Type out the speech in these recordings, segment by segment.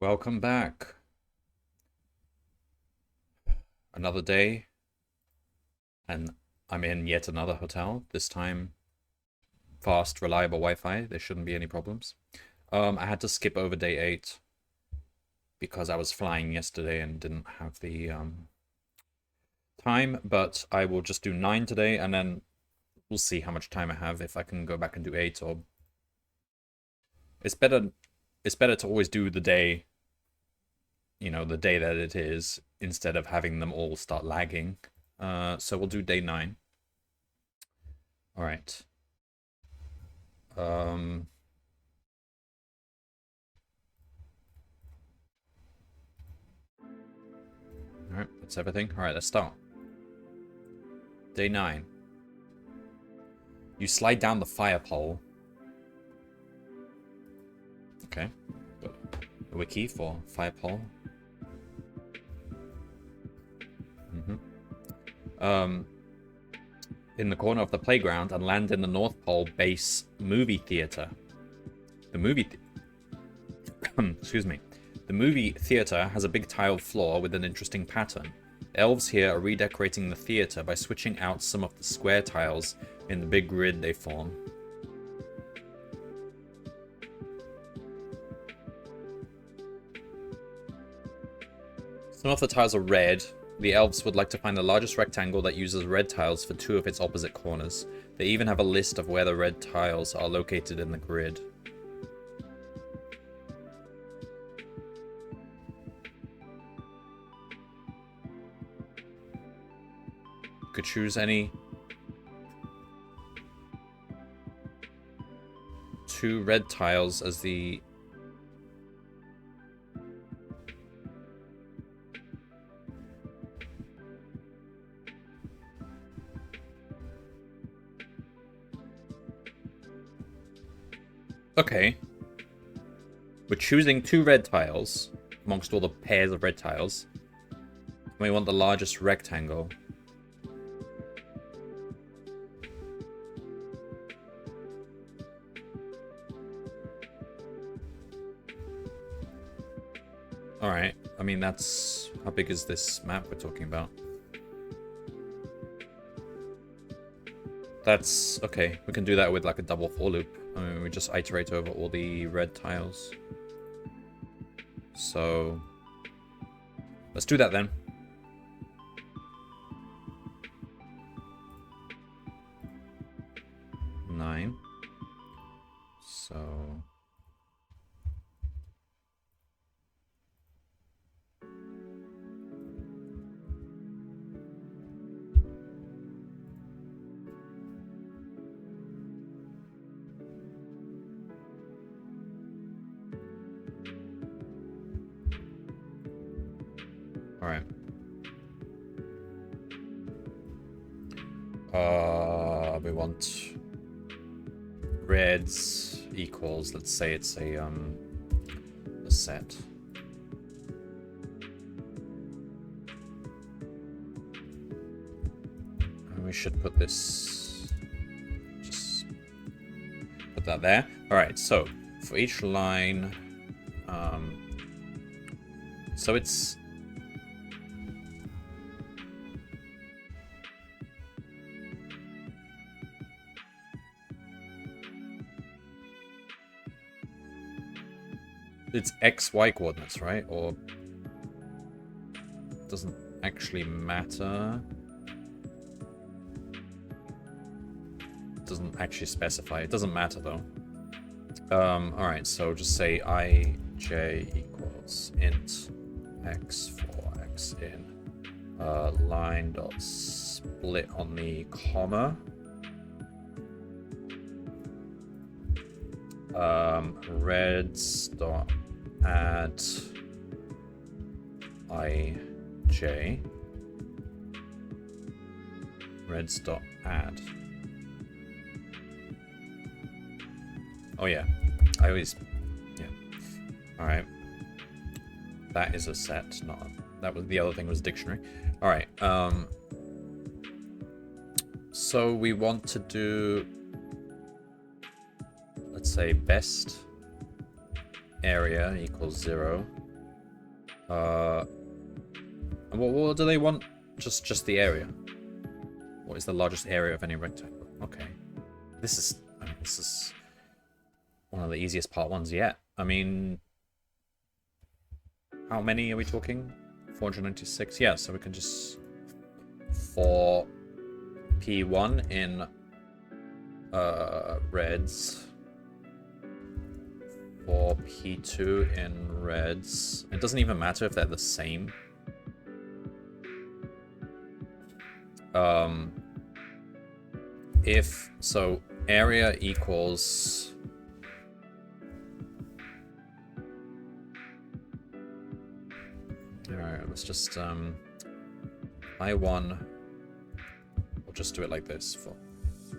Welcome back. Another day, and I'm in yet another hotel. This time, fast, reliable Wi-Fi. There shouldn't be any problems. I had to skip over day 8 because I was flying yesterday and didn't have the time, but I will just do 9 today, and then we'll see how much time I have, if I can go back and do 8, or... It's better to always do the day, the day that it is, instead of having them all start lagging. So we'll do day 9. All right. All right, that's everything. All right, let's start. Day 9. You slide down the fire pole. Okay. A wiki for fire pole. In the corner of the playground and land in the North Pole base movie theater. Excuse me. The movie theater has a big tiled floor with an interesting pattern. Elves here are redecorating the theater by switching out some of the square tiles in the big grid they form. Some of the tiles are red. The elves would like to find the largest rectangle that uses red tiles for 2 of its opposite corners. They even have a list of where the red tiles are located in the grid. You could choose any 2 red tiles as the... Okay. We're choosing 2 red tiles amongst all the pairs of red tiles. We want the largest rectangle. Alright. I mean, that's... How big is this map we're talking about? That's... Okay, we can do that with like a double for loop. I mean, we just iterate over all the red tiles. So... Let's do that then. Nine. So... Alright. We want reds equals, let's say it's a set. And we should put this, just put that there. Alright, so for each line, so it's XY coordinates, right? Or doesn't actually matter. Doesn't actually specify. It doesn't matter though. Alright, so just say ij equals int x for x in line dot split on the comma. Reds dot add ij. Reds dot add. Oh yeah, I always, yeah. All right, that is a set. Not that was the other thing was dictionary. All right. So we want to do, let's say best area equals 0. What do they want? Just the area. What is the largest area of any rectangle? Okay. This is one of the easiest part ones yet. I mean, how many are we talking? 496? Yeah, so we can just... For P1 in reds. For P2 in reds. It doesn't even matter if they're the same. If so, area equals alright, let's just I1, we'll just do it like this for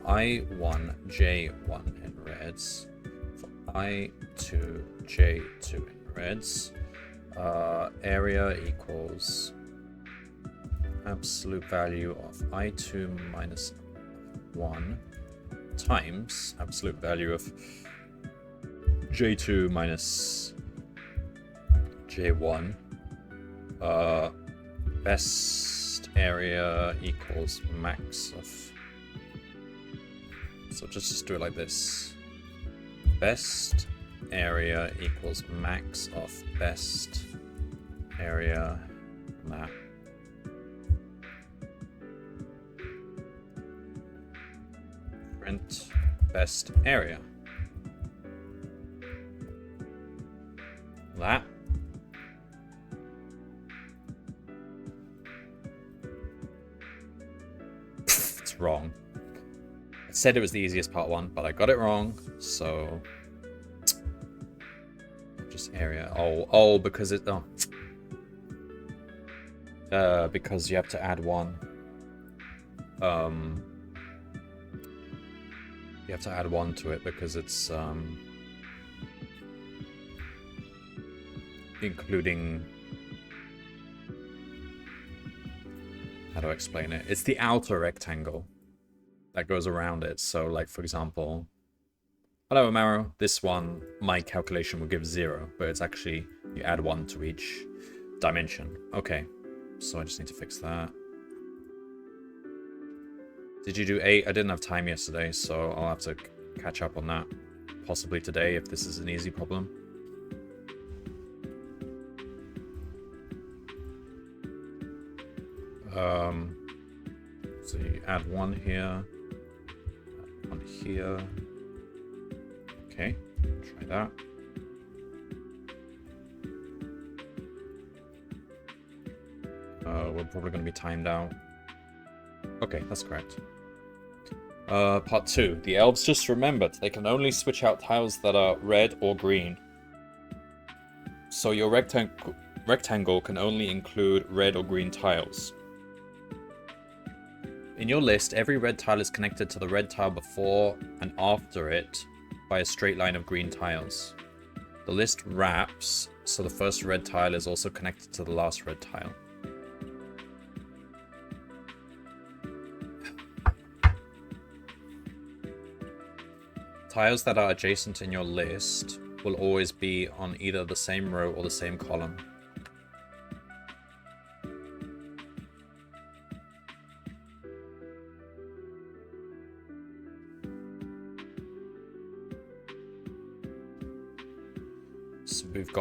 I1 J1 in reds, for I2 J2 in reds, area equals absolute value of I2 minus 1 times absolute value of J2 minus J1. Best area equals max of... So just do it like this. Best area equals max of best area map. Print best area. That. It's wrong. I said it was the easiest part one, but I got it wrong, so... Just area. Oh, because it... Oh. Because you have to add one. You have to add one to it because it's including, how do I explain it? It's the outer rectangle that goes around it. So like, for example, hello Amaro, this one, my calculation will give 0, but it's actually, you add 1 to each dimension. Okay, so I just need to fix that. Did you do 8? I didn't have time yesterday, so I'll have to catch up on that. Possibly today, if this is an easy problem. So you add 1 here. Add 1 here. Okay, try that. We're probably going to be timed out. Okay, that's correct. Part 2. The elves just remembered they can only switch out tiles that are red or green. So your rectangle can only include red or green tiles. In your list, every red tile is connected to the red tile before and after it by a straight line of green tiles. The list wraps, so the first red tile is also connected to the last red tile. Tiles that are adjacent in your list will always be on either the same row or the same column. So we've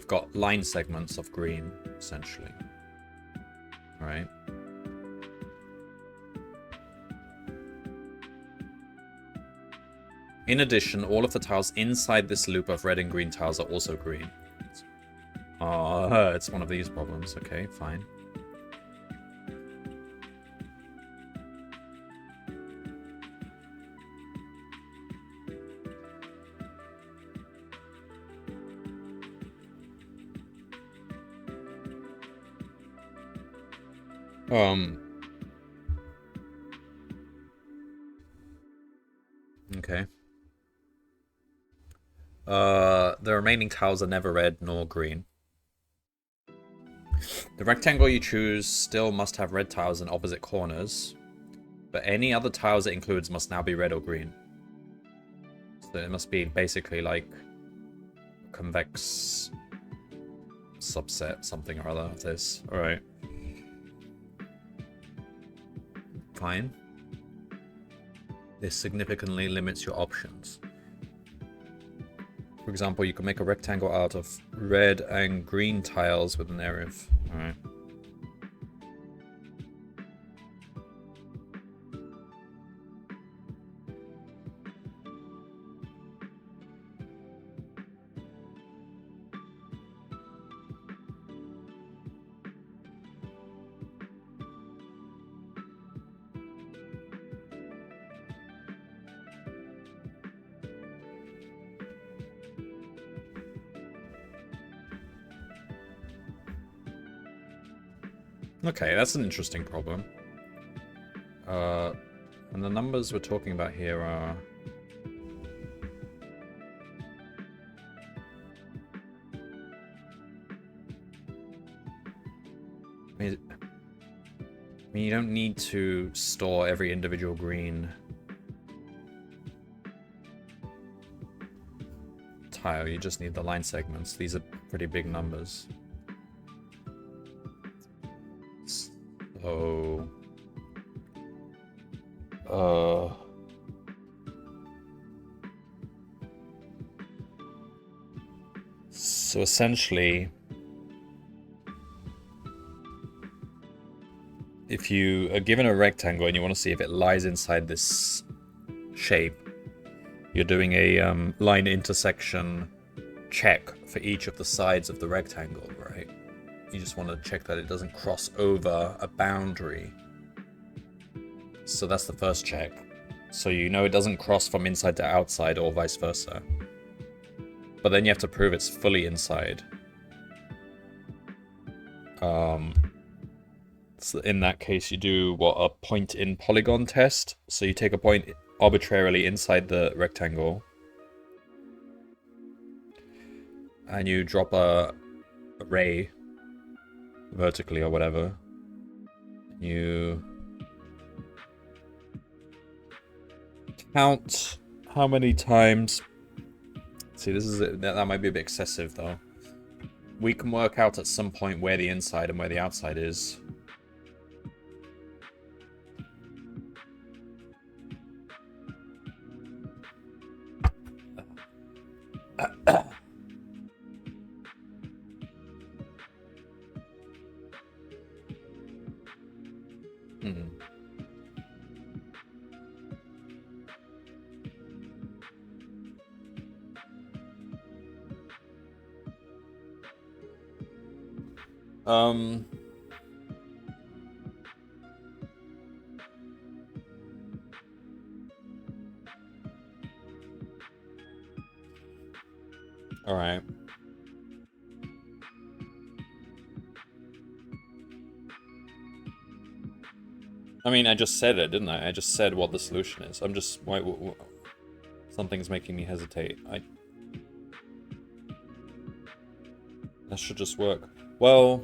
got line segments of green, essentially. All right. In addition, all of the tiles inside this loop of red and green tiles are also green. Oh, it's one of these problems. Okay, fine. Okay. The remaining tiles are never red nor green. The rectangle you choose still must have red tiles in opposite corners, but any other tiles it includes must now be red or green. So it must be basically like convex subset something or other of this. Alright. Fine. This significantly limits your options. For example, you can make a rectangle out of red and green tiles with an area of... Alright. Okay, that's an interesting problem. And the numbers we're talking about here are... I mean, you don't need to store every individual green tile, you just need the line segments. These are pretty big numbers. So essentially, if you are given a rectangle and you want to see if it lies inside this shape, you're doing a line intersection check for each of the sides of the rectangle, right? You just want to check that it doesn't cross over a boundary. So that's the first check. So you know it doesn't cross from inside to outside or vice versa. But then you have to prove it's fully inside. So in that case, you do a point in polygon test. So you take a point arbitrarily inside the rectangle. And you drop a ray vertically or whatever. You count how many times. See, that might be a bit excessive though. We can work out at some point where the inside and where the outside is. All right. I mean, I just said it, didn't I? I just said what the solution is. I'm just... something's making me hesitate. That should just work. Well,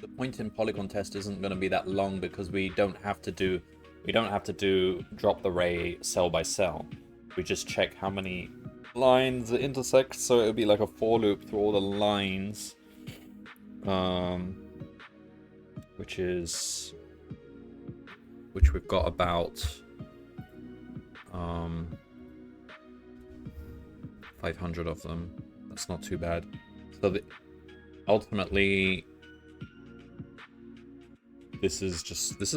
the point in polygon test isn't going to be that long because we don't have to do drop the ray cell by cell. We just check how many lines it intersects, so it'll be like a for loop through all the lines. Which we've got about 500 of them. That's not too bad. So ultimately, this is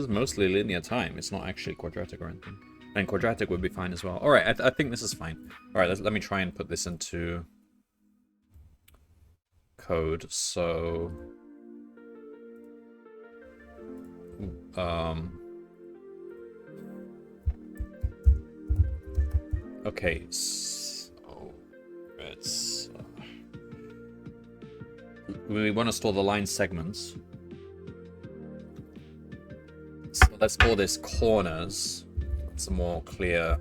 mostly linear time. It's not actually quadratic or anything. And quadratic would be fine as well. All right, I think this is fine. All right, let me try and put this into code. So, okay, so it's we want to store the line segments. So let's call this corners. It's a more clear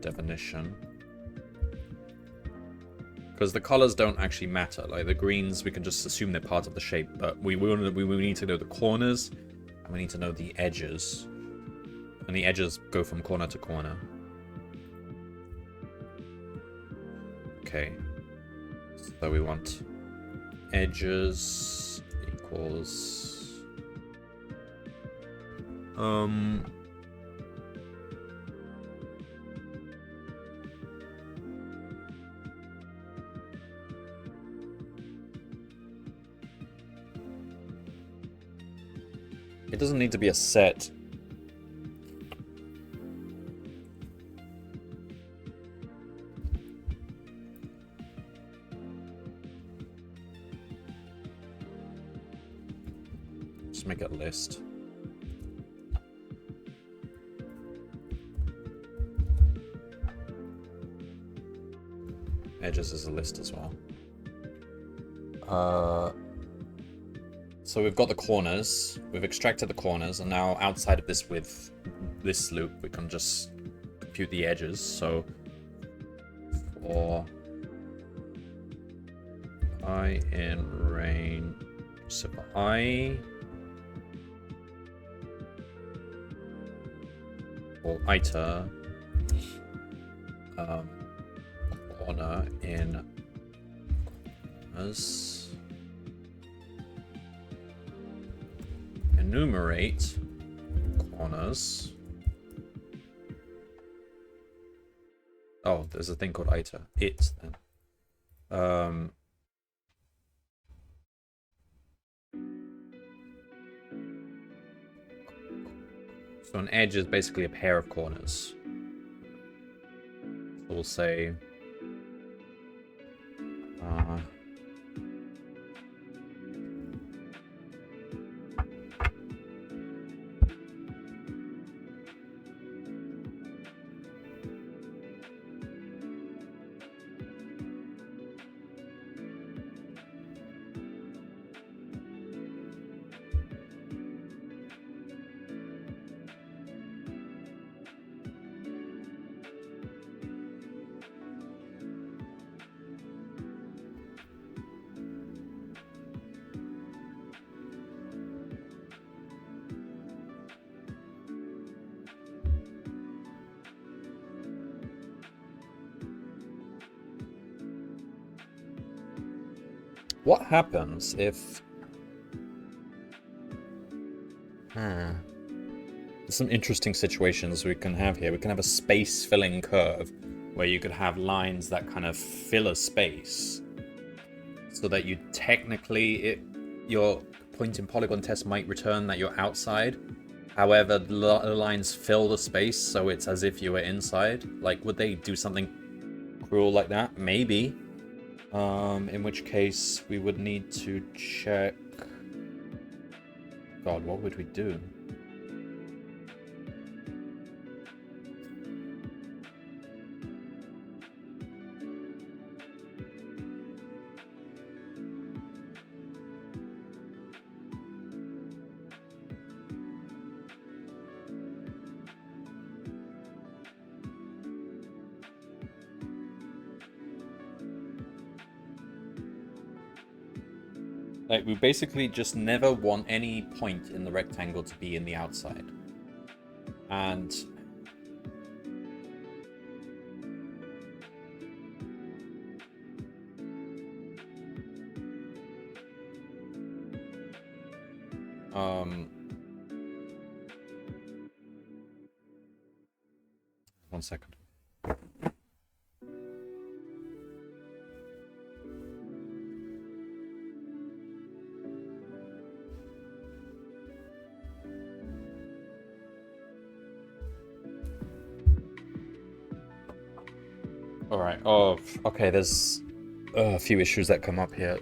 definition. Because the colors don't actually matter. Like the greens, we can just assume they're part of the shape, but we need to know the corners, and we need to know the edges. And the edges go from corner to corner. Okay. So we want edges equals it doesn't need to be a set. Just make it a list. Edges is a list as well. So we've got the corners, we've extracted the corners, and now outside of this with this loop, we can just compute the edges. So for I in range, so for I, or iter, corner in corners. Enumerate corners. Oh, there's a thing called iter. It then. So an edge is basically a pair of corners. So we'll say what happens if... There's some interesting situations we can have here. We can have a space filling curve where you could have lines that kind of fill a space so that you technically, your point in polygon test might return that you're outside. However, the lines fill the space so it's as if you were inside. Like, would they do something cruel like that? Maybe. In which case we would need to check... God, what would we do? Like, we basically just never want any point in the rectangle to be in the outside. And... one second. Alright, oh, okay, there's a few issues that come up here.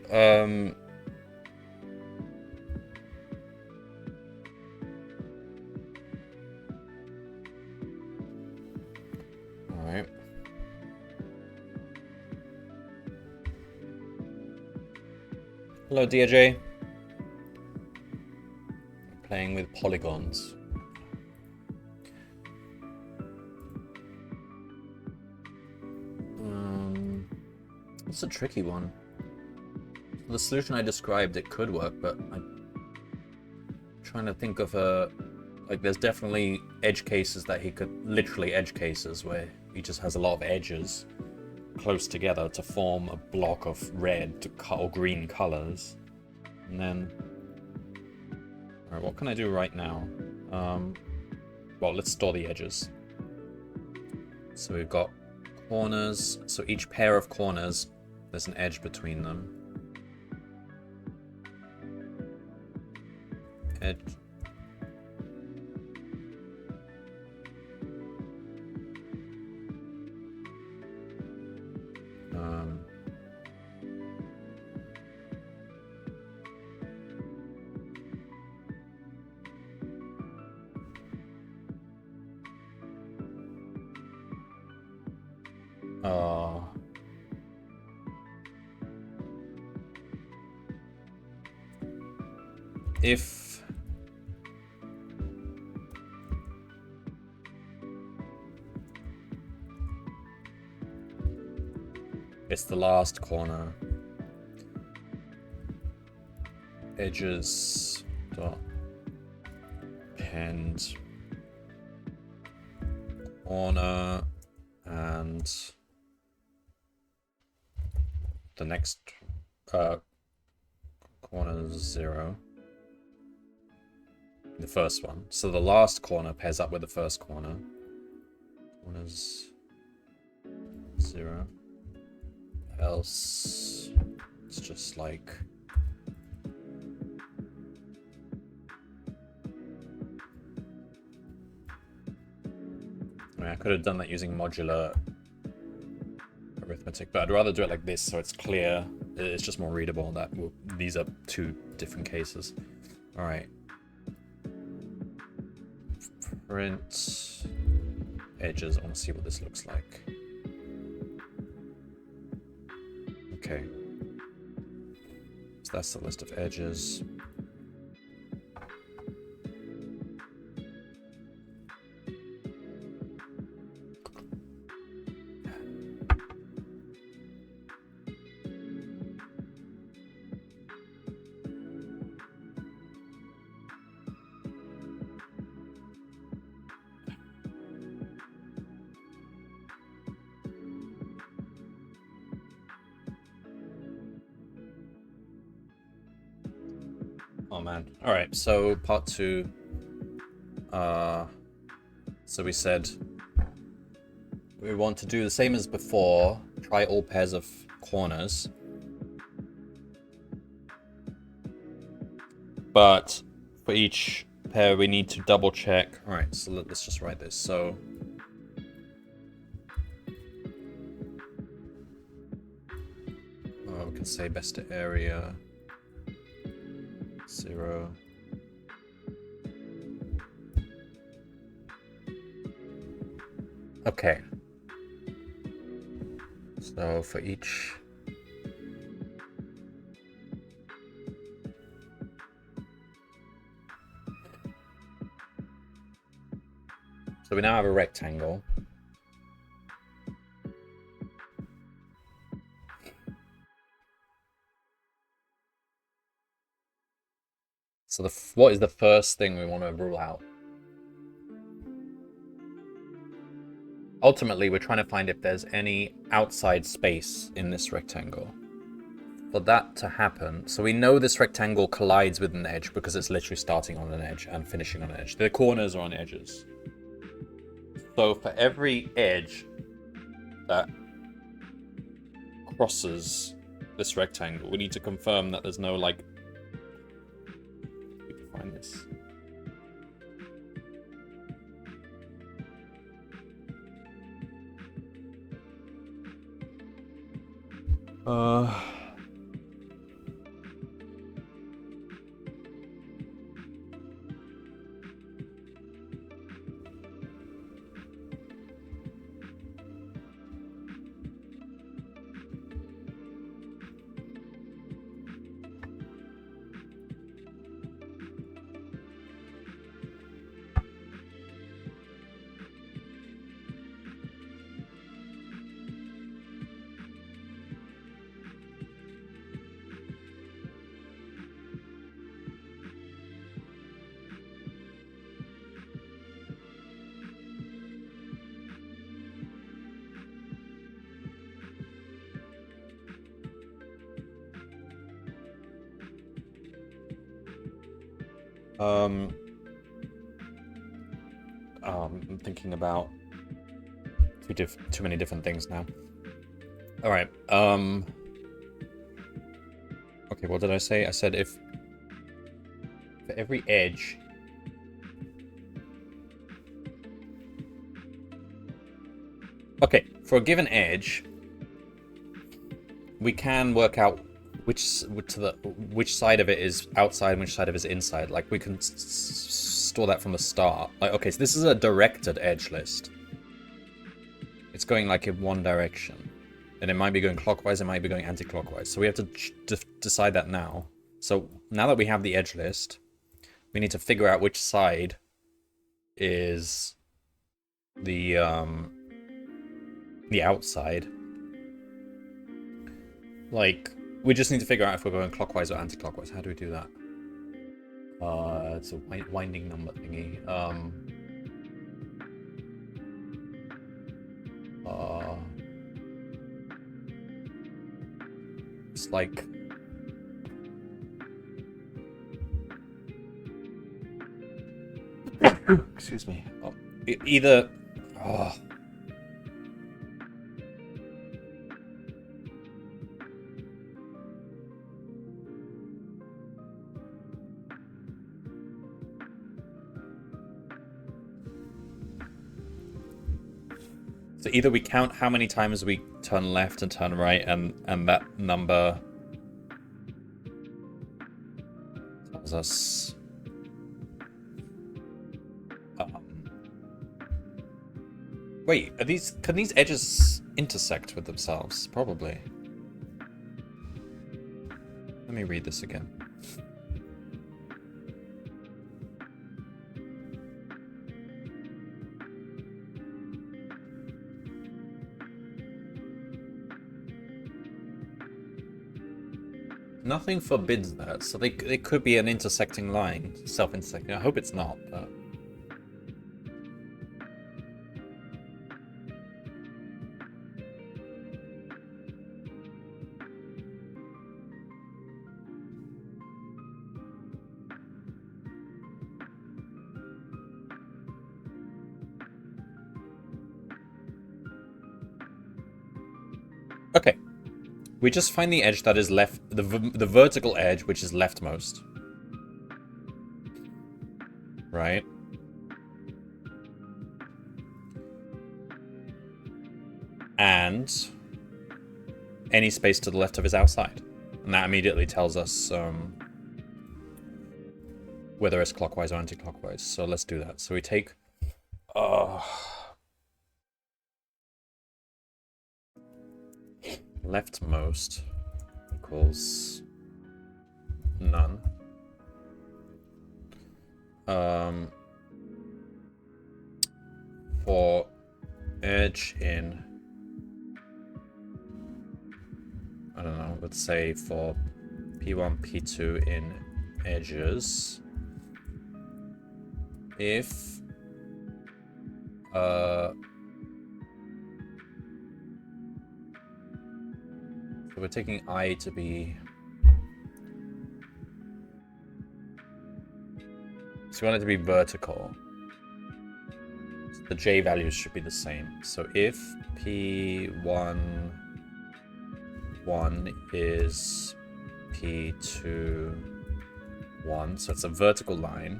Alright. Hello, DJ. Playing with polygons. It's a tricky one. The solution I described, it could work, but I'm trying to think of a... Like, there's definitely edge cases that he could... Literally edge cases where he just has a lot of edges. close together to form a block of red or green colors. And then... Alright, what can I do right now? Well, let's store the edges. So we've got corners. So each pair of corners, there's an edge between them. Edge. If it's the last corner, edges dot append corner, and the next corner is 0. The first one. So the last corner pairs up with the first corner. Corner's 0. Else it's just like I could have done that using modular arithmetic, but I'd rather do it like this so it's clear. It's just more readable that these are two different cases. All right. Print edges. I want to see what this looks like. Okay. So that's the list of edges. Oh man. Alright, so part 2. So we said we want to do the same as before, try all pairs of corners. But for each pair we need to double check. Alright, so let's just write this. So we can say best area 0. Okay. So for each so we now have a rectangle. So what is the first thing we want to rule out? Ultimately, we're trying to find if there's any outside space in this rectangle. For that to happen, so we know this rectangle collides with an edge because it's literally starting on an edge and finishing on an edge. The corners are on edges. So for every edge that crosses this rectangle, we need to confirm that there's no like... We can find this. Um, I'm thinking about too many different things now. All right. Okay, what did I say? I said if for every edge. Okay, for a given edge, we can work out which side of it is outside and which side of it is inside. Like we can store that from the start. Like, okay, so this is a directed edge list. It's going like in one direction, and it might be going clockwise, it might be going anti-clockwise. So we have to decide that now. So now that we have the edge list, we need to figure out which side is the outside. Like, we just need to figure out if we're going clockwise or anti-clockwise. How do we do that? It's a winding number thingy. It's like... Excuse me. Oh, either... Oh. So either we count how many times we turn left and turn right, and that number tells us wait, can these edges intersect with themselves? Probably. Let me read this again. Nothing forbids that, so they could be an intersecting line, self-intersecting. I hope it's not, but... Okay. We just find the edge that is left, the vertical edge, which is leftmost. Right? And any space to the left of is outside. And that immediately tells us whether it's clockwise or anti-clockwise. So let's do that. So we take... leftmost equals none. For edge in, I don't know, let's say for P1, P2 in edges, if so we're taking I to be... So we want it to be vertical. So the J values should be the same. So if P1 1 is P2 1, so it's a vertical line.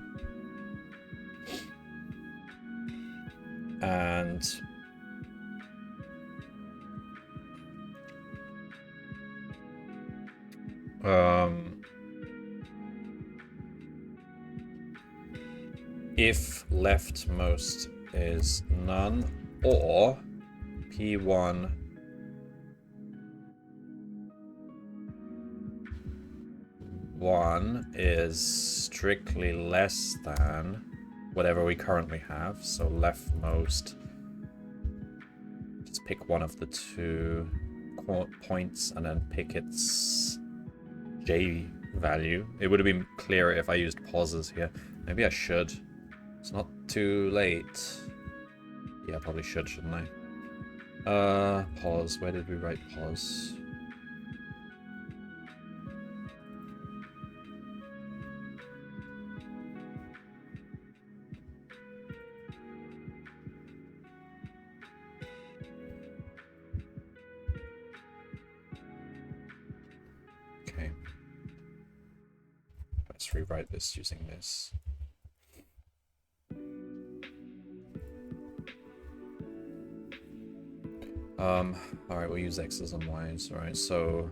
And if leftmost is none, or P1 1 is strictly less than whatever we currently have, so leftmost, just pick one of the two points and then pick its J value. It would have been clearer if I used pauses here. Maybe I should. It's not too late. Yeah, I probably should, shouldn't I? Pause. Where did we write pause? rewrite this using this. Alright, we'll use X's and Y's. Alright, so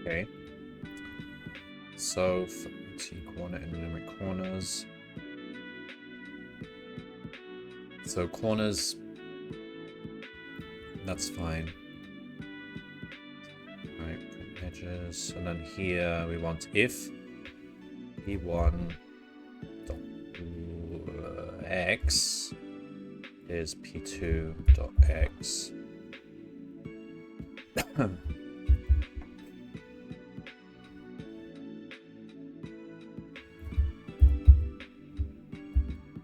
okay. So for t-corner and numeric corners. So corners, that's fine. Alright, print edges, and then here we want if p1 dot x is p2 dot x.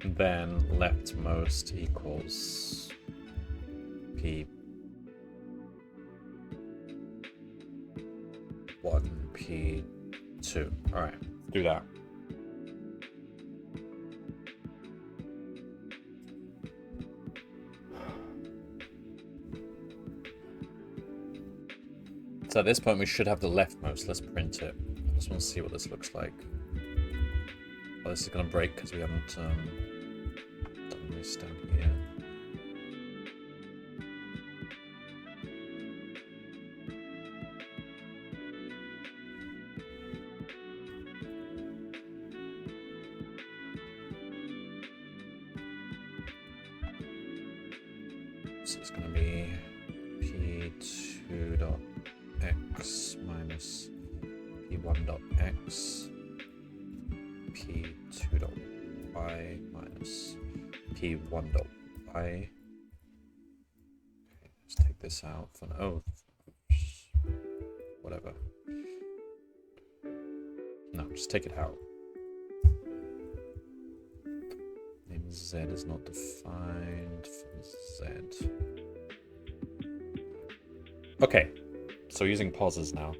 Then leftmost equals p1, p2. All right, do that. So at this point, we should have the leftmost. Let's print it. I just want to see what this looks like. Oh, this is going to break because we haven't done this down here. So it's going to be p2 dot x minus p1 dot x, p2 dot y minus p1 dot y. Okay, let's take this out for oh, whatever. No, just take it out. Name z is not defined for z. Okay, so using pauses now.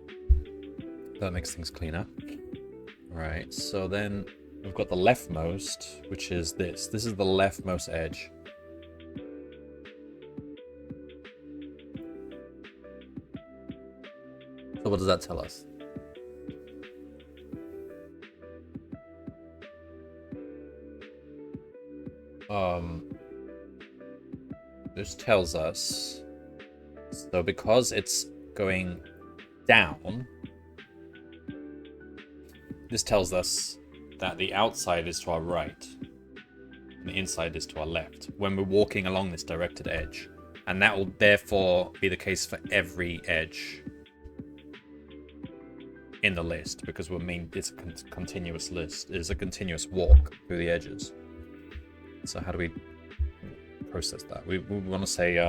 That makes things cleaner. Right, so then we've got the leftmost, which is this. This is the leftmost edge. So what does that tell us? This tells us, so because it's going down, this tells us that the outside is to our right and the inside is to our left when we're walking along this directed edge. And that will therefore be the case for every edge in the list, because it's a continuous list. It's a continuous walk through the edges. So how do we process that? We want to say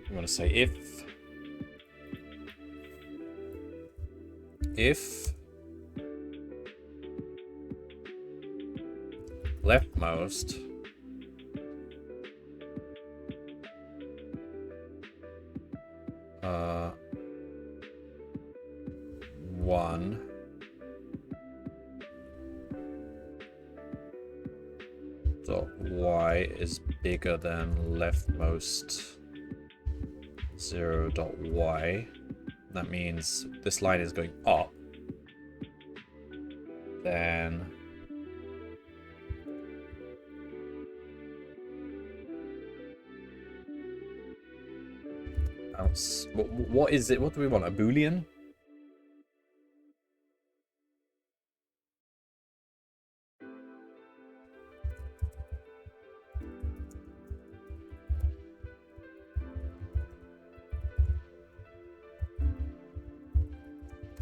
we want to say if leftmost one dot y is bigger than leftmost 0 dot y. That means this line is going up. Then what is it? What do we want? A Boolean?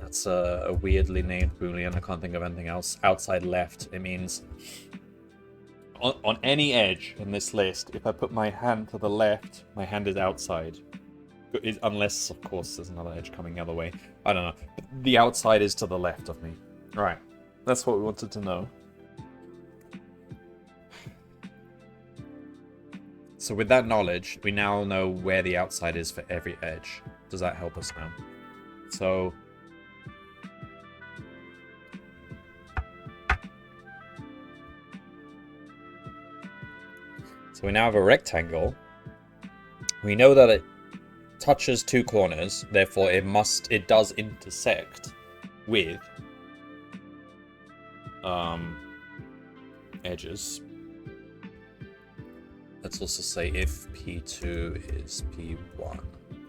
That's a weirdly named Boolean. I can't think of anything else. Outside left, it means on any edge in this list, if I put my hand to the left, my hand is outside. Unless, of course, there's another edge coming the other way. I don't know. The outside is to the left of me. Right. That's what we wanted to know. So with that knowledge, we now know where the outside is for every edge. Does that help us now? So we now have a rectangle. We know that it touches two corners, therefore it does intersect with edges. Let's also say if P2 is P1.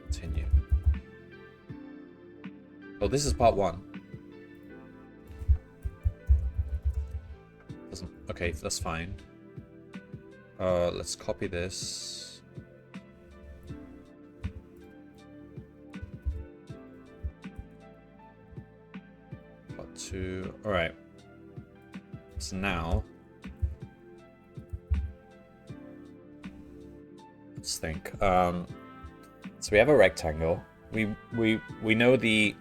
Continue. Oh, this is part 1. Okay, that's fine. Let's copy this. Part 2. Alright. So now let's think. So we have a rectangle. We know the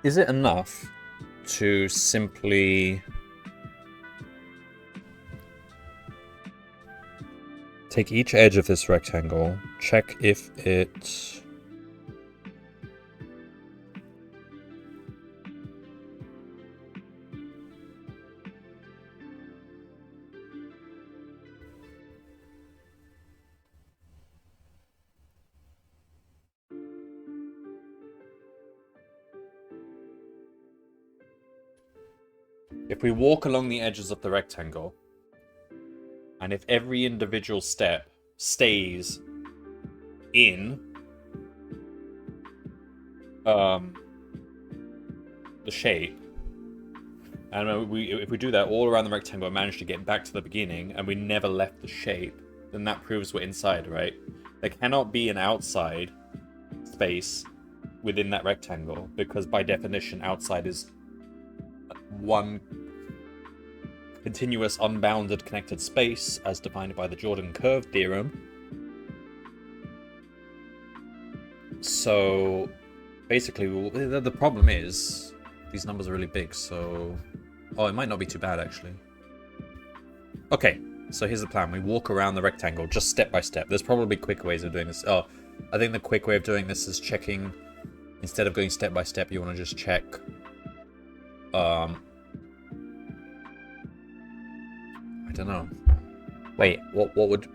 Is it enough to simply take each edge of this rectangle, check if it if we walk along the edges of the rectangle, and if every individual step stays in the shape, and if we do that all around the rectangle and manage to get back to the beginning, and we never left the shape, then that proves we're inside, right? There cannot be an outside space within that rectangle, because by definition, outside is one continuous unbounded connected space as defined by the Jordan curve theorem. So basically the problem is these numbers are really big, so it might not be too bad actually. Okay, so here's the plan. We walk around the rectangle just step by step. There's probably quick ways of doing this. I think the quick way of doing this is checking, instead of going step by step, you want to just check I don't know. Wait, what would...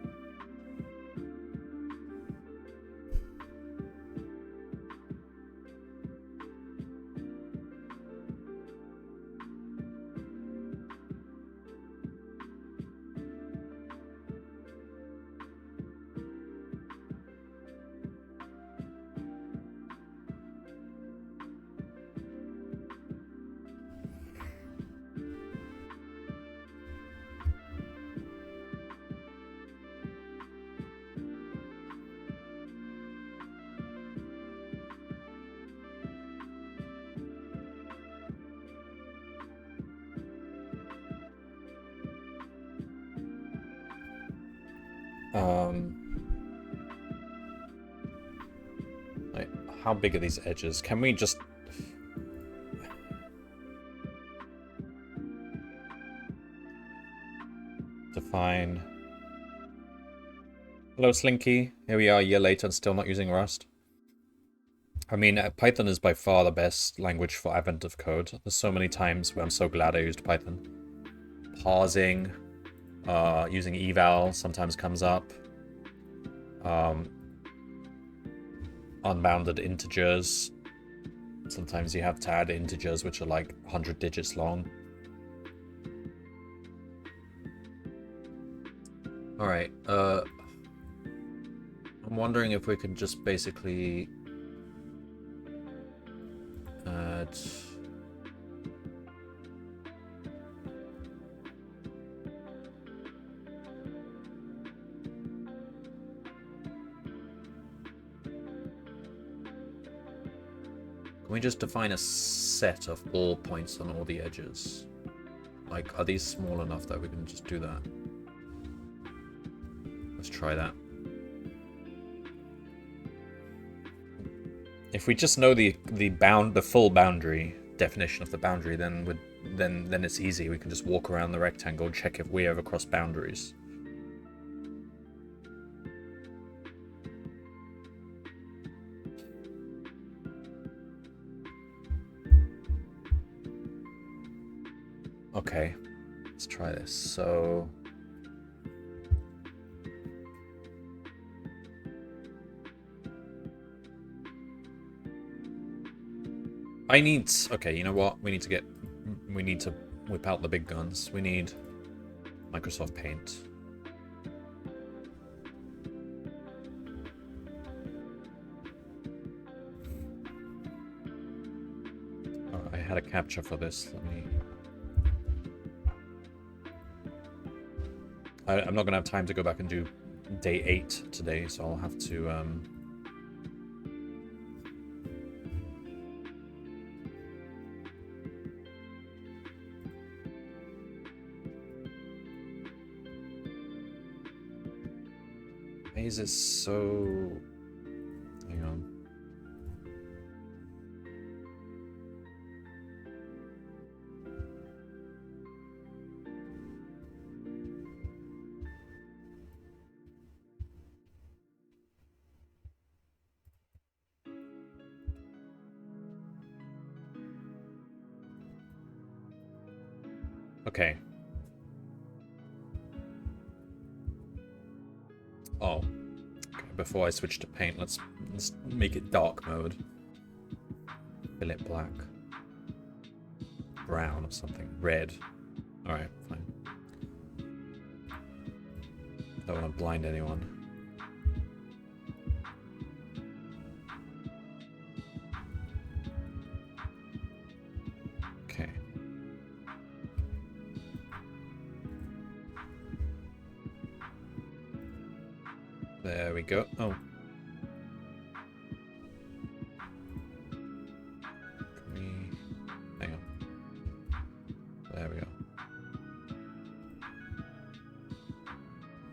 like, how big are these edges? Can we just... define... Hello, Slinky. Here we are a year later and still not using Rust. I mean, Python is by far the best language for advent of code. There's so many times where I'm so glad I used Python. Parsing, using eval sometimes comes up. Unbounded integers. Sometimes you have to add integers which are like 100 digits long. Alright, I'm wondering if we can just basically add... Can we just define a set of all points on all the edges. Like, are these small enough that we can just do that? Let's try that. If we just know the full boundary definition of the boundary, then it's easy. We can just walk around the rectangle and check if we ever cross boundaries. Okay, let's try this. So I need, okay, you know what? We need to whip out the big guns. We need Microsoft Paint. Oh, I had a capture for this. Let me... I'm not gonna have time to go back and do day 8 today, so I'll have to Maze is so... Hang on. Okay. Oh. Okay, before I switch to paint, let's make it dark mode. Fill it black. Brown or something. Red. Alright, fine. Don't want to blind anyone. Okay. There we go. Oh. Can we... Hang on. There we go.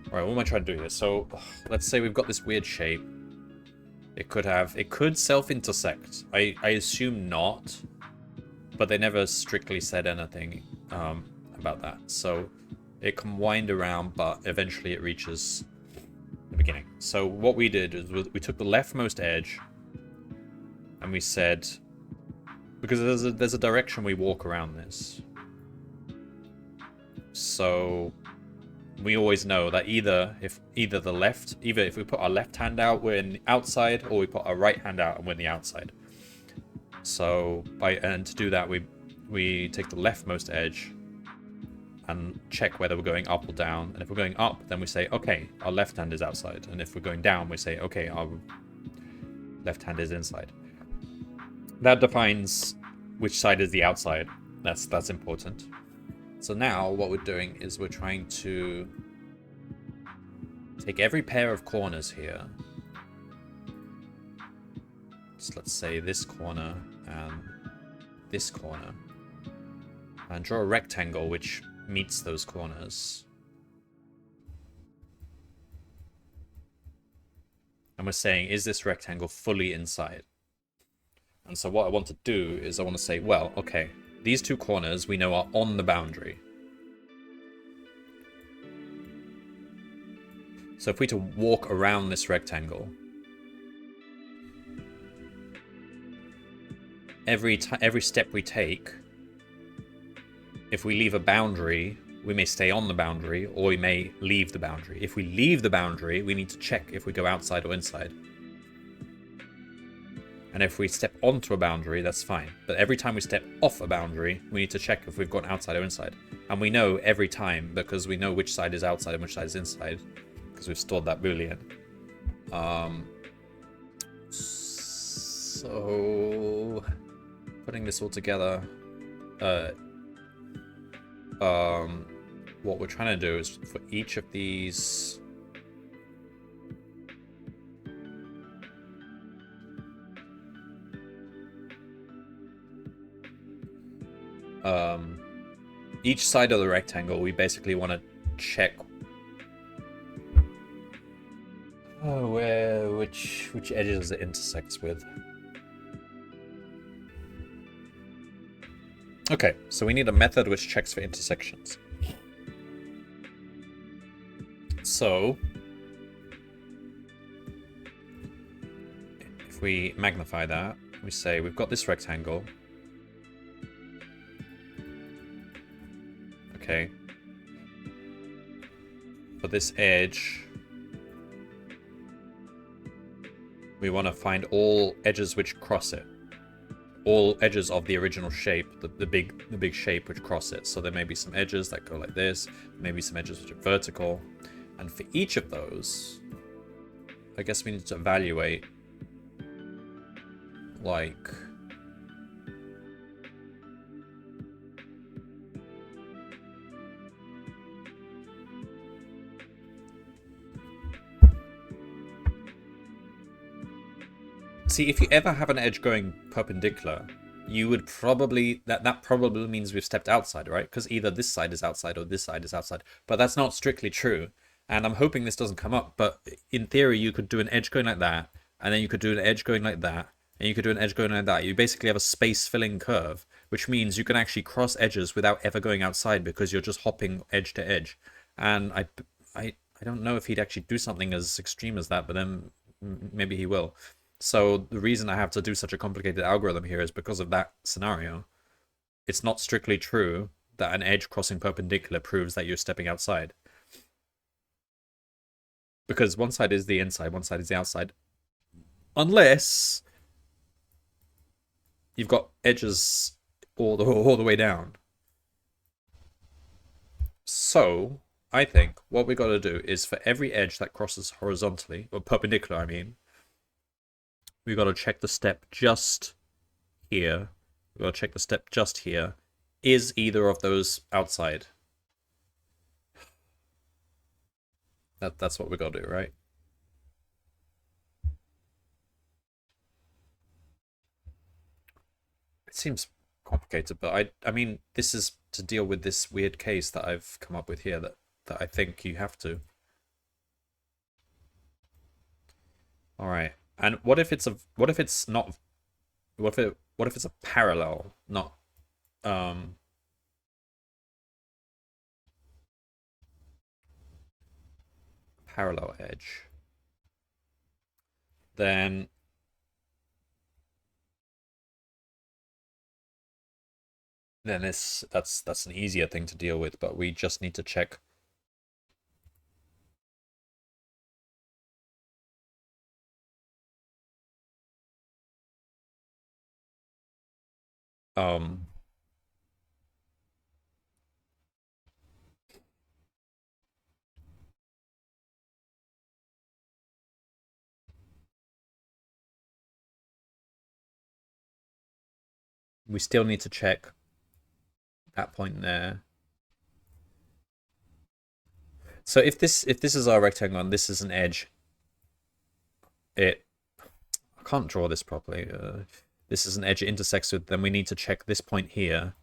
Alright, what am I trying to do here? So, let's say we've got this weird shape. It could self-intersect. I assume not, but they never strictly said anything about that. So, it can wind around, but eventually it reaches the beginning. So what we did is we took the leftmost edge and we said, because there's a direction we walk around this. So we always know that either if we put our left hand out, we're in the outside, or we put our right hand out and we're in the outside. So and to do that, we take the leftmost edge and check whether we're going up or down. And if we're going up, then we say, okay, our left hand is outside. And if we're going down, we say, okay, our left hand is inside. That defines which side is the outside. That's important. So now what we're doing is we're trying to take every pair of corners here. So let's say this corner and this corner. And draw a rectangle which meets those corners. And we're saying, is this rectangle fully inside? And so what I want to do is I want to say, well, okay, these two corners we know are on the boundary. So if we to walk around this rectangle, every step we take, if we leave a boundary, we may stay on the boundary, or we may leave the boundary. If we leave the boundary, we need to check if we go outside or inside. And if we step onto a boundary, that's fine. But every time we step off a boundary, we need to check if we've gone outside or inside. And we know every time, because we know which side is outside and which side is inside, because we've stored that boolean. So putting this all together, what we're trying to do is for each of these each side of the rectangle, we basically want to check which edges it intersects with. Okay, so we need a method which checks for intersections. So if we magnify that, we say we've got this rectangle. Okay. For this edge, we want to find all edges which cross it. All edges of the original shape, the big shape which cross it. So there may be some edges that go like this, maybe some edges which are vertical. And for each of those, I guess we need to evaluate, like, see, if you ever have an edge going perpendicular, you would probably, that probably means we've stepped outside, right? Because either this side is outside or this side is outside. But that's not strictly true. And I'm hoping this doesn't come up. But in theory, you could do an edge going like that, and then you could do an edge going like that, and you could do an edge going like that. You basically have a space-filling curve, which means you can actually cross edges without ever going outside because you're just hopping edge to edge. And I don't know if he'd actually do something as extreme as that, but then maybe he will. So the reason I have to do such a complicated algorithm here is because of that scenario. It's not strictly true that an edge crossing perpendicular proves that you're stepping outside. Because one side is the inside, one side is the outside. Unless you've got edges all the way down. So I think what we got to do is for every edge that crosses horizontally, or perpendicular, I mean, we got to check the step just here. We got to check the step just here. Is either of those outside? That's what we got to do, right? It seems complicated, but I mean, this is to deal with this weird case that I've come up with here that I think you have to. All right. And what if it's not, what if it's a parallel, not parallel edge? Then that's an easier thing to deal with, but we just need to check we still need to check that point there. So if this is our rectangle and this is an edge, I can't draw this properly. This is an edge it intersects with, then we need to check this point here,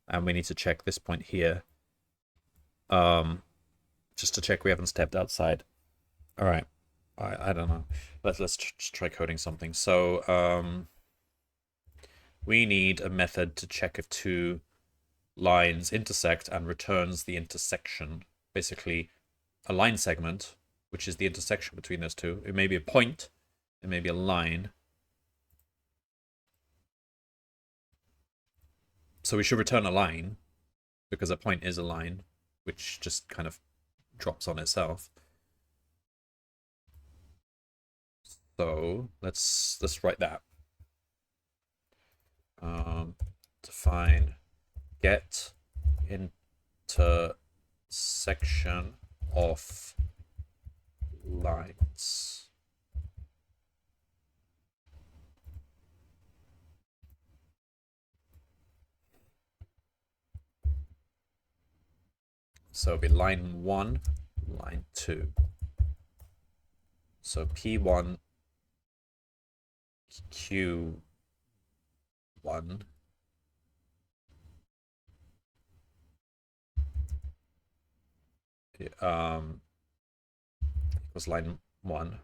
and we need to check this point here. Just to check we haven't stepped outside. All right. I don't know. Let's try coding something. So we need a method to check if two lines intersect and returns the intersection. Basically, a line segment, which is the intersection between those two. It may be a point, it may be a line. So we should return a line, because a point is a line, which just kind of drops on itself. So let's write that. Define get intersection of lines. So it'll be line 1, line 2. So P1, Q1, equals line 1.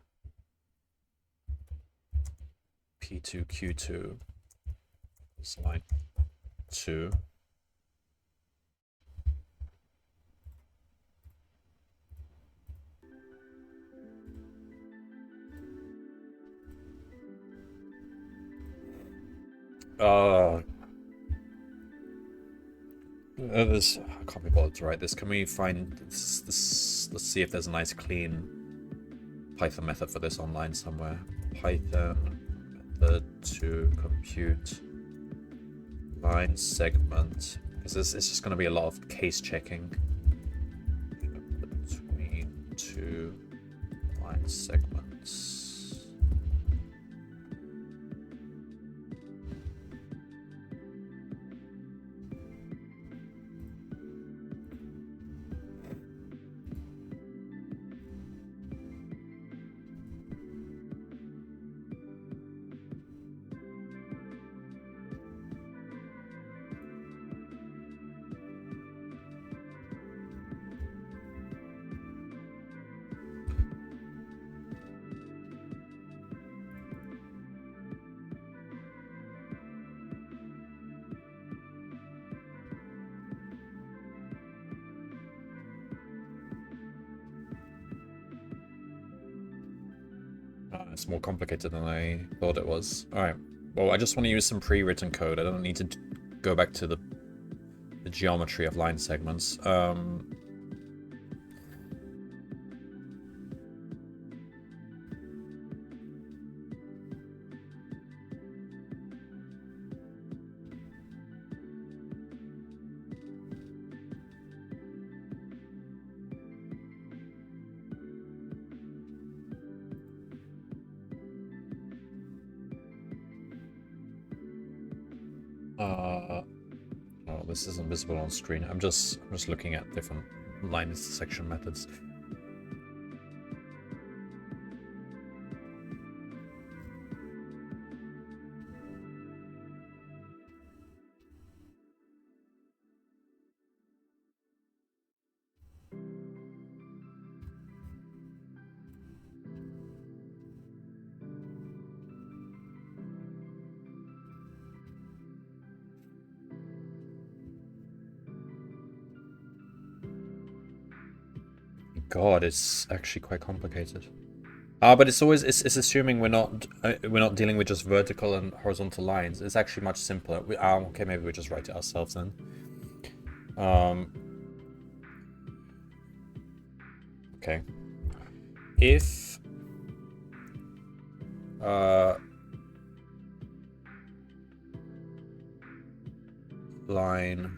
P2, Q2 is line 2. This, I can't be bothered to write this. Can we find this? Let's see if there's a nice clean Python method for this online somewhere. Python method to compute line segment. Because it's just going to be a lot of case checking between two line segments. It's more complicated than I thought it was. Alright, well, I just want to use some pre-written code. I don't need to go back to the geometry of line segments. Oh, this isn't visible on screen. I'm just looking at different line intersection methods. God, it's actually quite complicated. But it's always it's assuming we're not dealing with just vertical and horizontal lines. It's actually much simpler. Okay, maybe we just write it ourselves then. Okay. If line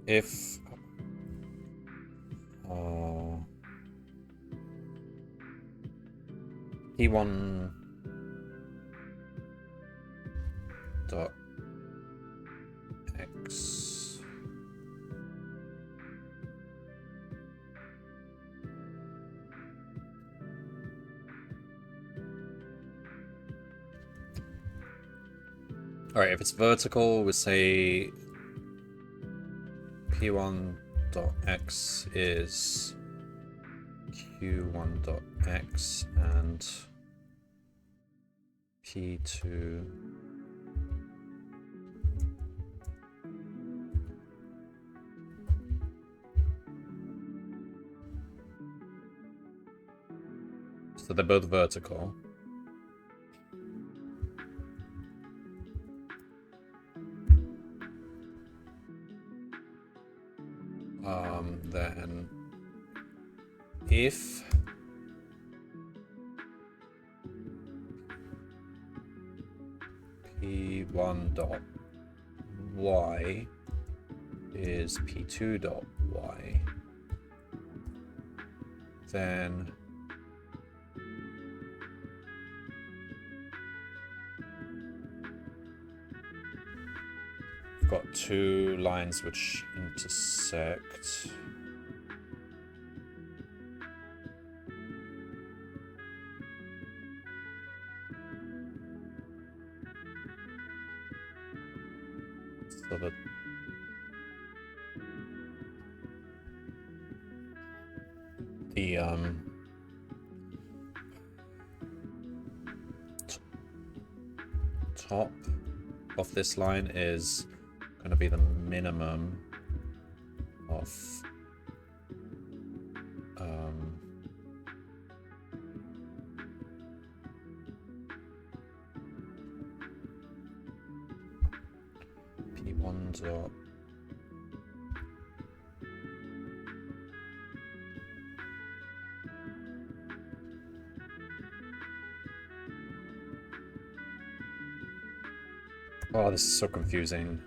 if P1 dot X Alright, if it's vertical, we say P1.x is Q1.x and P2 so they're both vertical. if P1 dot y is P2 dot y, then we've got two lines which intersect. So that the top of this line is going to be the minimum of P1 dot oh, this is so confusing.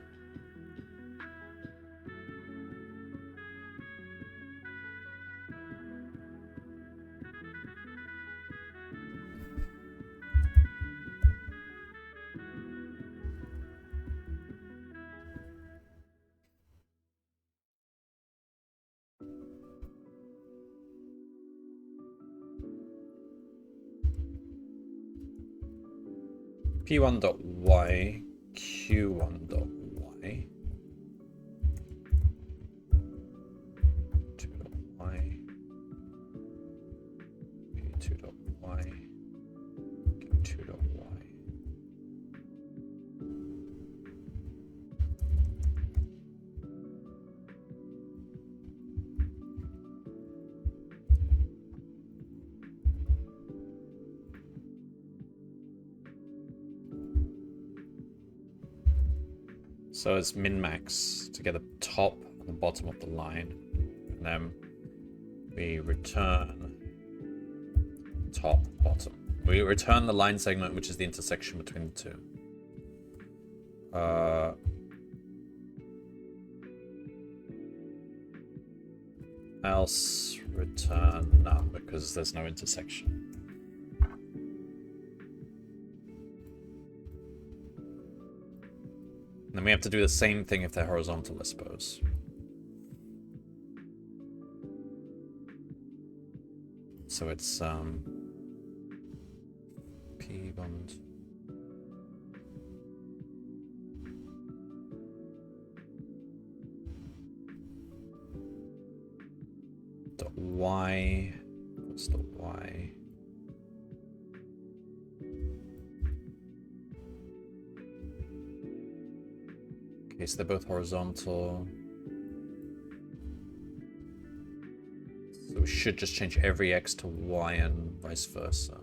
P1 dot y, Q1 dot y, 2 dot y, P2 dot y, Q2 dot y. So it's min-max to get the top and the bottom of the line, and then we return top, bottom. We return the line segment, which is the intersection between the two. Else return none, because there's no intersection. And then we have to do the same thing if they're horizontal, I suppose. So it's P bond dot y. What's the y? Okay, so they're both horizontal. So we should just change every x to y and vice versa.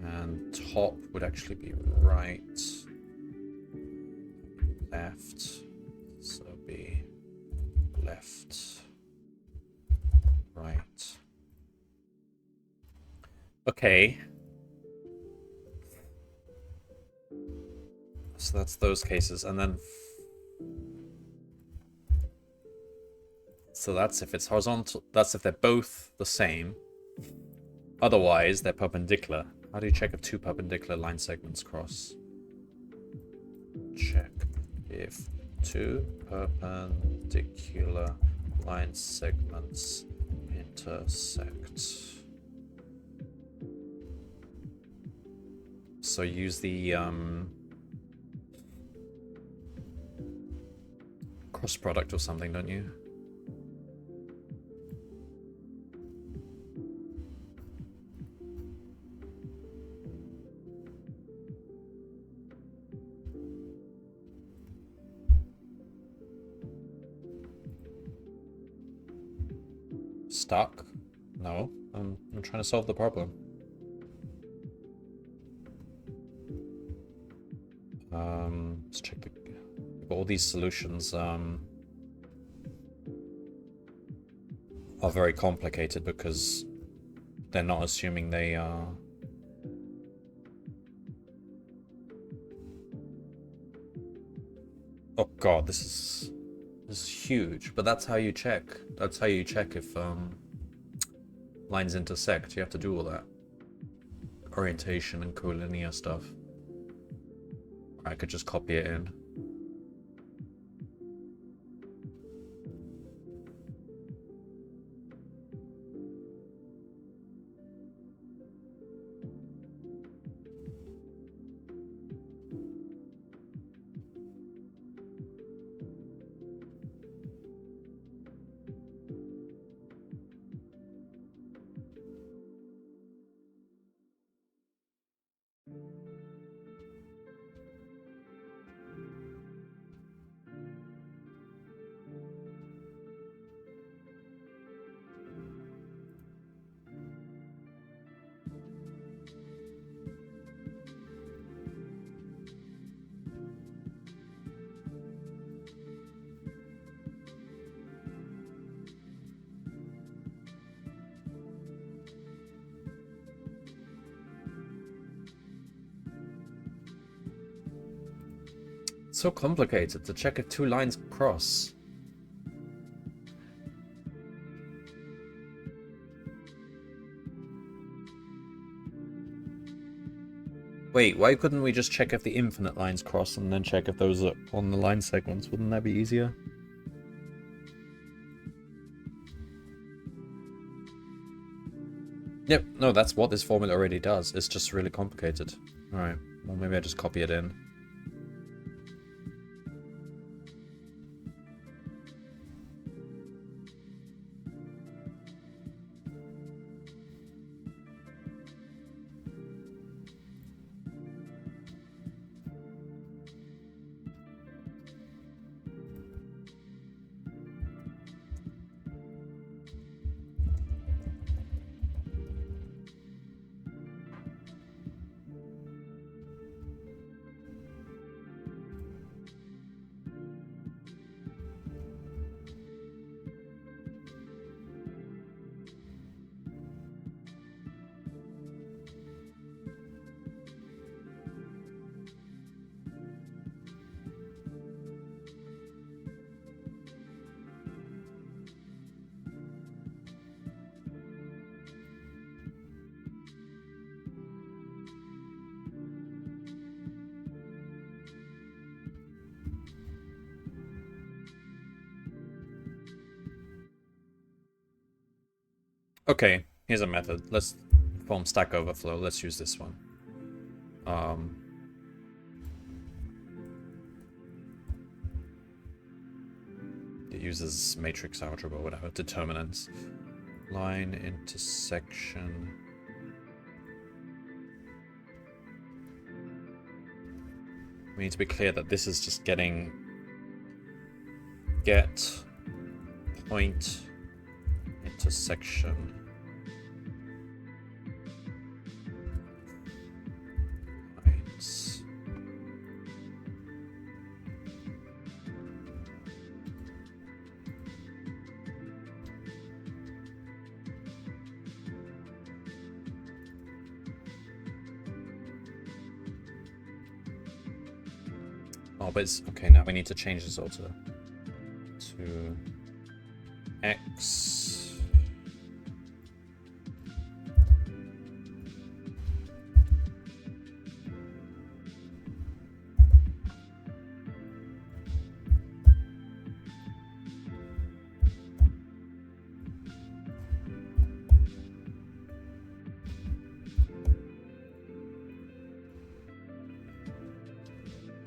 And top would actually be right, left, so be left, right. Okay. So that's those cases, and then so that's if it's horizontal, that's if they're both the same. Otherwise, they're perpendicular. How do you check if two perpendicular line segments cross? Check if two perpendicular line segments intersect. So use the cross product or something, don't you? Stuck? No, I'm trying to solve the problem. Let's check the all these solutions are very complicated because they're not assuming they are. Oh god, this is huge. But that's how you check. That's how you check if lines intersect. You have to do all that orientation and collinear stuff. I could just copy it in. So complicated to check if two lines cross. Wait, why couldn't we just check if the infinite lines cross and then check if those are on the line segments? Wouldn't that be easier? Yep, no, that's what this formula already does. It's just really complicated. Alright, well maybe I just copy it in. Okay, here's a method. Let's form Stack Overflow. Let's use this one. It uses matrix algebra, whatever, determinants. Line intersection. We need to be clear that this is just getting get point intersection. Lines. Oh, but it's okay. Now we need to change this all to X.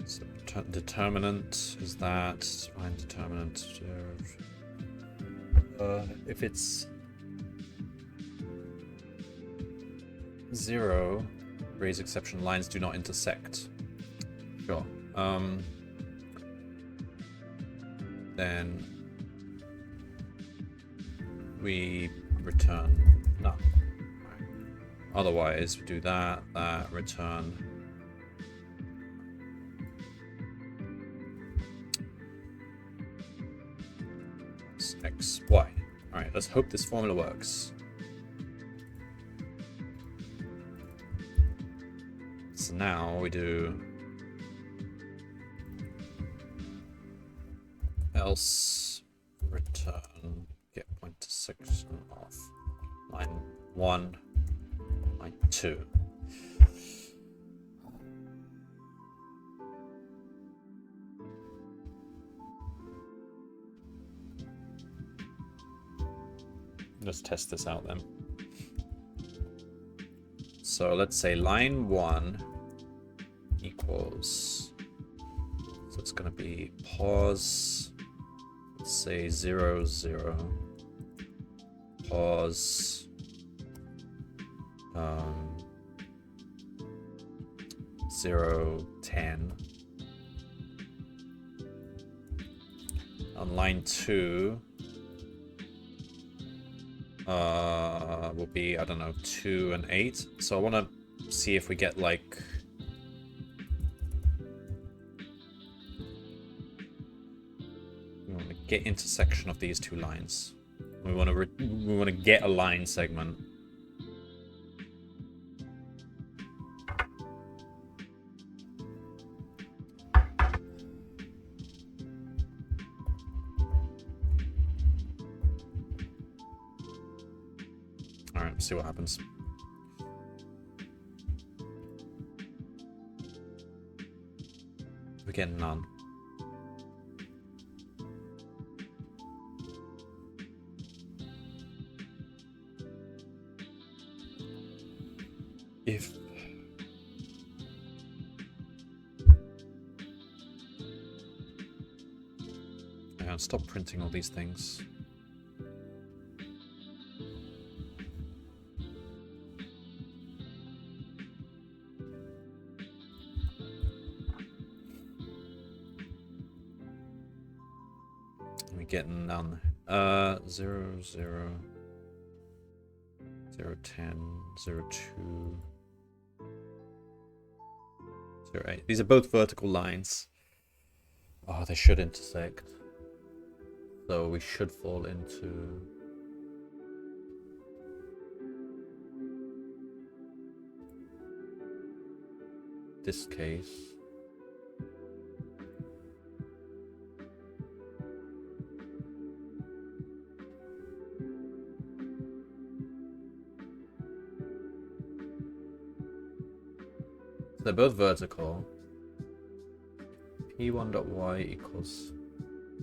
So determinant is that line determinant. If it's 0, raise exception, lines do not intersect. Sure. Then we return none. Otherwise, we do that, return. minus xy. Alright, let's hope this formula works. So now we do else return get pointer 6 and off line 1, line 2. Let's test this out then. So let's say line 1 equals, so it's going to be pause, let's say 0, 0, pause, 0, 10. On line 2, will be, I don't know, 2 and 8. So I want to see if we get like we want to get intersection of these two lines. We want to get a line segment. Alright, see what happens. We get none. If and stop printing all these things. We get none. 0, 0, 0, 10, 0, 2, 0, 8. These are both vertical lines. Oh, they should intersect. So we should fall into this case. They're both vertical. P1.y equals.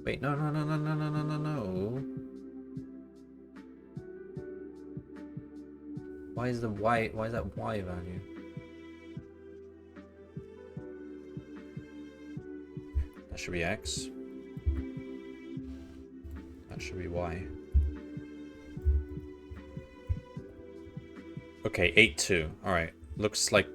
Wait, no. Why is the y? Why is that y value? That should be x. That should be y. Okay, 8, 2. All right, looks like.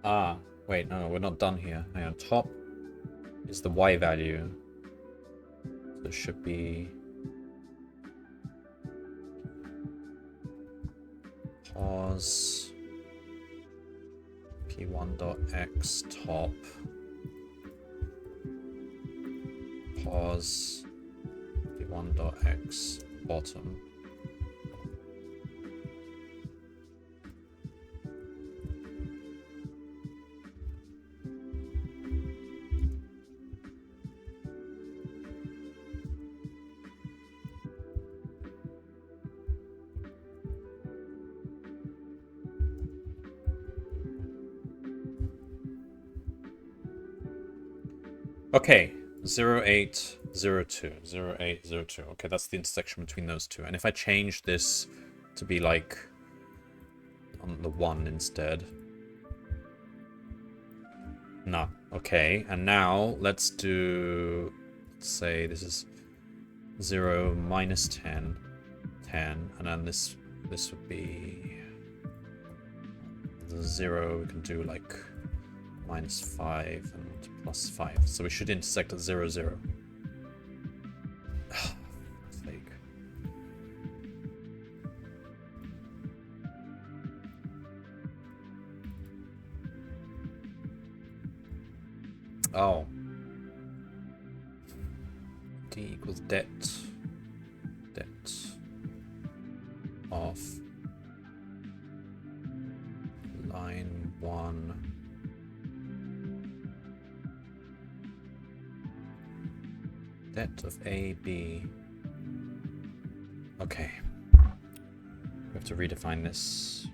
Ah, wait, no, we're not done here. Hang on, top is the y value. So it should be pause p1.x top pause p1.x bottom. Okay, 0, 8, 0, 2, 0, 8, 0, 2. Okay, that's the intersection between those two. And if I change this to be like on the 1 instead. No. Okay, and now let's do, let's say this is 0, minus 10, 10, and then this would be the 0. We can do like -5 and +5. So we should intersect at 0, 0. Fake. Oh. D equals det of line 1 det of AB. Okay. We have to redefine this.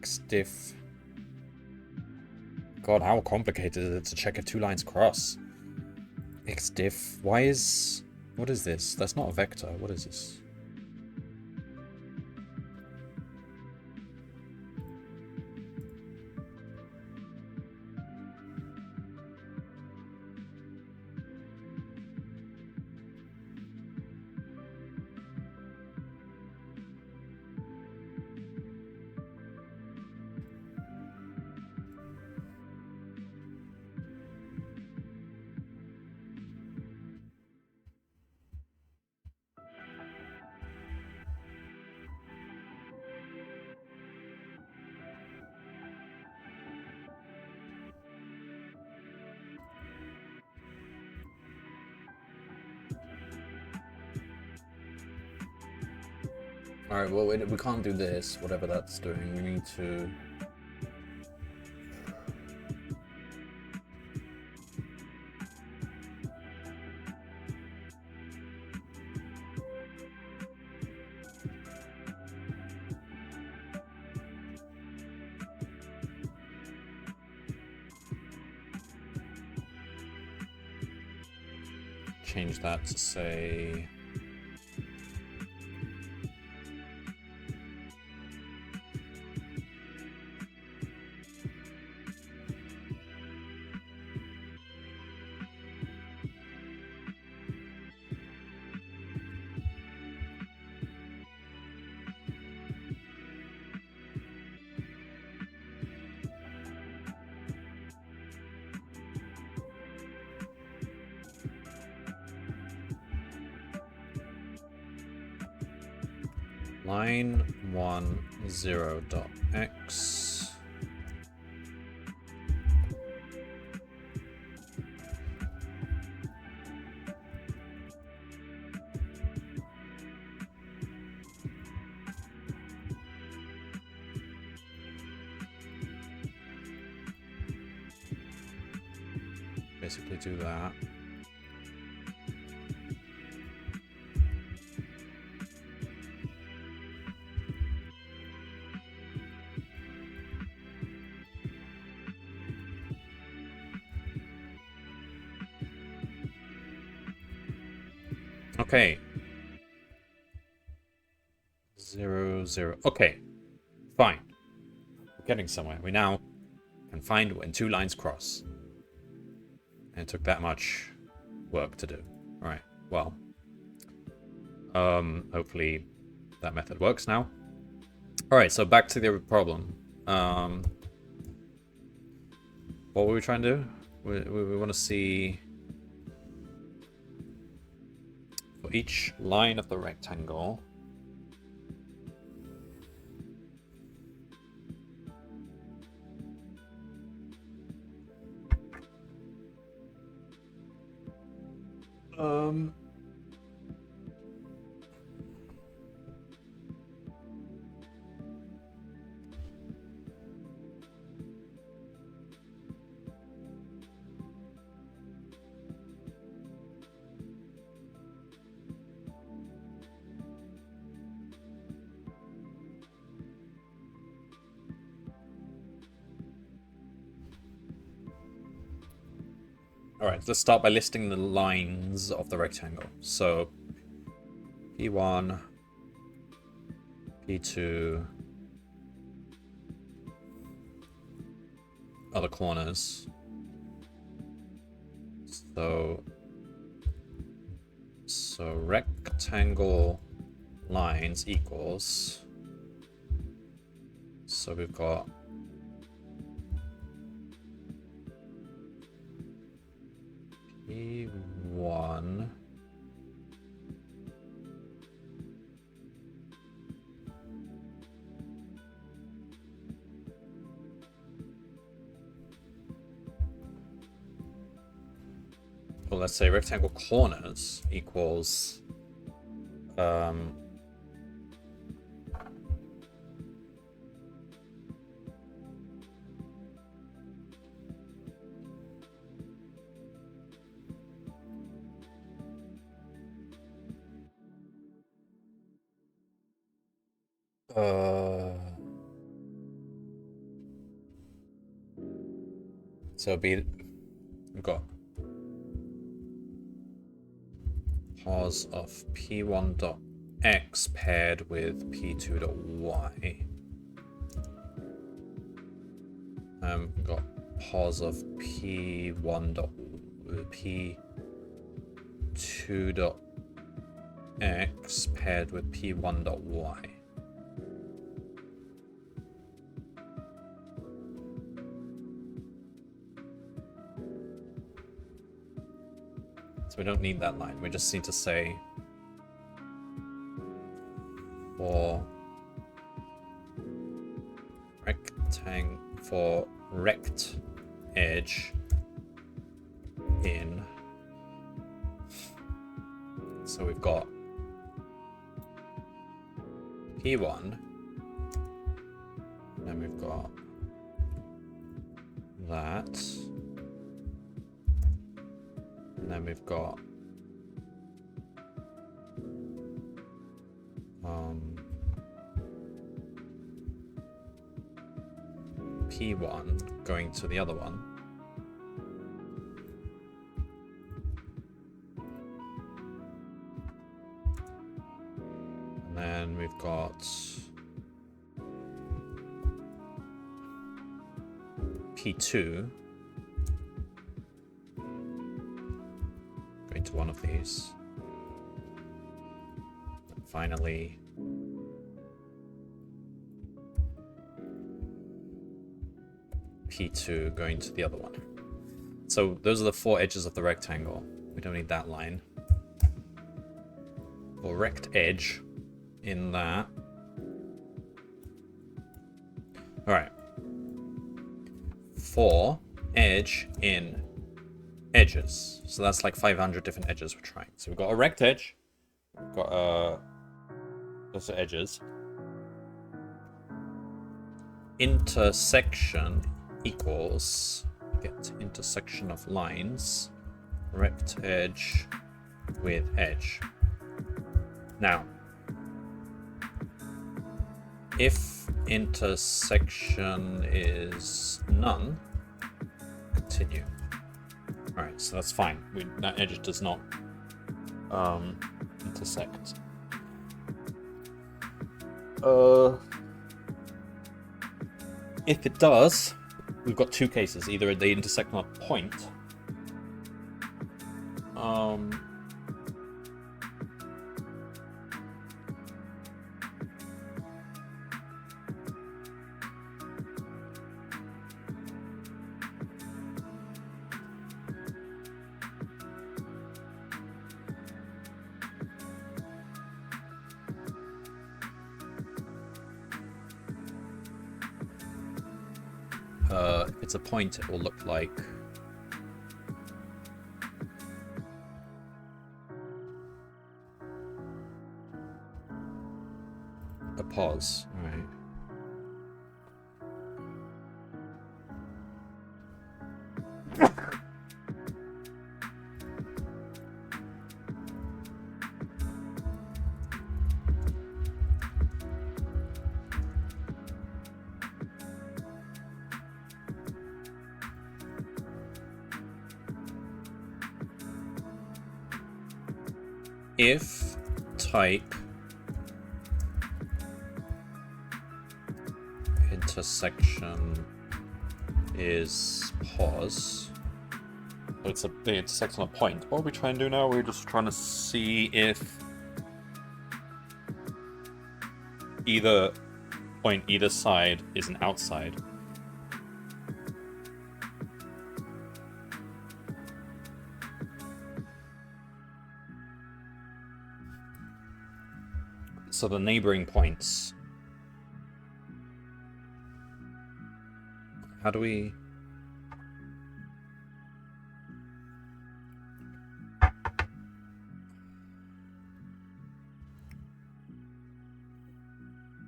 Xdiff. God, how complicated is it to check if two lines cross? Xdiff. Why is... What is this? That's not a vector. What is this? Alright, well, we can't do this, whatever that's doing. We need to... change that to say... line 1 0 dot x basically do that. Okay. 0 0. Okay. Fine. We're getting somewhere. We now can find when two lines cross. And it took that much work to do. Alright. Well. Hopefully that method works now. Alright, so back to the problem. What were we trying to do? We want to see... For each line of the rectangle, Alright, let's start by listing the lines of the rectangle. So, P1, P2, other corners. So rectangle lines equals, so we've got P1 well, let's say rectangle corners equals so we've got pos of P1 dot X paired with P2 dot Y. We've got pos of P1 dot P2 dot X paired with P1 dot Y. So we don't need that line. We just need to say for rect edge in. So we've got P1, and then we've got that. And then we've got P1 going to the other one. And then we've got P2 going to one of these. And finally, P2 going to the other one. So those are the four edges of the rectangle. We don't need that line. For rect edge in that. Alright. For edge in edges. So that's like 500 different edges we're trying. So we've got a rect edge. We've got those are edges. Intersection equals get intersection of lines, rect edge with edge. Now, if intersection is none, continue. All right, so that's fine. That edge does not intersect. If it does, we've got two cases. Either they intersect on a point, if it's a point, it will look like a pause. All right. if type intersection is pos, but it intersects on a point. What are we trying to do now? We're just trying to see if either point either side is an outside. So the neighboring points. How do we...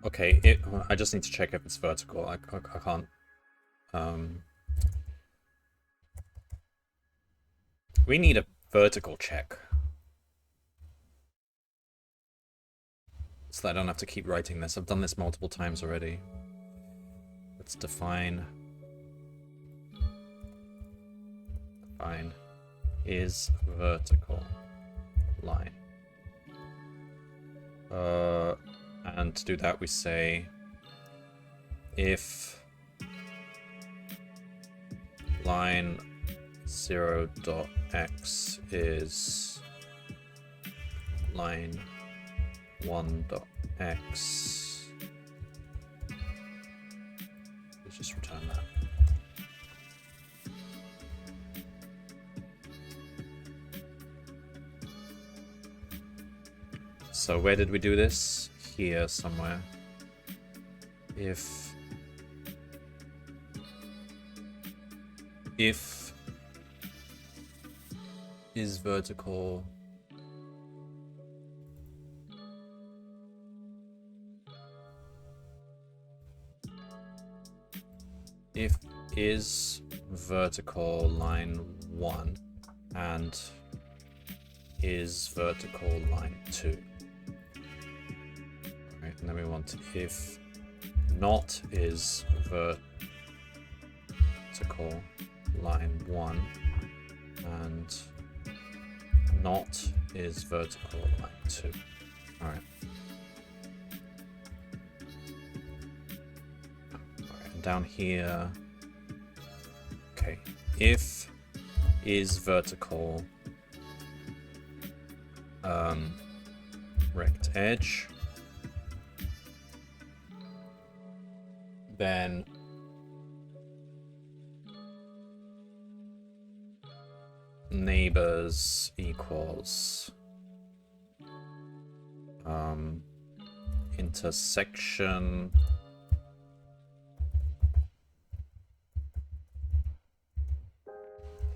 Okay, I just need to check if it's vertical. I can't... We need a vertical check. So that I don't have to keep writing this. I've done this multiple times already. Let's define is vertical line. And to do that we say if line 0.x is line 1.x. Let's just return that. So where did we do this? Here somewhere. If is vertical if is vertical line 1 and is vertical line 2. Right, and then we want if not is vertical line 1 and not is vertical line 2. Alright. Down here, okay, if is vertical rect edge, then neighbors equals intersection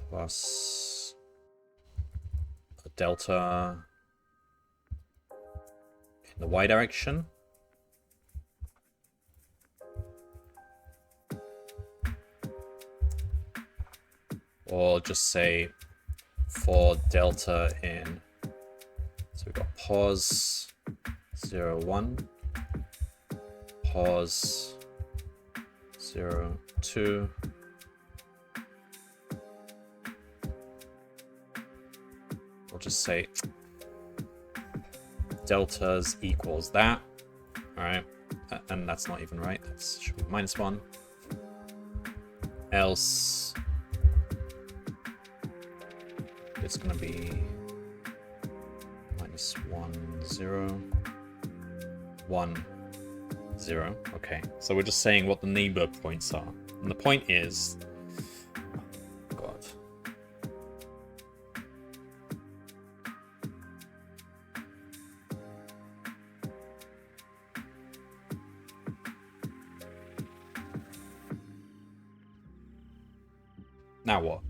plus a delta in the y direction. Or just say for delta in, so we've got pos 0, 1, pos 0, 2, we'll just say deltas equals that. All right, and that's not even right. That should be -1. Else it's going to be -1, 0, 1, 0. Okay, so we're just saying what the neighbor points are. And the point is, oh God. Now what?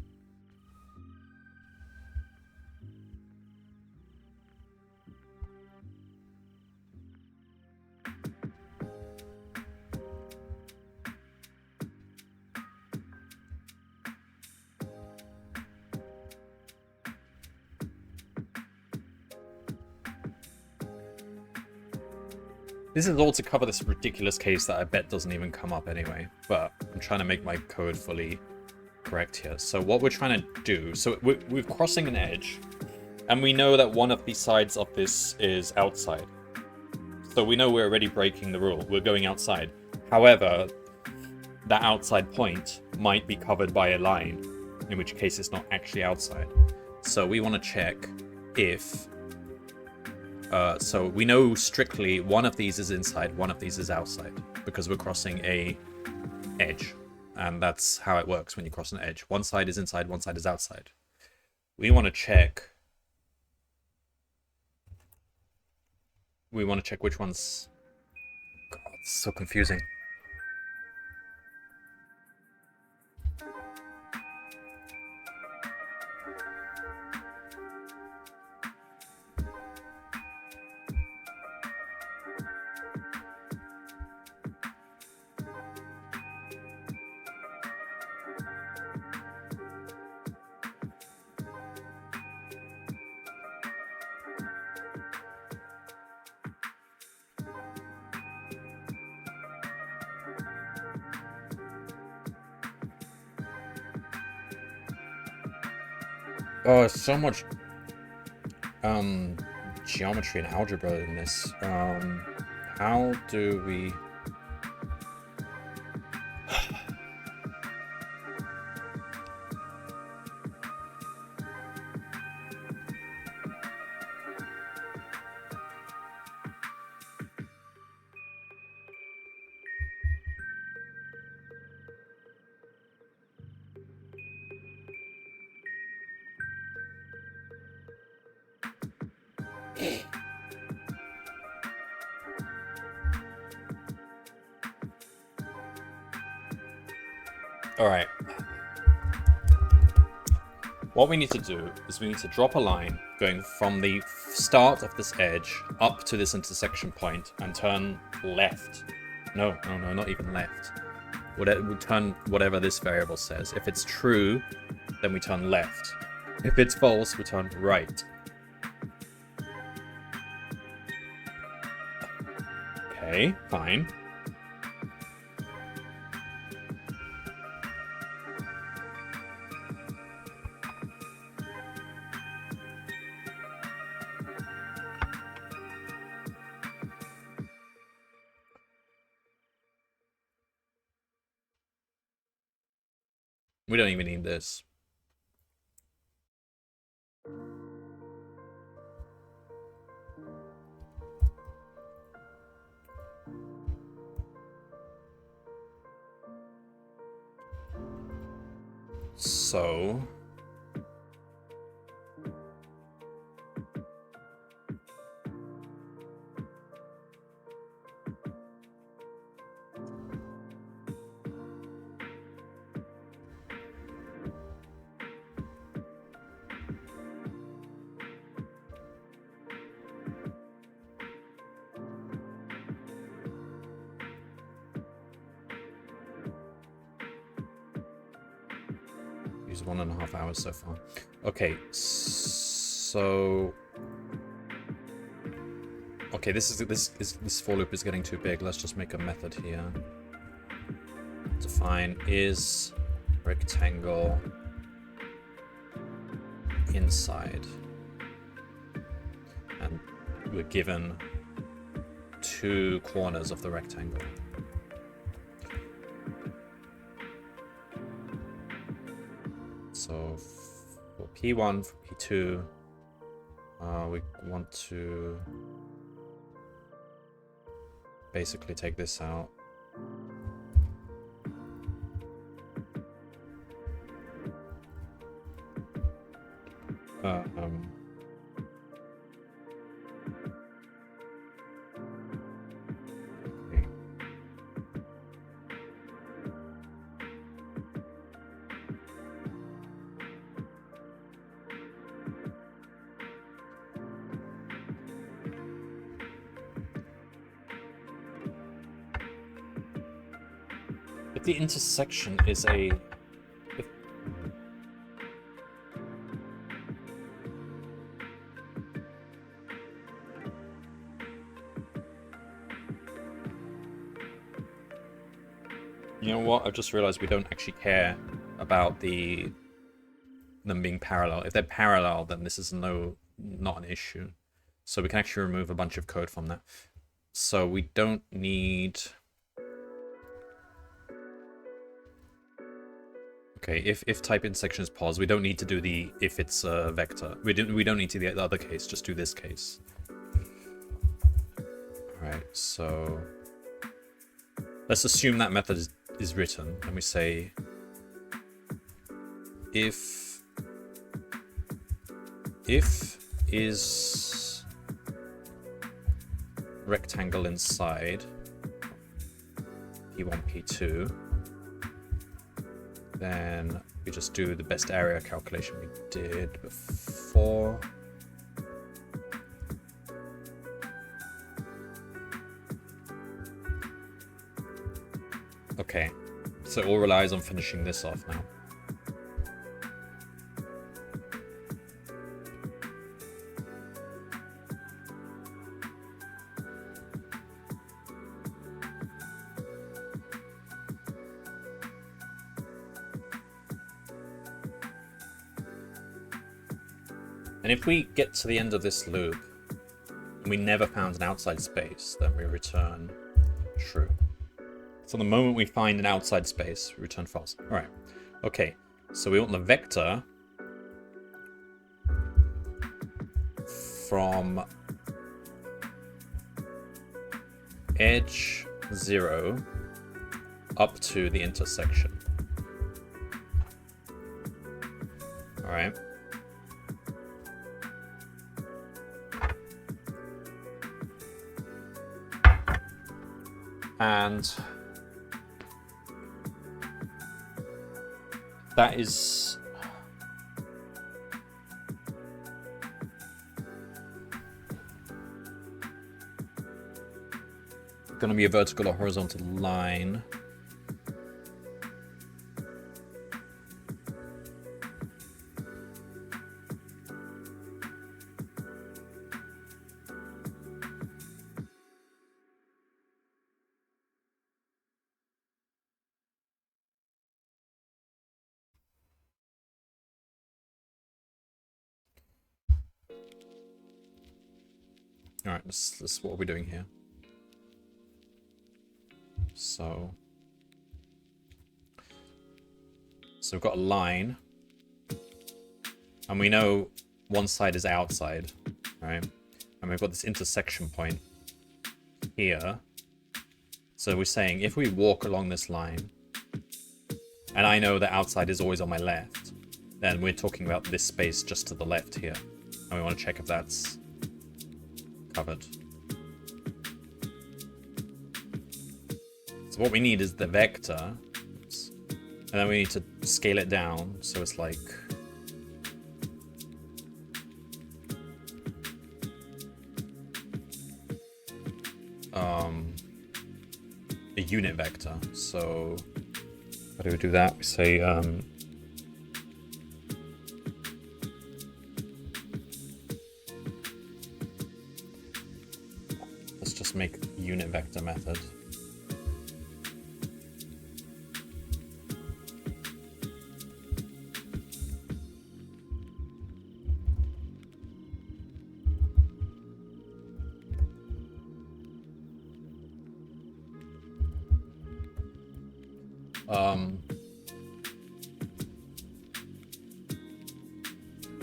This is all to cover this ridiculous case that I bet doesn't even come up anyway, but I'm trying to make my code fully correct here. So what we're trying to do, so we're crossing an edge, And we know that one of the sides of this is outside. So we know we're already breaking the rule. We're going outside. However, that outside point might be covered by a line, in which case it's not actually outside. So we want to check if... so we know strictly one of these is inside, one of these is outside, because we're crossing a edge. And that's how it works when you cross an edge. One side is inside, one side is outside. We want to check... We want to check which one's... God, it's so confusing. Oh, there's so much geometry and algebra in this. How do we... Alright. What we need to do is we need to drop a line going from the start of this edge up to this intersection point and turn left. No, not even left. We turn whatever this variable says. If it's true, then we turn left. If it's false, we turn right. Okay, fine. We don't even need this. So... Use 1.5 hours so far. Okay, so... Okay, this for loop is getting too big. Let's just make a method here. Define is rectangle inside. And we're given 2 corners of the rectangle. So for P1, for P2, we want to basically take this out. If the intersection is a... You know what? I've just realized we don't actually care about them being parallel. If they're parallel, then this is no not an issue. So we can actually remove a bunch of code from that. So we don't need... Okay, if type intersection is pos, we don't need to do the if it's a vector. We don't need to do the other case, just do this case. Alright, so let's assume that method is written, and we say if is rectangle inside P1, P2, then we just do the best area calculation we did before. Okay, so it all relies on finishing this off now. And if we get to the end of this loop and we never found an outside space, then we return true. So the moment we find an outside space, we return false. All right. Okay. So we want the vector from edge 0 up to the intersection. All right. And that is going to be a vertical or horizontal line. All right, this is what we're doing here. So we've got a line, and we know one side is outside, right? And we've got this intersection point here. So we're saying if we walk along this line, and I know that outside is always on my left, then we're talking about this space just to the left here. And we want to check if that's covered. So what we need is the vector. Oops. And then we need to scale it down so it's like a unit vector. So how do we do that? We say let's just make a unit vector method.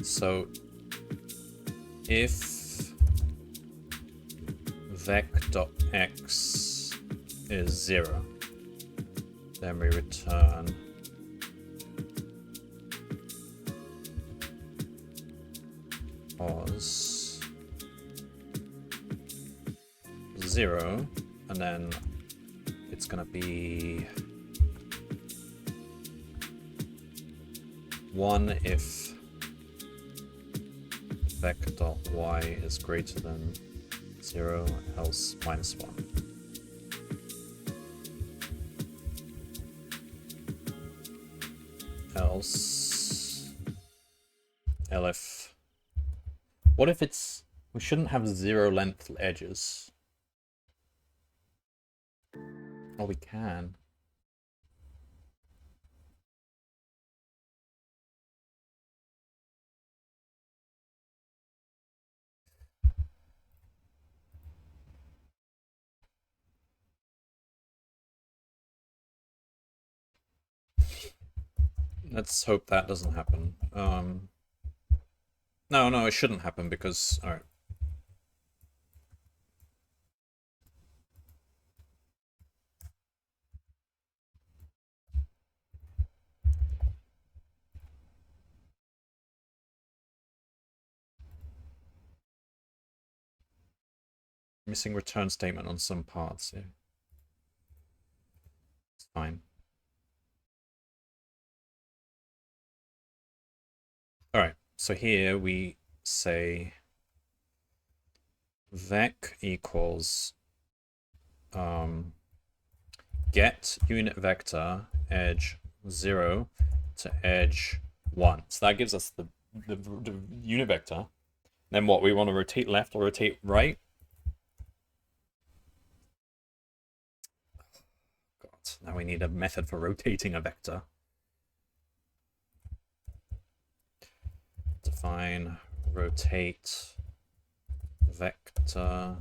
So if vec.x is 0, then we return pos 0, and then it's going to be 1 if vec.y is greater than 0, else -1. Else elif. What if it's... we shouldn't have 0 length edges. Oh, we can. Let's hope that doesn't happen. No, it shouldn't happen because... Alright. Missing return statement on some parts, yeah. It's fine. Alright, so here we say vec equals get unit vector edge 0 to edge 1. So that gives us the unit vector. Then what, we want to rotate left or rotate right? God, now we need a method for rotating a vector. Define rotate vector.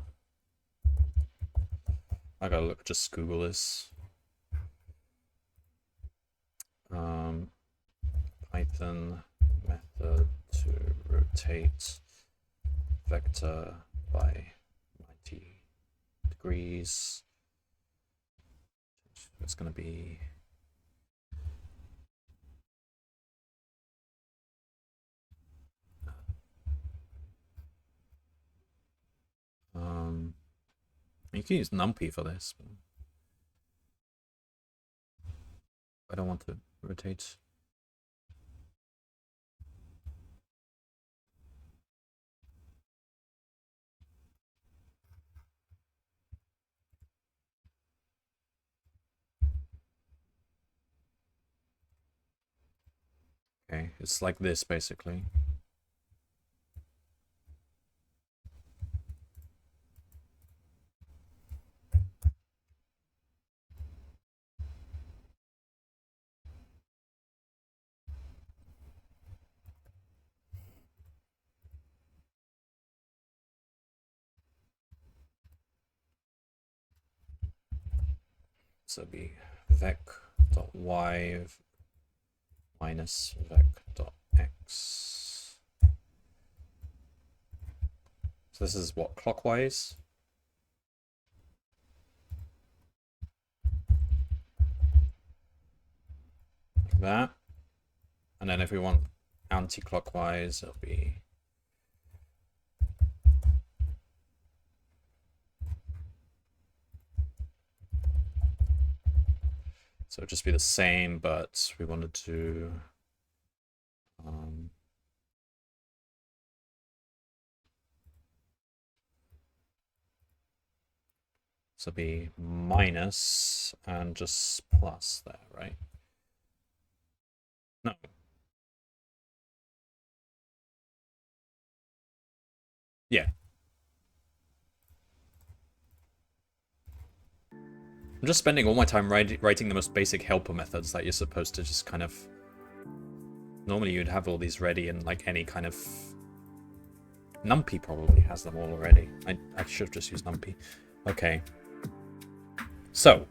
I gotta look, just Google this. Python method to rotate vector by 90 degrees. It's gonna be you can use numpy for this, but I don't want to rotate. Okay, it's like this basically. So it'd be vec.y minus vec.x. So this is what, clockwise? Like that. And then if we want anti-clockwise, it'll be so it'll just be the same, but we wanted to so be minus and just plus there, right? No. Yeah. I'm just spending all my time writing the most basic helper methods that you're supposed to just kind of... Normally you'd have all these ready in like any kind of... NumPy probably has them all already. I should have just used NumPy. Okay. So.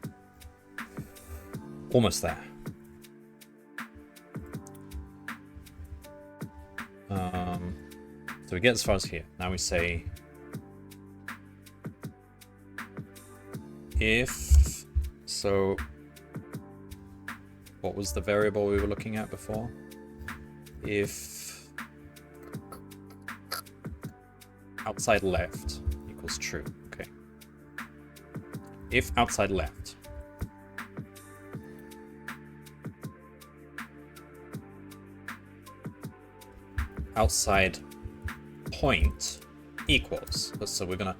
Almost there. So we get as far as here. Now we say... If... So... What was the variable we were looking at before? If... outside left equals true. Okay. If outside left. Outside point equals. So we're gonna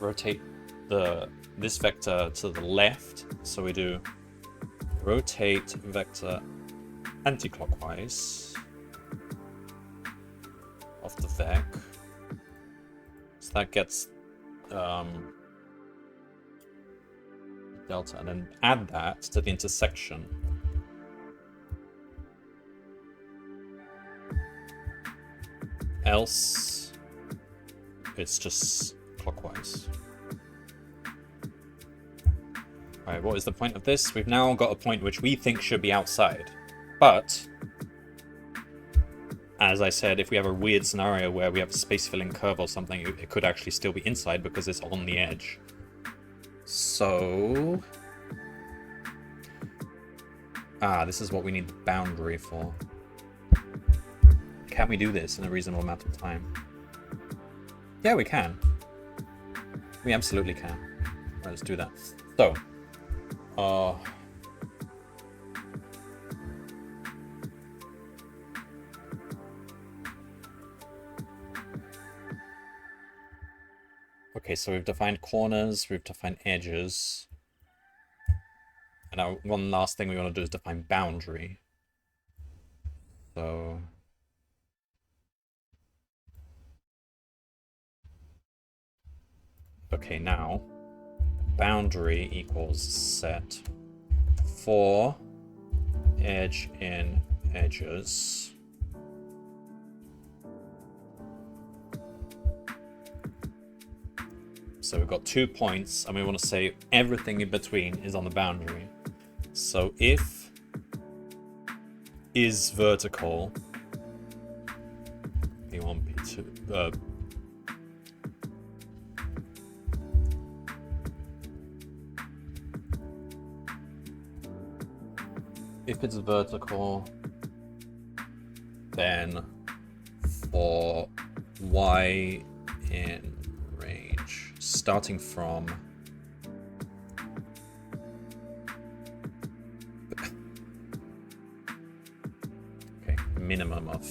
rotate this vector to the left. So we do rotate vector anti-clockwise of the vec. So that gets delta, and then add that to the intersection. Else, it's just clockwise. Alright, what is the point of this? We've now got a point which we think should be outside. But, as I said, if we have a weird scenario where we have a space-filling curve or something, it could actually still be inside because it's on the edge. So... this is what we need the boundary for. Can we do this in a reasonable amount of time? Yeah, we can. We absolutely can. Right, let's do that. So, okay, so we've defined corners, we've defined edges. And now one last thing we want to do is define boundary. So... okay, now boundary equals set for edge in edges. So we've got 2 points, and we want to say everything in between is on the boundary. So if is vertical, P1, P2, if it's vertical, then for y in range, starting from okay, minimum of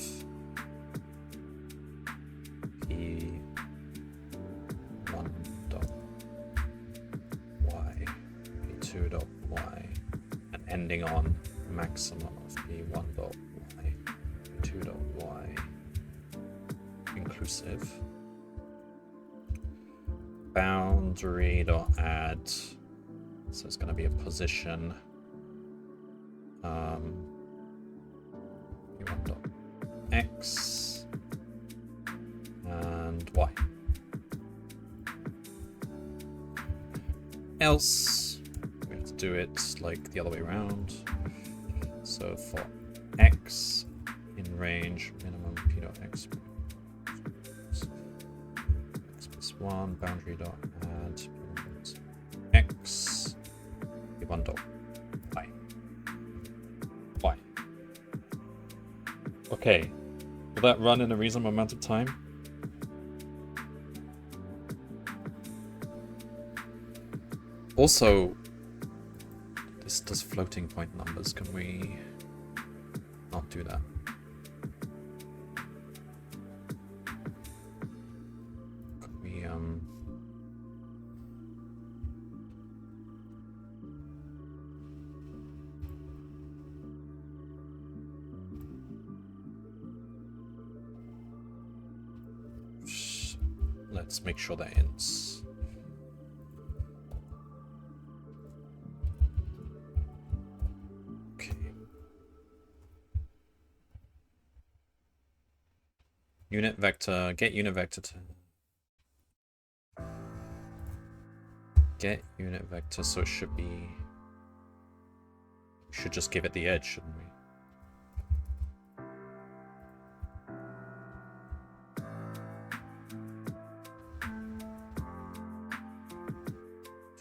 p1 dot y, p2 dot y, and ending on maximum of p1 dot y, p2 dot y, inclusive. Boundary dot add, so it's going to be a position. P1 dot x and y. Else we have to do it like the other way around. So for x in range, minimum p dot x plus 1, boundary dot add x, p1 dot y. Y. Okay, will that run in a reasonable amount of time? Also, this does floating point numbers. Can we not do that? Can we let's make sure that ends. Unit vector, get unit vector to get unit vector, so it should be, we should just give it the edge, shouldn't we?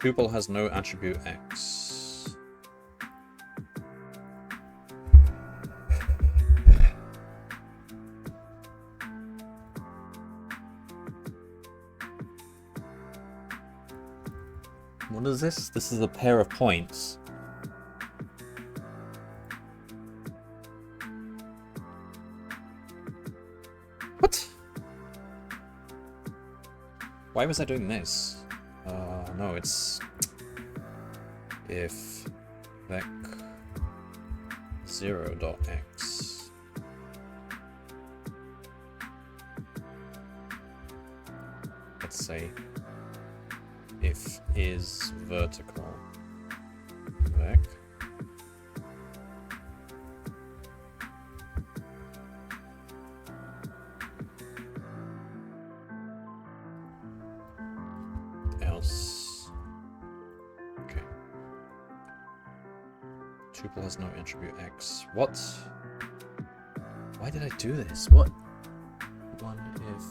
Tuple has no attribute x. What is this? This is a pair of points. What? Why was I doing this? No, it's if vec 0 dot x let's say if is vertical vec else. Okay. Tuple has no attribute X. What? Why did I do this? What? One if...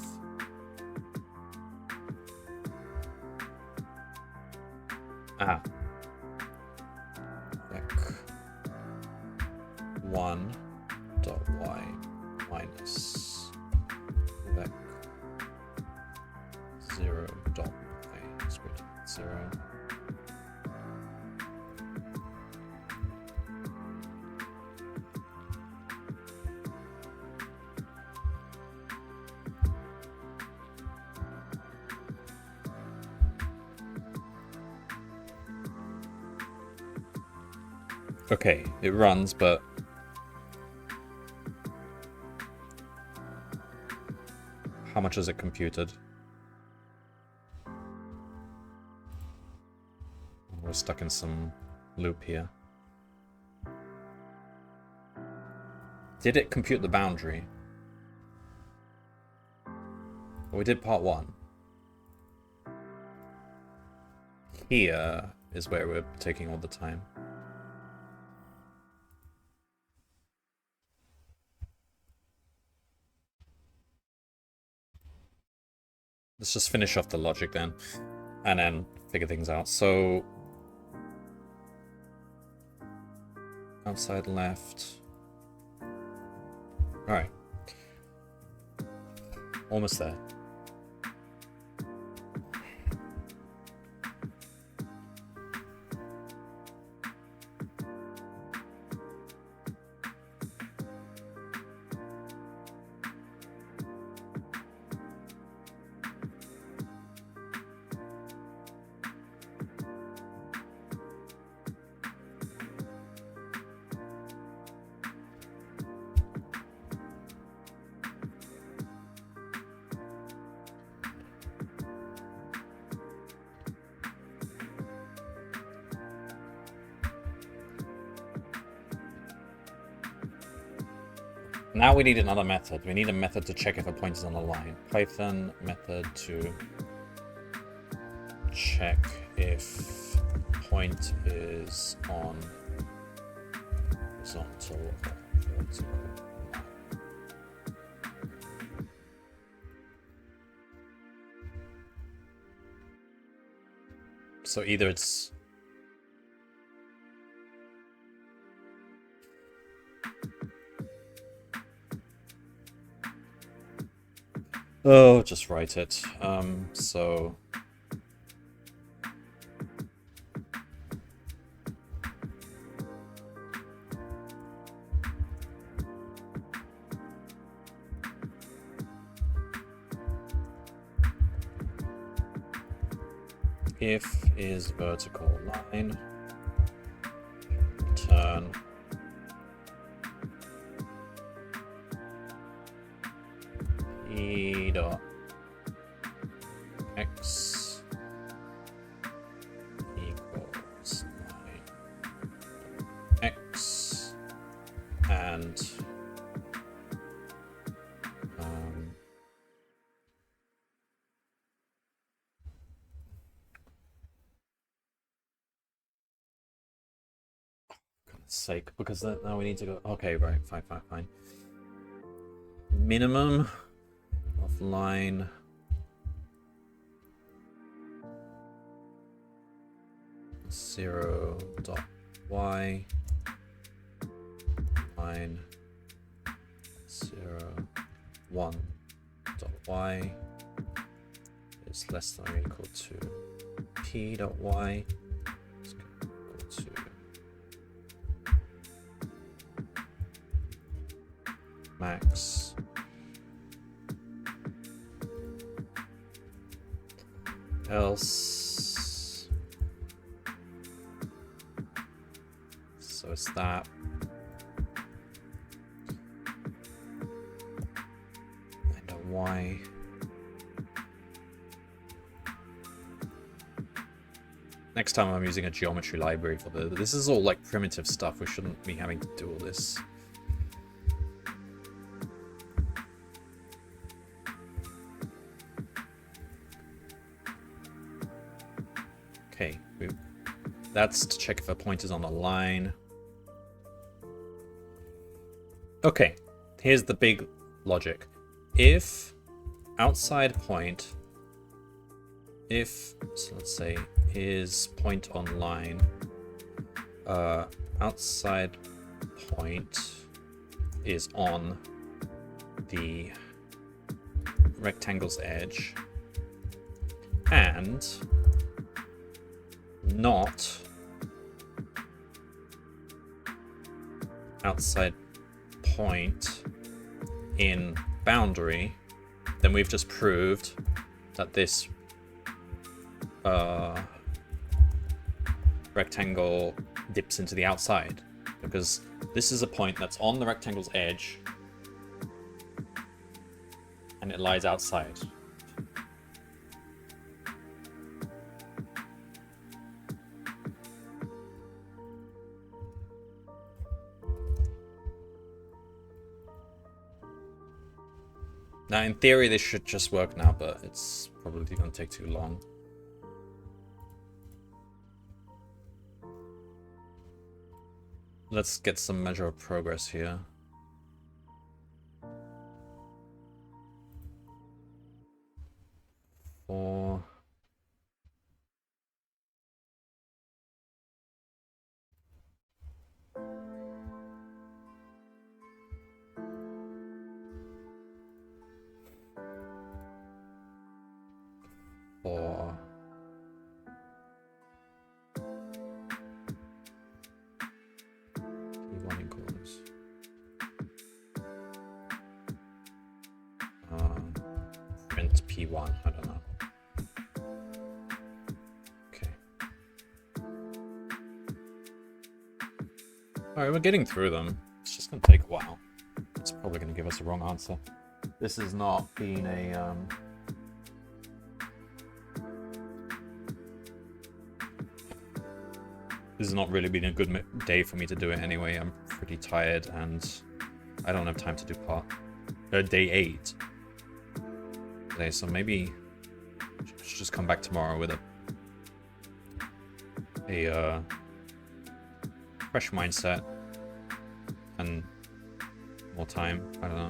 Ah. Vec 1.y minus vec 0.y squared 0. Okay, it runs, but how much is it computed? We're stuck in some loop here. Did it compute the boundary? Well, we did part 1. Here is where we're taking all the time. Let's just finish off the logic then, and then figure things out. So, outside left. Alright. Almost there. Now we need another method. We need a method to check if a point is on the line. Python method to check if point is on horizontal or vertical line. So either it's oh, just write it. So if is vertical line, return e dot x equals line x and sake, because now we need to go. Okay, right, fine. Minimum of line zero dot y line 0.1 dot y is less than or equal to p dot y is equal to max else, so it's that and a y next time I'm using a geometry library for this is all like primitive stuff. We shouldn't be having to do all this. Okay, that's to check if a point is on a line. Okay, here's the big logic. If outside point, so let's say is point on line, outside point is on the rectangle's edge and not outside point in boundary, then we've just proved that this rectangle dips into the outside, because this is a point that's on the rectangle's edge and it lies outside. Now, in theory, this should just work now, but it's probably going to take too long. Let's get some measure of progress here. For P1 equals print P1, I don't know. Okay. Alright, we're getting through them. It's just gonna take a while. It's probably gonna give us the wrong answer. This has not been a this has not really been a good day for me to do it anyway. I'm pretty tired and I don't have time to do day 8 today, so maybe I should just come back tomorrow with a fresh mindset and more time. I don't know.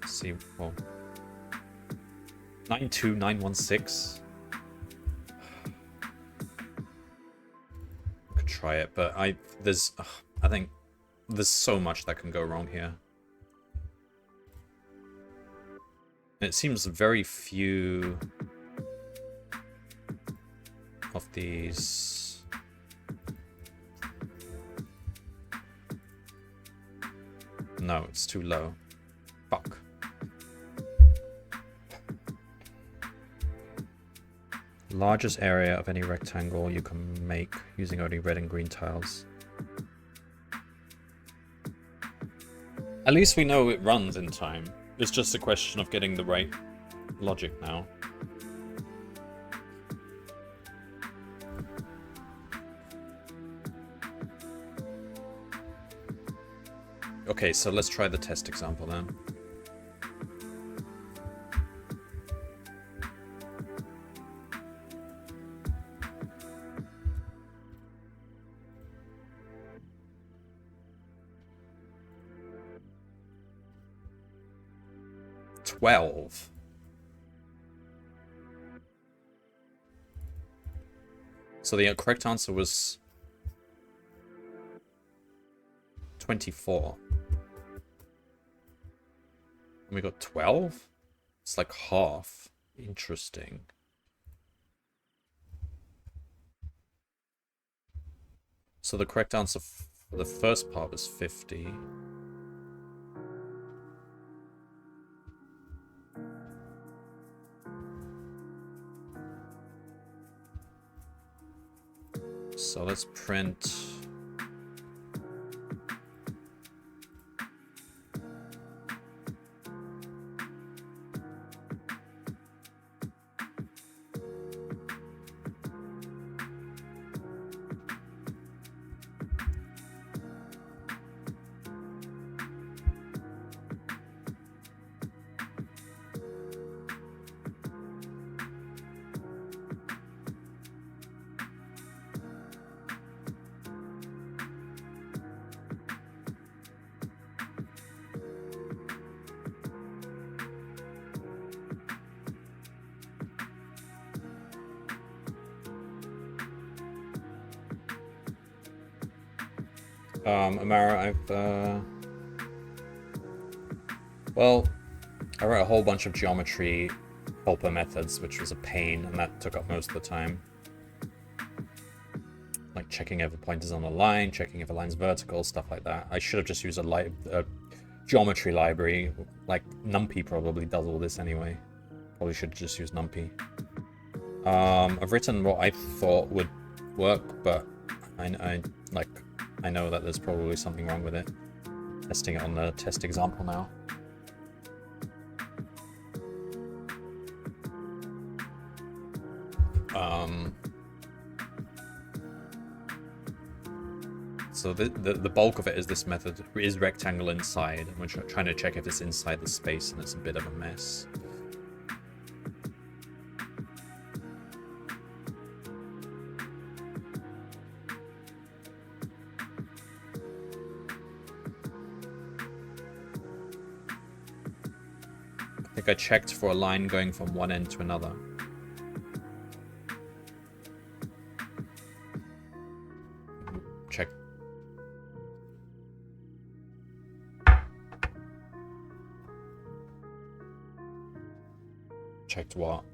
Let's see, well, 92916. Try it, but I think there's so much that can go wrong here. And it seems very few of these no, it's too low. Fuck. Largest area of any rectangle you can make using only red and green tiles. At least we know it runs in time. It's just a question of getting the right logic now. Okay, so let's try the test example then. So the correct answer was 24. And we got 12? It's like half. Interesting. So the correct answer for the first part was 50. So let's print Amara, well, I wrote a whole bunch of geometry helper methods, which was a pain, and that took up most of the time. Like checking if a point is on a line, checking if a line's vertical, stuff like that. I should have just used a geometry library. Like NumPy probably does all this anyway. Probably should just use NumPy. I've written what I thought would work, but I know that there's probably something wrong with it. Testing it on the test example now. So the bulk of it is this method is rectangle inside, and we're trying to check if it's inside the space, and it's a bit of a mess. I think I checked for a line going from one end to another. Check. Checked what?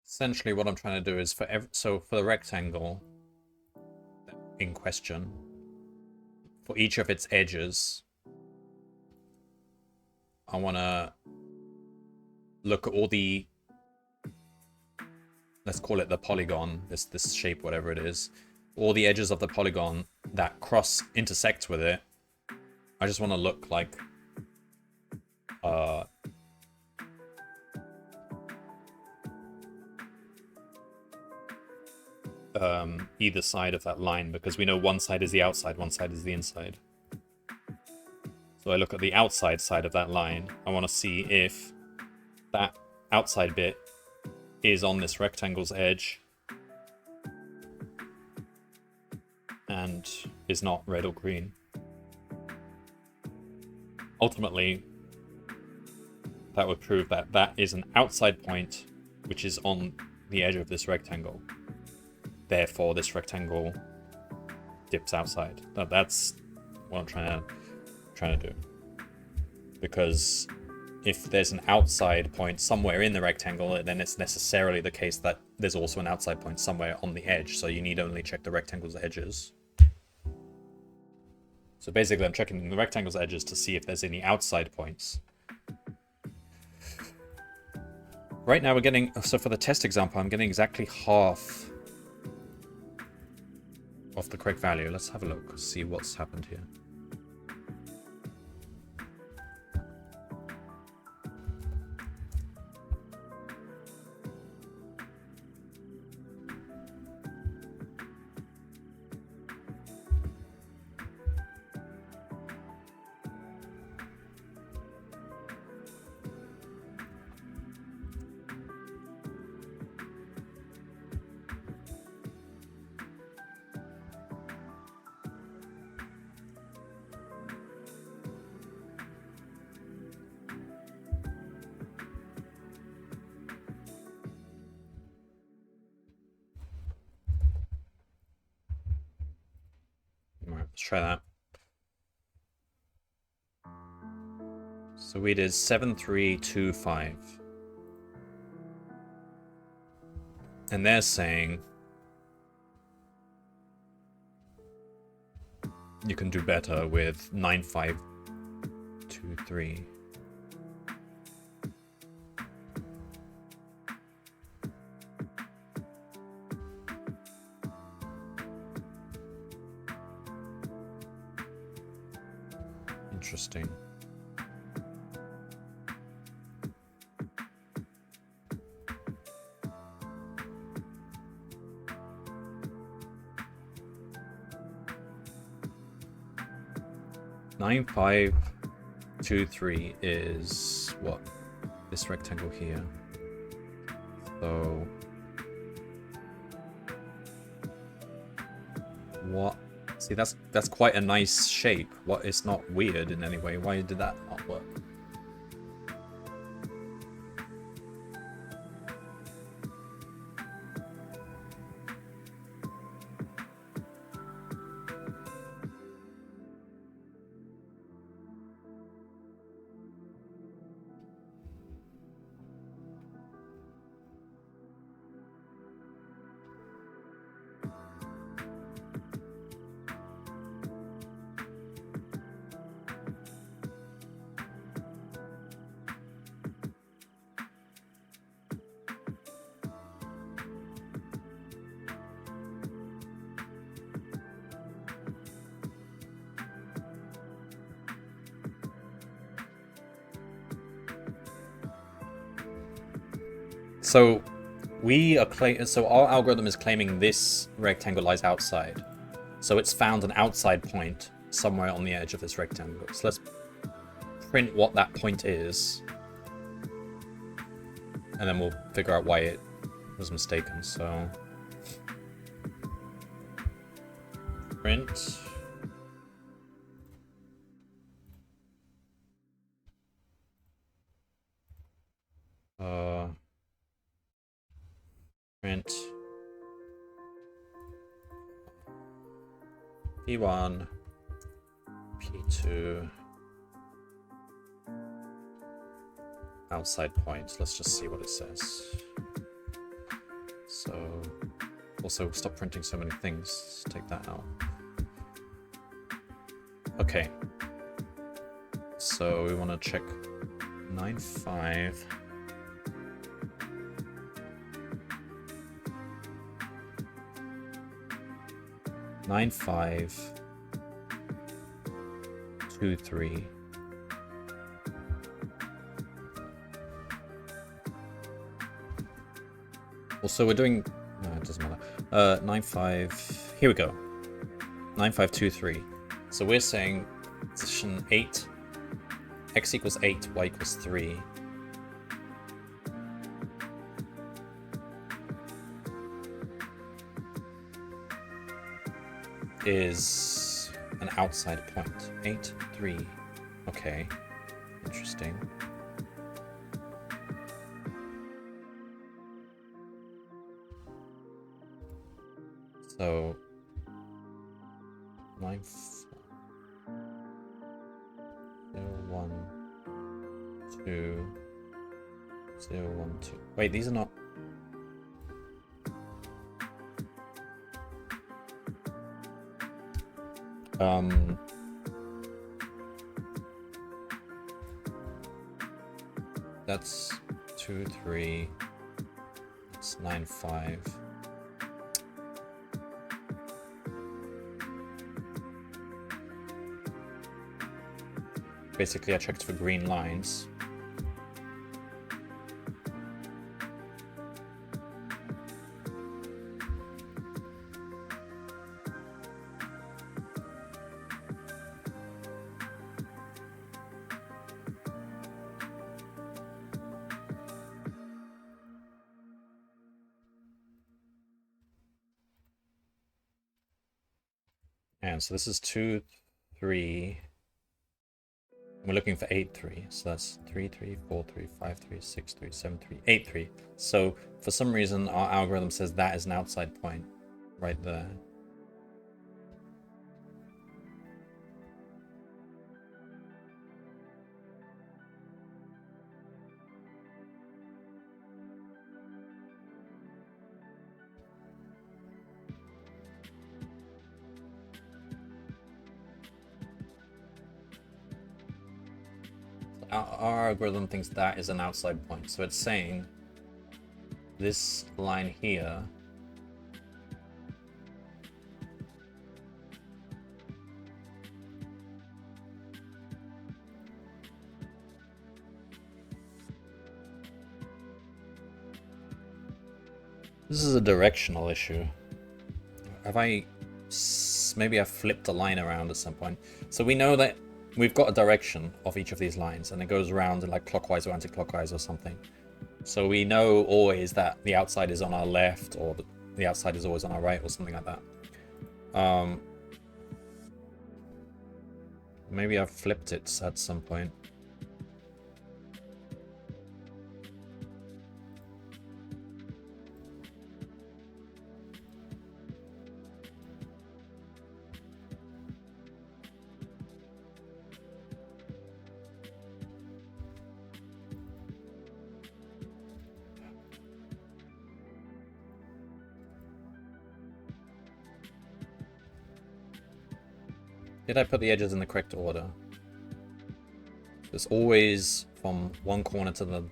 Essentially what I'm trying to do is for the rectangle in question, for each of its edges, I want to look at all the, let's call it the polygon, this shape, whatever it is, all the edges of the polygon that intersect with it. I just want to look like either side of that line, because we know one side is the outside, one side is the inside. So I look at the outside side of that line. I want to see if that outside bit is on this rectangle's edge and is not red or green. Ultimately, that would prove that that is an outside point which is on the edge of this rectangle. Therefore, this rectangle dips outside. That's what I'm trying to do. Because if there's an outside point somewhere in the rectangle, then it's necessarily the case that there's also an outside point somewhere on the edge. So you need only check the rectangle's edges. So basically, I'm checking the rectangle's edges to see if there's any outside points. Right now we're getting, so for the test example, I'm getting exactly half of the correct value. Let's have a look, see what's happened here. Let's try that. So we did 7325. And they're saying you can do better with 9523. Interesting. Nine, 5, 2, 3 is what? This rectangle here. So What? See, that's quite a nice shape. What? It's not weird in any way. Why did that not work? So our algorithm is claiming this rectangle lies outside. So it's found an outside point somewhere on the edge of this rectangle. So let's print what that point is. And then we'll figure out why it was mistaken. So print print P1, P2, outside point. Let's just see what it says. So, also stop printing so many things. Let's take that out. Okay. So we want to check 9.5. Nine, 5, 2, 3. Also, we're doing. No, it doesn't matter. 9, 5. Here we go. 9, 5, 2, 3. So we're saying position 8. X equals 8. Y equals 3. Is an outside point. 8, 3. Okay. Interesting. So 9, 0, 1, 2, 0, 1, 2. Wait, these are not. That's 2, 3. That's 9, 5. Basically, I checked for green lines. And so this is 2, 3. We're looking for 8, 3. So that's 3, 3, 4, 3, 5, 3, 6, 3, 7, 3, 8, 3. So for some reason, our algorithm says that is an outside point right there. Our algorithm thinks that is an outside point, so it's saying this line here this is a directional issue. Maybe I flipped a line around at some point. So we know that we've got a direction of each of these lines, and it goes around in like clockwise or anti-clockwise or something. So we know always that the outside is on our left, or the outside is always on our right, or something like that. Maybe I've flipped it at some point. Did I put the edges in the correct order? It's always from one corner to the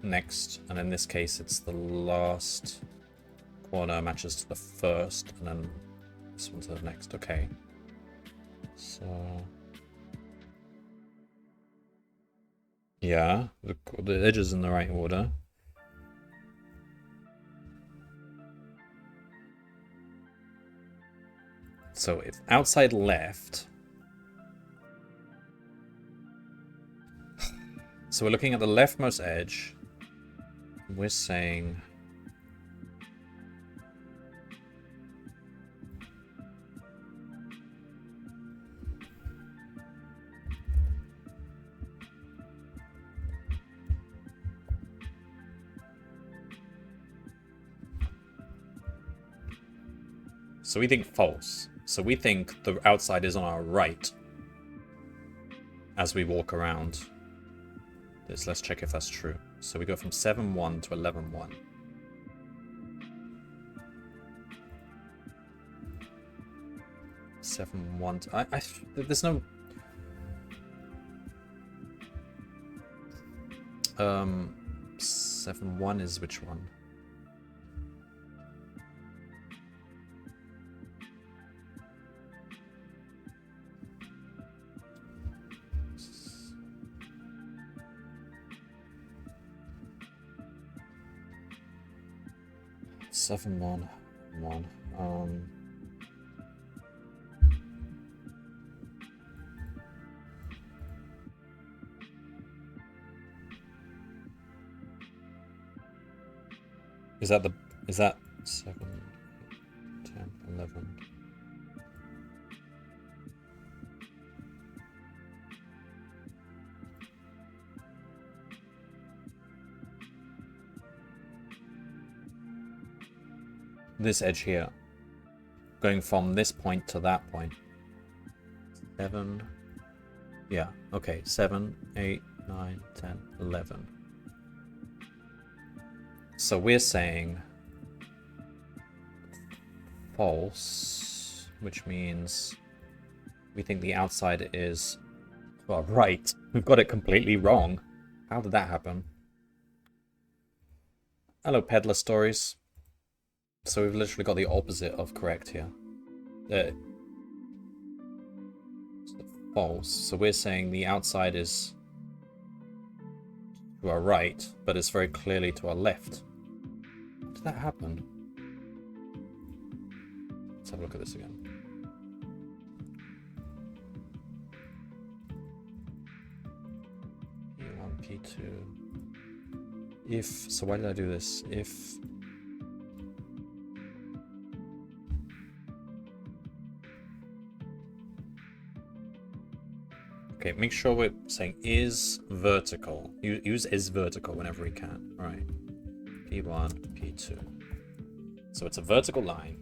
next, and in this case it's the last corner matches to the first, and then this one to the next. Okay. So... yeah, the edges in the right order. So if outside left... so we're looking at the leftmost edge. We're saying... so we think false. So we think the outside is on our right as we walk around. Let's check if that's true. So we go from 7-1 to 11-1. There's no... 7-1 is which one? Seven one. Is that 7, 10, 11? This edge here, going from this point to that point. 7, yeah, okay, 7, 8, 9, 10, 11. So we're saying false, which means we think the outside is, well, right. We've got it completely wrong. How did that happen? Hello, Peddler Stories. So we've literally got the opposite of correct here. False. So we're saying the outside is to our right, but it's very clearly to our left. How did that happen? Let's have a look at this again. P1, P2. If, so why did I do this? If okay, make sure we're saying is vertical. Use is vertical whenever we can. All right. P1, P2. So it's a vertical line.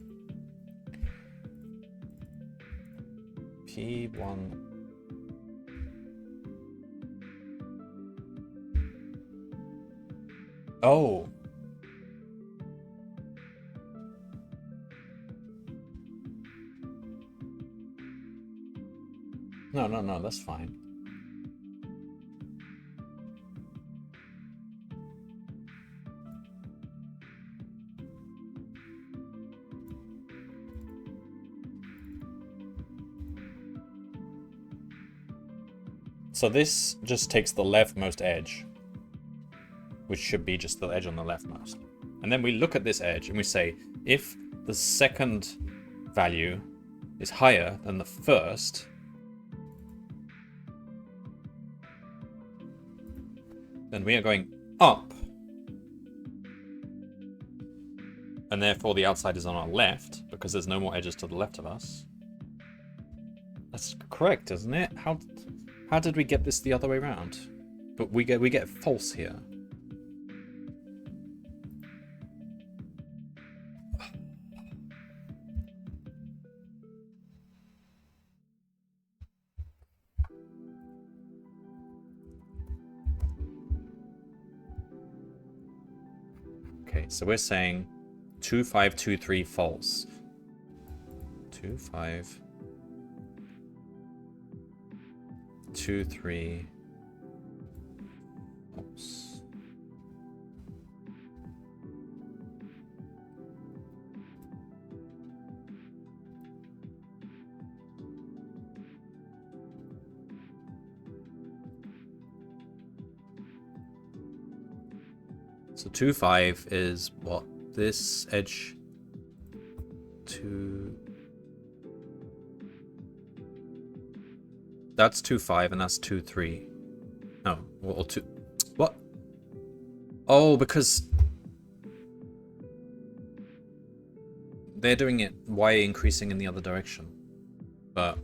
P1. Oh. No, that's fine. So this just takes the leftmost edge, which should be just the edge on the leftmost. And then we look at this edge and we say, if the second value is higher than the first, then we are going up. And therefore the outside is on our left, because there's no more edges to the left of us. That's correct, isn't it? How did we get this the other way around? But we get false here. Okay, so we're saying 2, 5, 2, 3 false. 2, 5, 2, 3 false. So 2, 5 is what? This edge 2. That's 2, 5, and that's 2, 3. No, or 2. What? Oh, because they're doing it y increasing in the other direction. But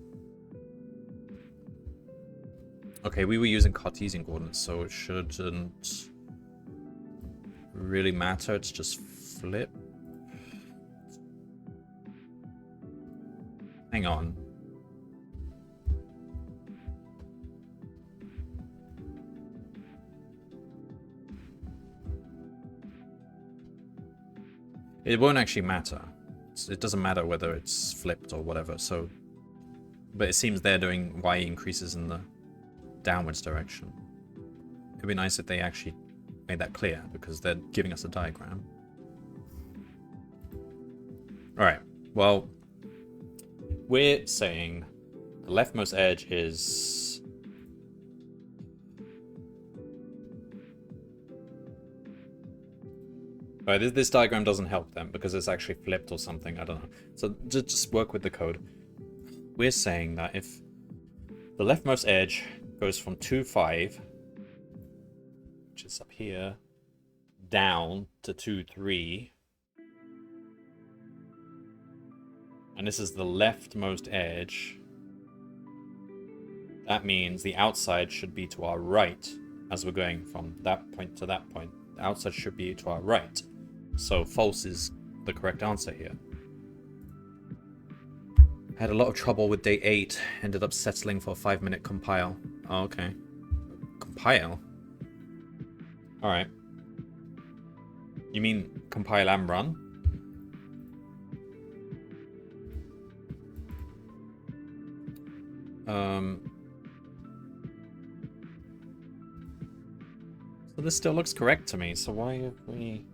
okay, we were using Cartesian coordinates, so it shouldn't really matter. It's just flip. Hang on. It won't actually matter. It doesn't matter whether it's flipped or whatever. So, but it seems they're doing y increases in the downwards direction. It'd be nice if they actually made that clear, because they're giving us a diagram. Alright, well, we're saying the leftmost edge is... Alright, this diagram doesn't help them, because it's actually flipped or something, I don't know. So just work with the code. We're saying that if the leftmost edge goes from 2, 5, which is up here, down to 2, 3. And this is the leftmost edge. That means the outside should be to our right as we're going from that point to that point. The outside should be to our right. So false is the correct answer here. I had a lot of trouble with day 8. Ended up settling for a 5-minute compile. Oh, okay. Compile? Alright. You mean compile and run? So this still looks correct to me, so why have we...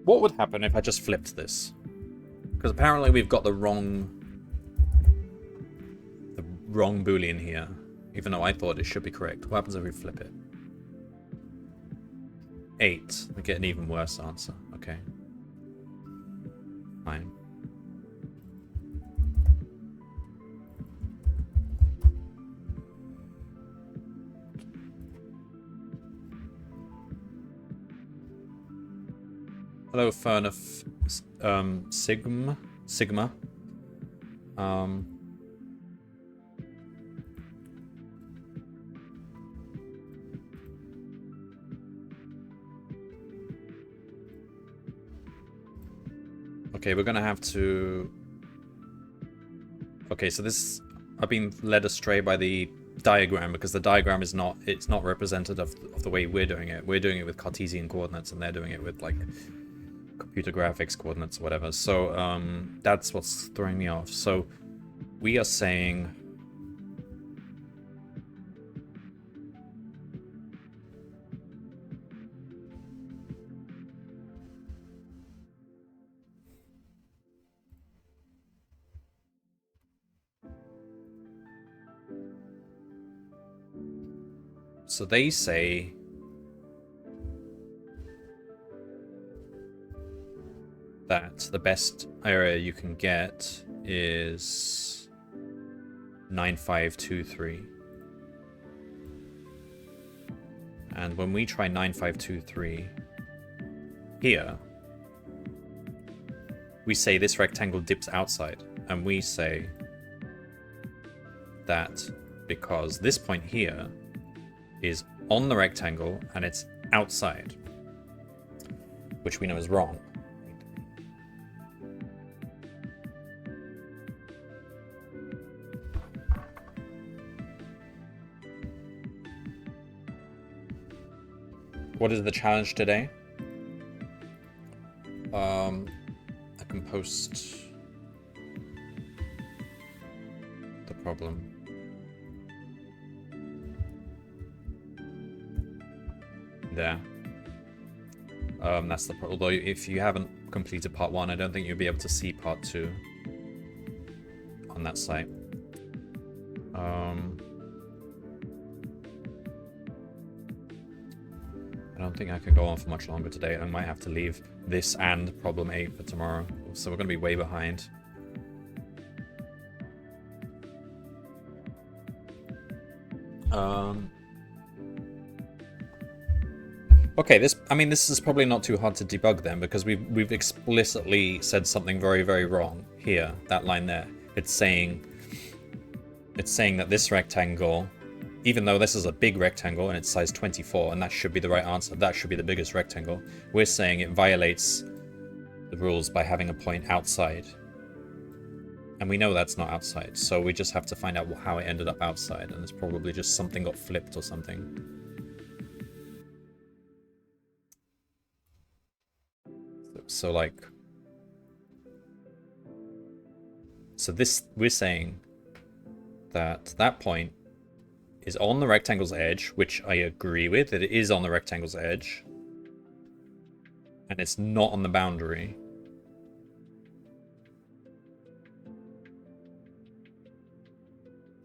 What would happen if I just flipped this? Because apparently we've got the wrong Boolean here, even though I thought it should be correct. What happens if we flip it? 8. We get an even worse answer. Okay. Fine. Hello, Fernif, Sigma. Okay, we're gonna have to... Okay, so this... I've been led astray by the diagram, because the diagram is not... It's not representative of the way we're doing it. We're doing it with Cartesian coordinates, and they're doing it with, like, computer graphics coordinates or whatever. So, that's what's throwing me off. So, we are saying... So they say that the best area you can get is 9523. And when we try 9523 here, we say this rectangle dips outside, and we say that because this point here is on the rectangle and it's outside, which we know is wrong. What is the challenge today? I can post the problem. There. That's the problem. Although if you haven't completed part 1, I don't think you'll be able to see part 2 on that site. I don't think I can go on for much longer today. I might have to leave this and problem 8 for tomorrow. So we're going to be way behind. Okay, this is probably not too hard to debug then, because we've explicitly said something very, very wrong here, that line there. It's saying that this rectangle, even though this is a big rectangle and it's size 24, and that should be the right answer, that should be the biggest rectangle, we're saying it violates the rules by having a point outside. And we know that's not outside, so we just have to find out how it ended up outside, and it's probably just something got flipped or something. So this, we're saying that point is on the rectangle's edge, which I agree with, that it is on the rectangle's edge, and it's not on the boundary.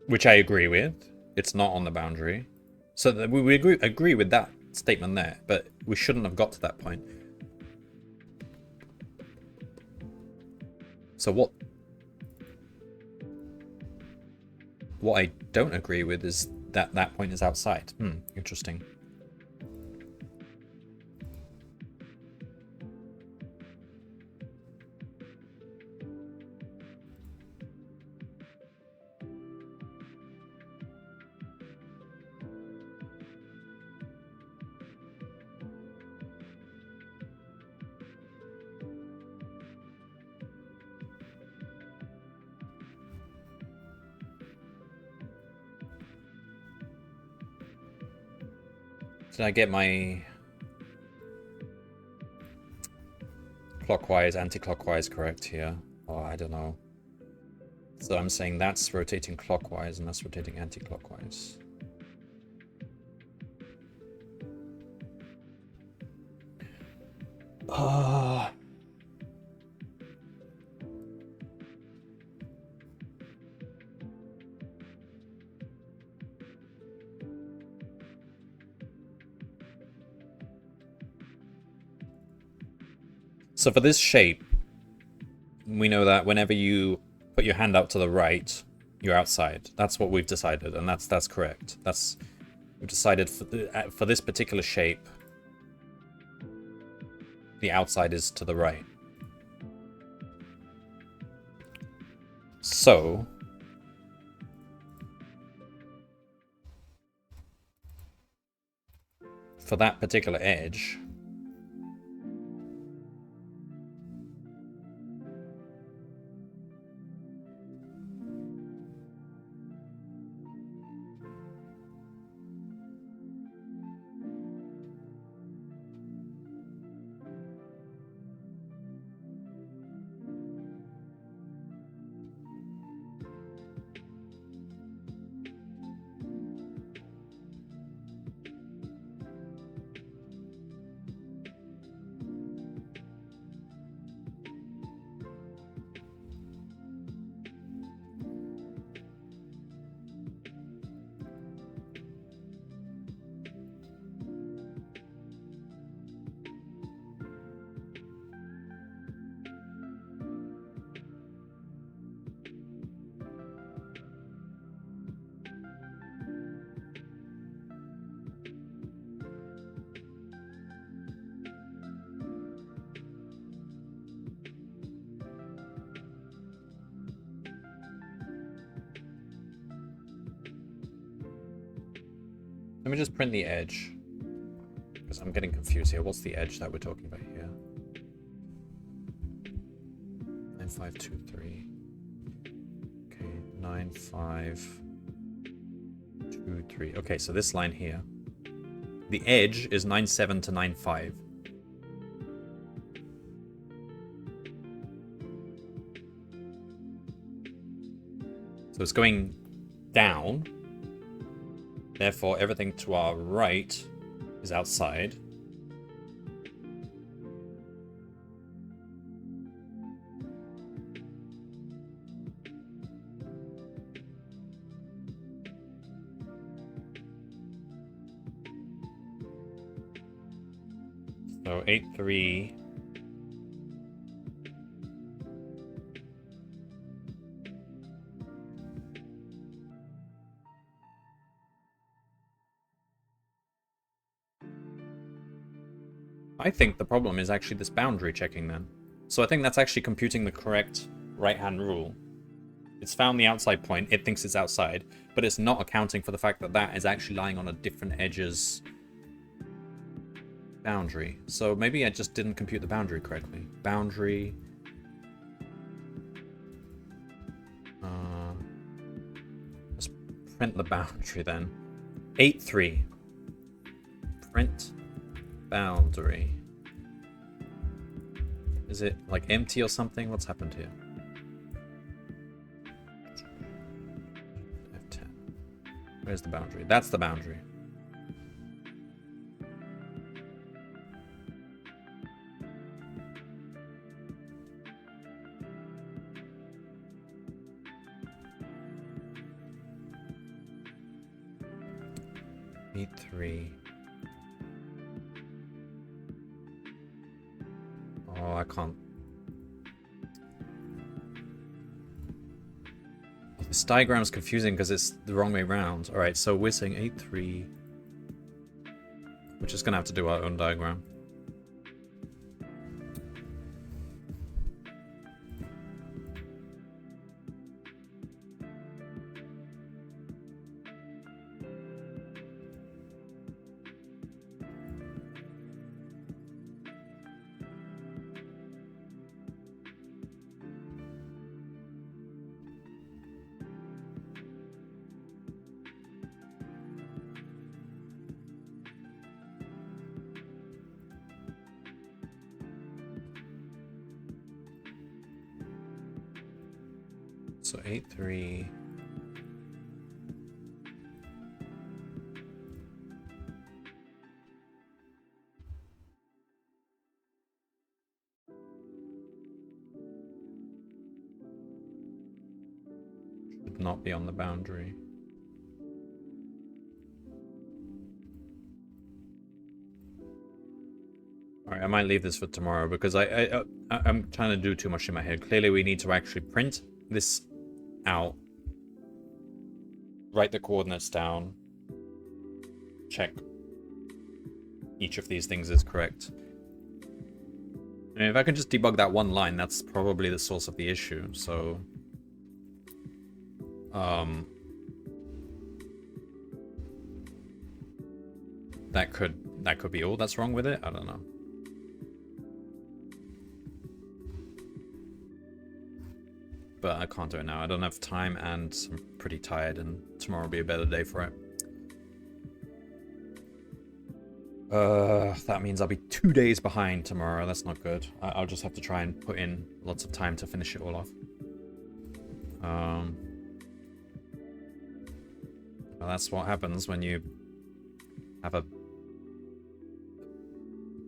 Which I agree with. It's not on the boundary. So we agree with that statement there, but we shouldn't have got to that point. So what I don't agree with is that that point is outside. Interesting. Did I get my clockwise, anti-clockwise correct here? Oh, I don't know. So I'm saying that's rotating clockwise and that's rotating anti-clockwise. So for this shape, we know that whenever you put your hand out to the right, you're outside. That's what we've decided, and that's correct. We've decided for this particular shape, the outside is to the right. So for that particular edge, Let me just print the edge. Because I'm getting confused here. What's the edge that we're talking about here? 9523. Okay, 9523. Okay, so this line here. The edge is 97 to 95. So it's going down. Therefore, everything to our right is outside. So 8-3. I think the problem is actually this boundary checking then. So I think that's actually computing the correct right-hand rule. It's found the outside point, it thinks it's outside, but it's not accounting for the fact that that is actually lying on a different edge's boundary. So maybe I just didn't compute the boundary correctly. Boundary. Let's print the boundary then. 8-3. Print boundary. Is it like empty or something? What's happened here? F10. Where's the boundary? That's the boundary. Eight, 3. Oh, I can't. This diagram is confusing because it's the wrong way around. Alright, so we're saying 8-3. We're just going to have to do our own diagram. So 8-3. Should not be on the boundary. Alright, I might leave this for tomorrow because I'm trying to do too much in my head. Clearly we need to actually print this out, write the coordinates down, check each of these things is correct. And if I can just debug that one line, that's probably the source of the issue. So that could be all that's wrong with it. I don't know. But I can't do it now. I don't have time and I'm pretty tired and tomorrow will be a better day for it. That means I'll be 2 days behind tomorrow. That's not good. I'll just have to try and put in lots of time to finish it all off. Well, that's what happens when you have a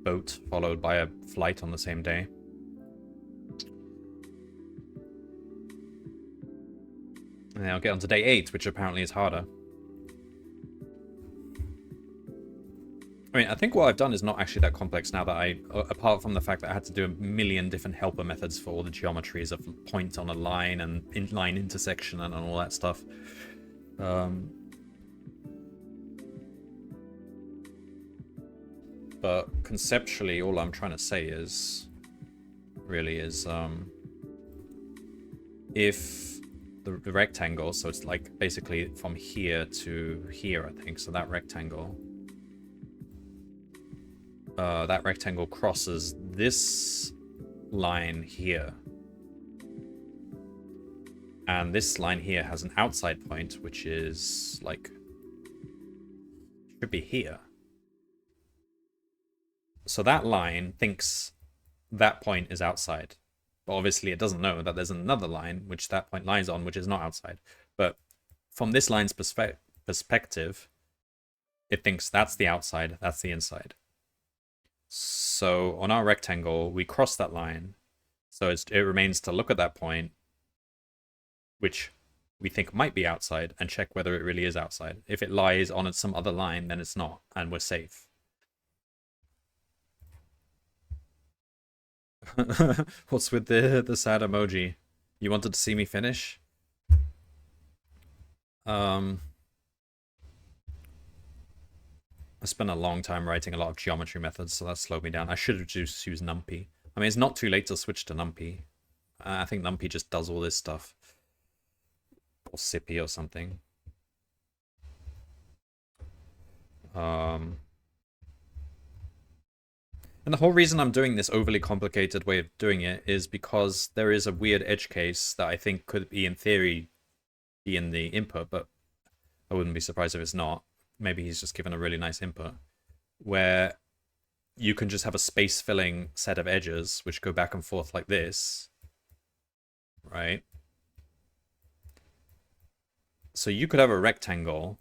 boat followed by a flight on the same day. And then I'll get on to day 8, which apparently is harder. I mean, I think what I've done is not actually that complex now that apart from the fact that I had to do a million different helper methods for all the geometries of point on a line and line intersection and all that stuff. But conceptually, all I'm trying to say is, really is, if the rectangle, so it's like basically from here to here, I think. So that rectangle crosses this line here. And this line here has an outside point, which is like, should be here. So that line thinks that point is outside. But obviously it doesn't know that there's another line which that point lies on, which is not outside. But from this line's perspective, it thinks that's the outside, that's the inside. So on our rectangle, we cross that line. So it remains to look at that point, which we think might be outside, and check whether it really is outside. If it lies on some other line, then it's not, and we're safe. What's with the sad emoji? You wanted to see me finish? I spent a long time writing a lot of geometry methods, so that slowed me down. I should have just used NumPy. I mean, it's not too late to switch to NumPy. I think NumPy just does all this stuff. Or Sippy or something. And the whole reason I'm doing this overly complicated way of doing it is because there is a weird edge case that I think could be, in theory, be in the input, but I wouldn't be surprised if it's not. Maybe he's just given a really nice input, where you can just have a space-filling set of edges which go back and forth like this, right? So you could have a rectangle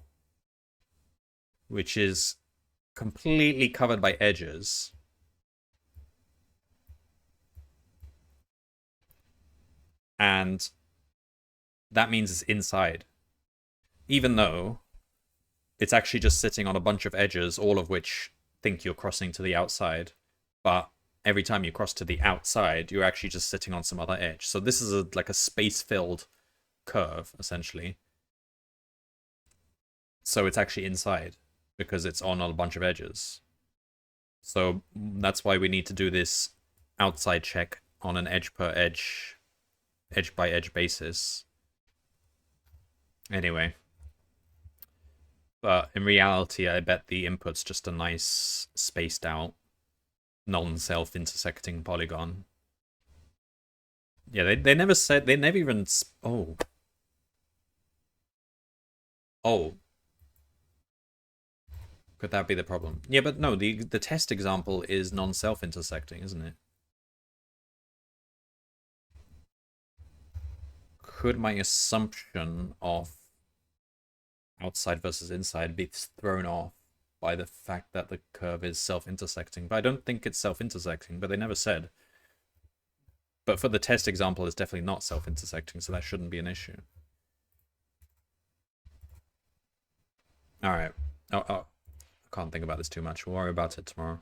which is completely covered by edges, and that means it's inside, even though it's actually just sitting on a bunch of edges, all of which think you're crossing to the outside. But every time you cross to the outside, you're actually just sitting on some other edge. So this is like a space-filled curve, essentially. So it's actually inside, because it's on a bunch of edges. So that's why we need to do this outside check on an edge per edge by edge basis. Anyway. But in reality, I bet the input's just a nice spaced out, non-self-intersecting polygon. Yeah, they never said, they never even, oh. Oh. Could that be the problem? Yeah, but no, the test example is non-self-intersecting, isn't it? Could my assumption of outside versus inside be thrown off by the fact that the curve is self-intersecting? But I don't think it's self-intersecting, but they never said. But for the test example, it's definitely not self-intersecting, so that shouldn't be an issue. Alright. Oh, I can't think about this too much. We'll worry about it tomorrow.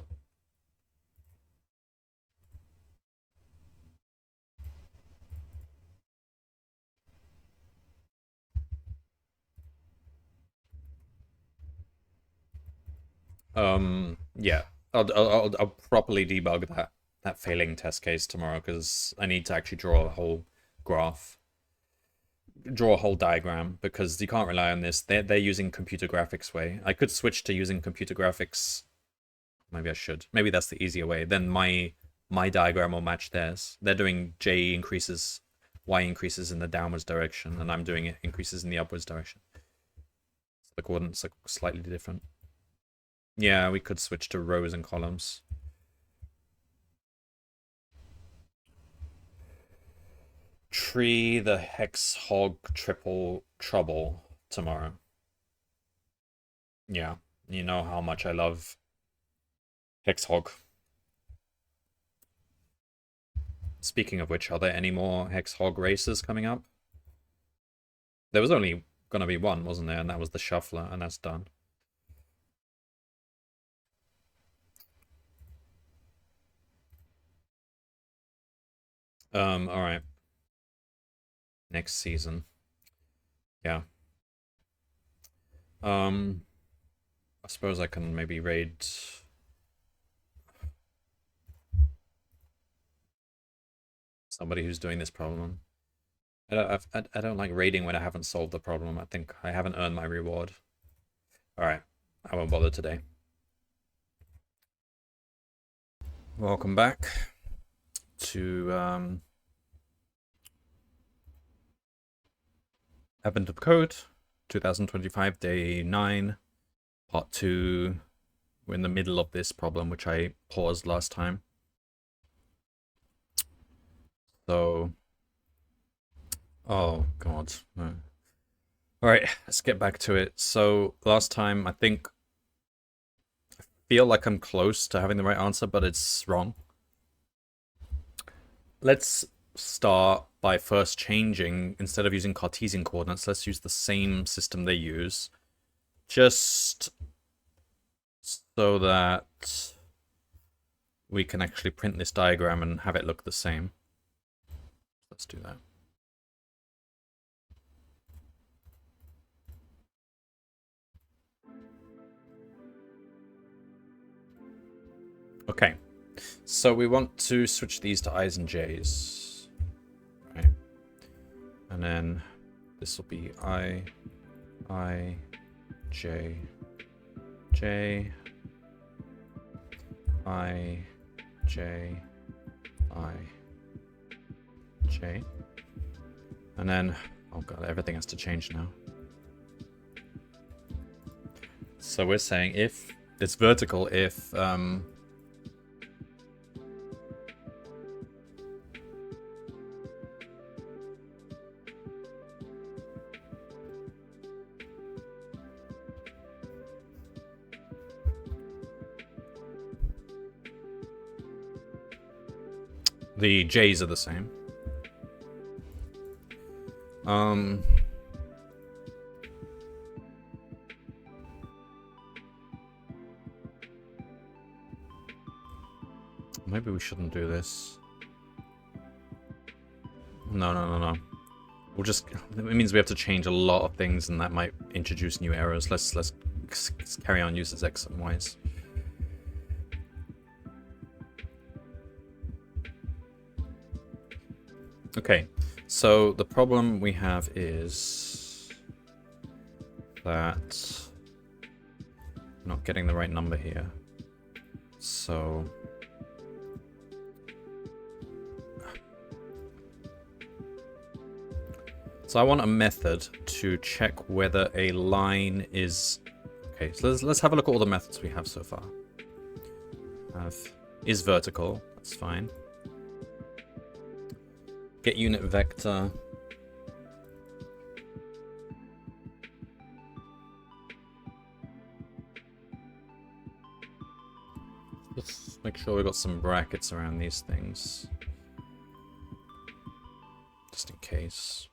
Yeah. I'll properly debug that failing test case tomorrow, because I need to actually draw a whole graph, draw a whole diagram, because you can't rely on this. They're using computer graphics way. I could switch to using computer graphics. Maybe I should. Maybe that's the easier way. Then my diagram will match theirs. They're doing J increases, Y increases in the downwards direction, and I'm doing it increases in the upwards direction. So the coordinates are slightly different. Yeah, we could switch to rows and columns. Tree the hex hog triple trouble tomorrow. Yeah, you know how much I love hex hog. Speaking of which, are there any more hex hog races coming up? There was only gonna be one, wasn't there? And that was the shuffler, and that's done. Alright. Next season. Yeah. I suppose I can maybe raid somebody who's doing this problem. I don't like raiding when I haven't solved the problem. I think I haven't earned my reward. Alright, I won't bother today. Welcome back to Advent of Code 2025 day 9 part 2. We're in the middle of this problem which I paused last time. So oh god. Alright, let's get back to it. So last time I feel like I'm close to having the right answer, but it's wrong. Let's start by first changing, instead of using Cartesian coordinates, let's use the same system they use, just so that we can actually print this diagram and have it look the same. Let's do that. Okay, so we want to switch these to i's and j's, right? And then this will be I, j, j, I, j, I, j. And then, oh god, everything has to change now. So we're saying if it's vertical, if the j's are the same. Maybe we shouldn't do this. No. We'll just, it means we have to change a lot of things and that might introduce new errors. Let's carry on use as x and y's. Okay, so the problem we have is that I'm not getting the right number here. So I want a method to check whether a line is... Okay, so let's have a look at all the methods we have so far. Is vertical, that's fine. Get unit vector. Let's make sure we got some brackets around these things. Just in case.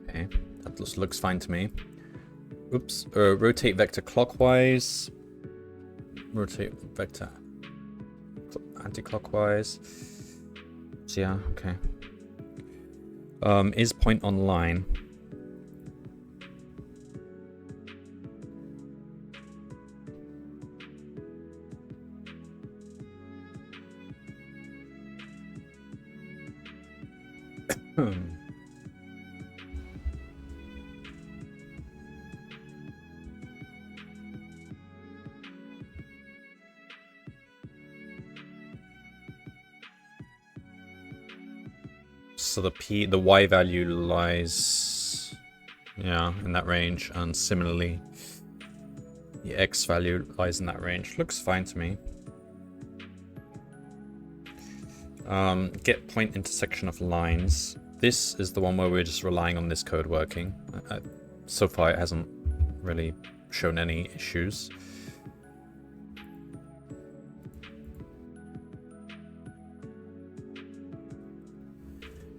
Okay, that looks fine to me. Oops, rotate vector clockwise. Rotate vector anti-clockwise. So yeah, okay. Is point on line. So the y value lies, yeah, in that range, and similarly, the x value lies in that range. Looks fine to me. Get point intersection of lines. This is the one where we're just relying on this code working. So far, it hasn't really shown any issues.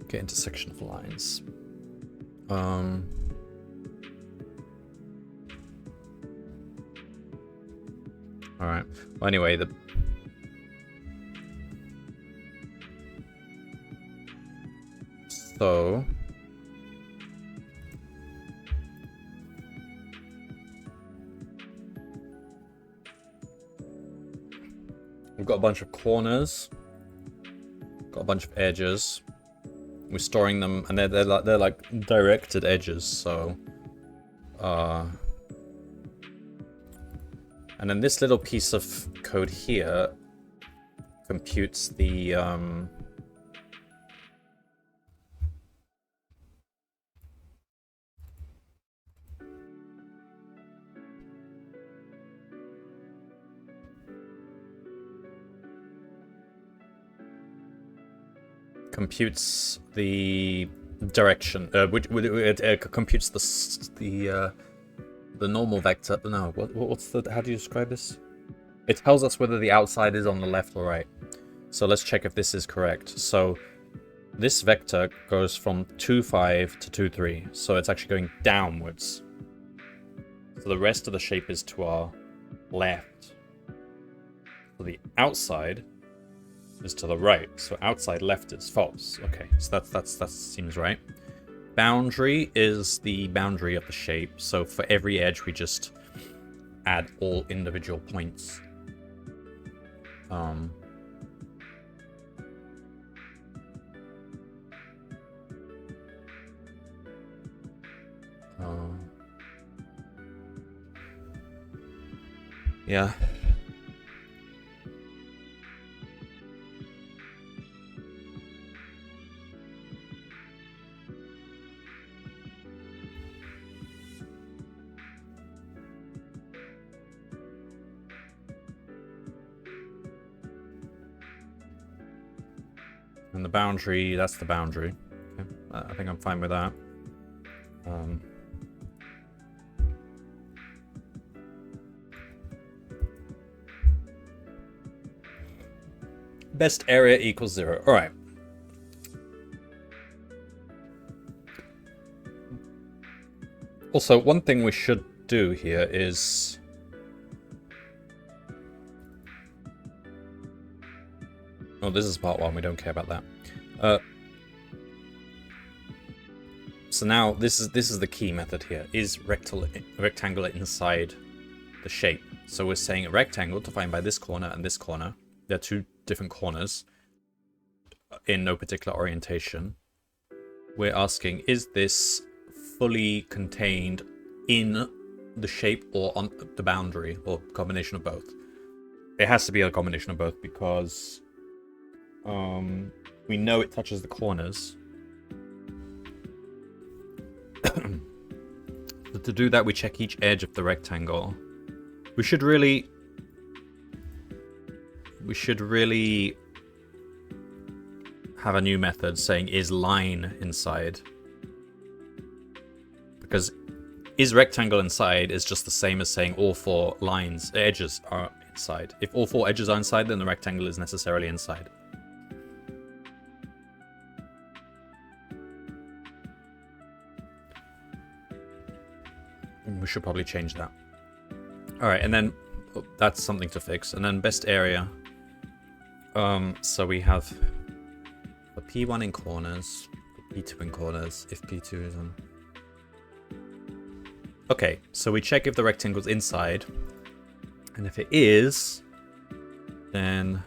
Get intersection of lines. Alright. Well, anyway, So we've got a bunch of corners, got a bunch of edges. We're storing them, and they're like directed edges. So, and then this little piece of code here computes the direction, which it computes the normal vector. No, what's the, how do you describe this? It tells us whether the outside is on the left or right. So let's check if this is correct. So this vector goes from 2, 5 to 2, 3. So it's actually going downwards. So the rest of the shape is to our left. So the outside is to the right. So outside left is false. Okay, so that seems right. Boundary is the boundary of the shape. So for every edge, we just add all individual points. Yeah. And the boundary, that's the boundary. Okay. I think I'm fine with that. Best area equals 0. All right. Also, one thing we should do here is... Oh, this is part 1. We don't care about that. So now this is the key method here. Is rectangle inside the shape? So we're saying a rectangle defined by this corner and this corner. They're two different corners in no particular orientation. We're asking, is this fully contained in the shape or on the boundary, or combination of both? It has to be a combination of both, because we know it touches the corners. So to do that, we check each edge of the rectangle. We should really have a new method saying is line inside, because is rectangle inside is just the same as saying all 4 edges are inside. If all 4 edges are inside, then the rectangle is necessarily inside. We should probably change that. All right, and then that's something to fix. And then best area. So we have the P1 in corners, the P2 in corners, if P2 is on. Okay, so we check if the rectangle's inside. And if it is, then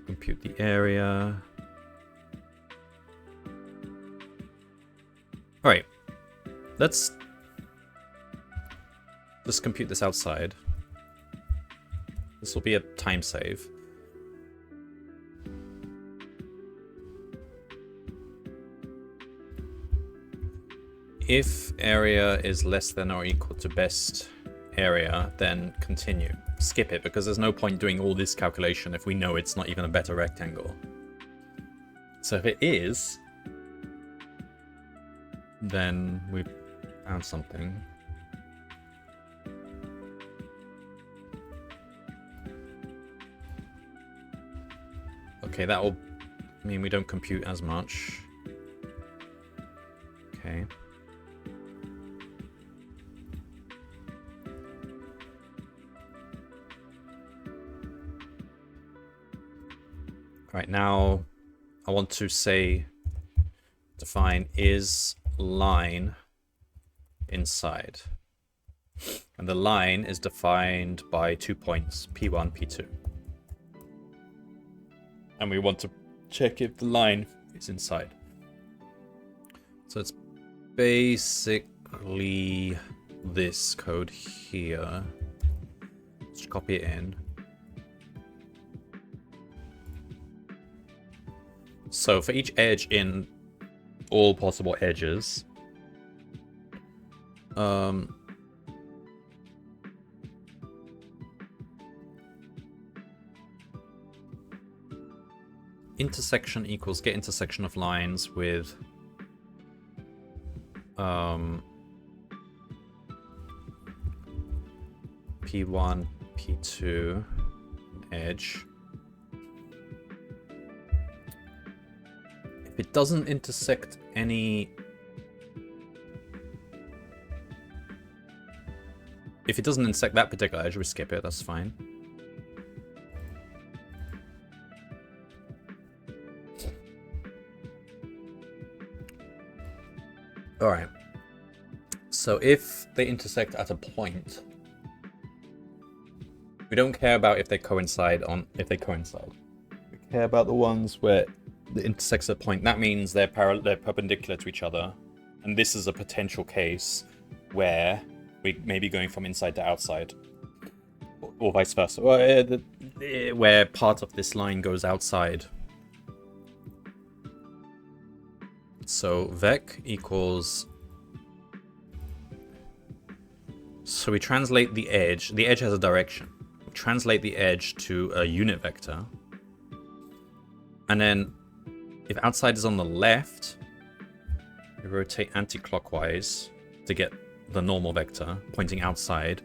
compute the area. All right, let's compute this outside. This will be a time save. If area is less than or equal to best area, then continue. Skip it, because there's no point doing all this calculation if we know it's not even a better rectangle. So if it is, then we found something. Okay, that will mean we don't compute as much. Okay. Right, now I want to say define is line inside. And the line is defined by 2 points, P1, P2. And we want to check if the line is inside. So it's basically this code here. Just copy it in. So for each edge in all possible edges, intersection equals get intersection of lines with P1, P2 edge. If it doesn't intersect any... If it doesn't intersect that particular edge, we skip it, that's fine. Alright. So if they intersect at a point, we don't care about if they coincide. We care about the ones where it intersects at a point. That means they're perpendicular to each other. And this is a potential case where we may be going from inside to outside. Or vice versa. Where part of this line goes outside. So vec equals... So we translate the edge. The edge has a direction. We translate the edge to a unit vector. And then if outside is on the left, we rotate anti-clockwise to get the normal vector pointing outside.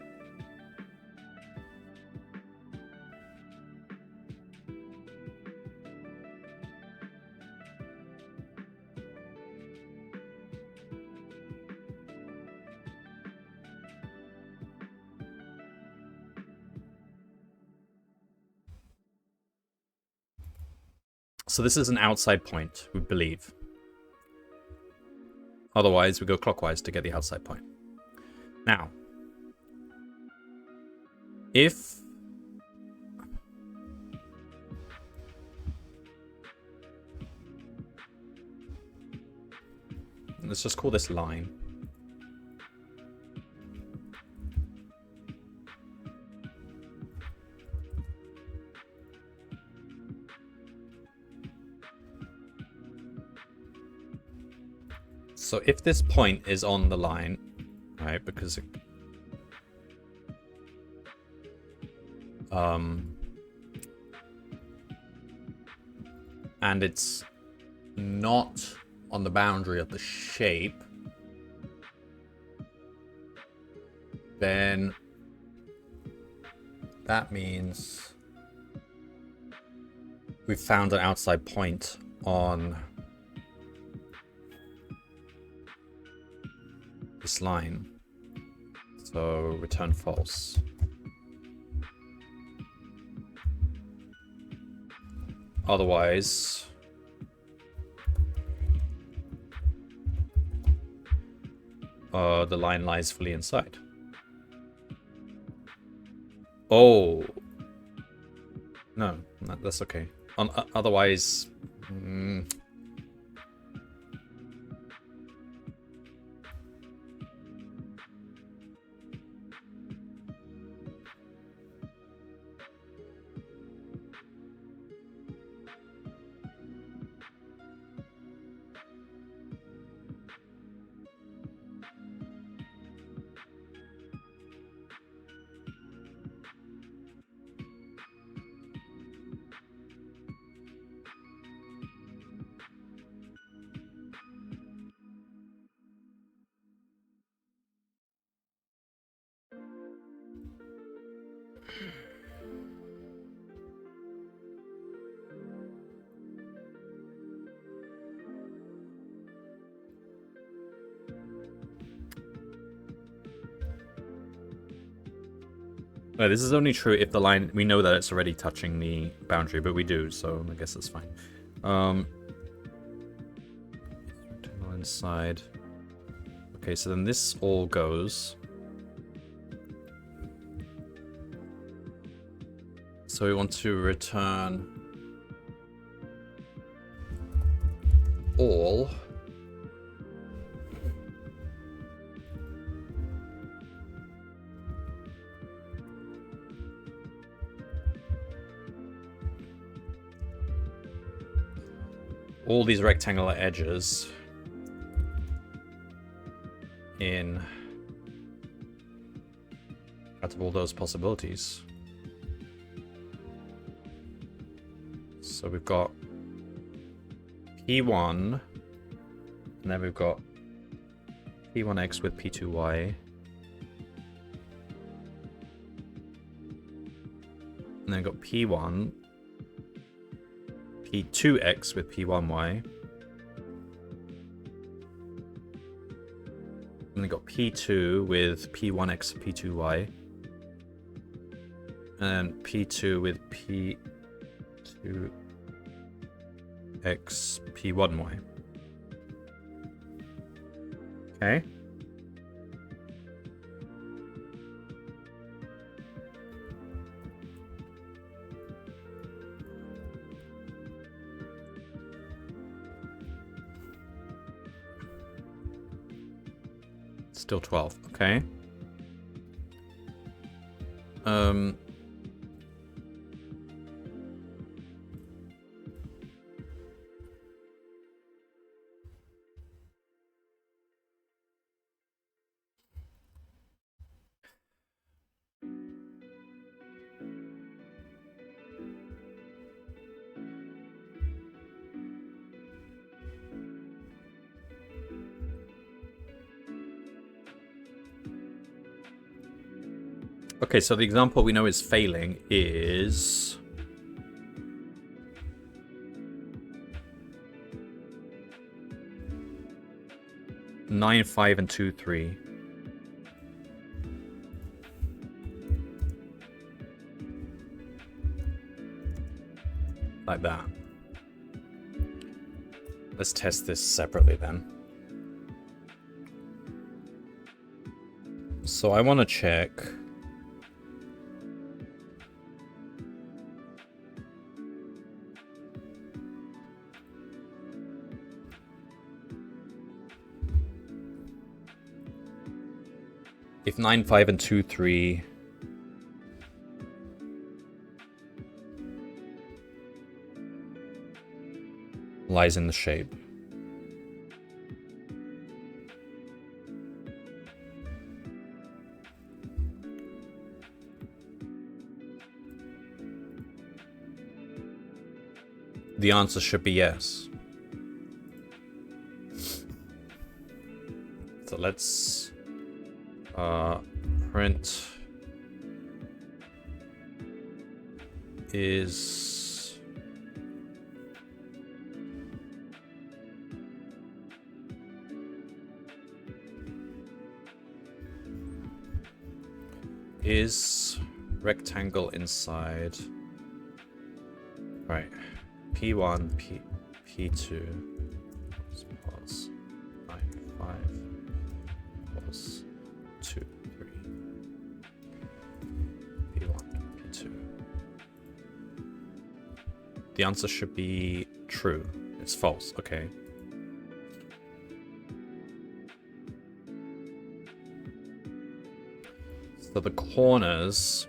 So this is an outside point, we believe. Otherwise, we go clockwise to get the outside point. Now, if let's just call this line. So if this point is on the line, right, because it, and it's not on the boundary of the shape, then that means we've found an outside point on this line. So return false. Otherwise, the line lies fully inside. Oh, no, that's okay. Otherwise, no, this is only true if the line, we know that it's already touching the boundary, but we do, so I guess that's fine. inside. Okay, so then this all goes. So we want to return all. All these rectangular edges in out of all those possibilities. So we've got P1, and then we've got P1x with P2y, and then we've got P1, P2x with P1y, and then got P2 with P1x, P2y, and P2 with P2x, P1y. Okay. Still 12. Okay. Okay, so the example we know is failing is 9, 5, and 2, 3. Like that. Let's test this separately then. So I want to check if 9, 5, and 2, 3 lies in the shape. The answer should be yes. So let's print is rectangle inside. Right. P1, P2, pause, 9, 5, pause, 2, 3, P1, P2. The answer should be true. It's false. Okay. So the corners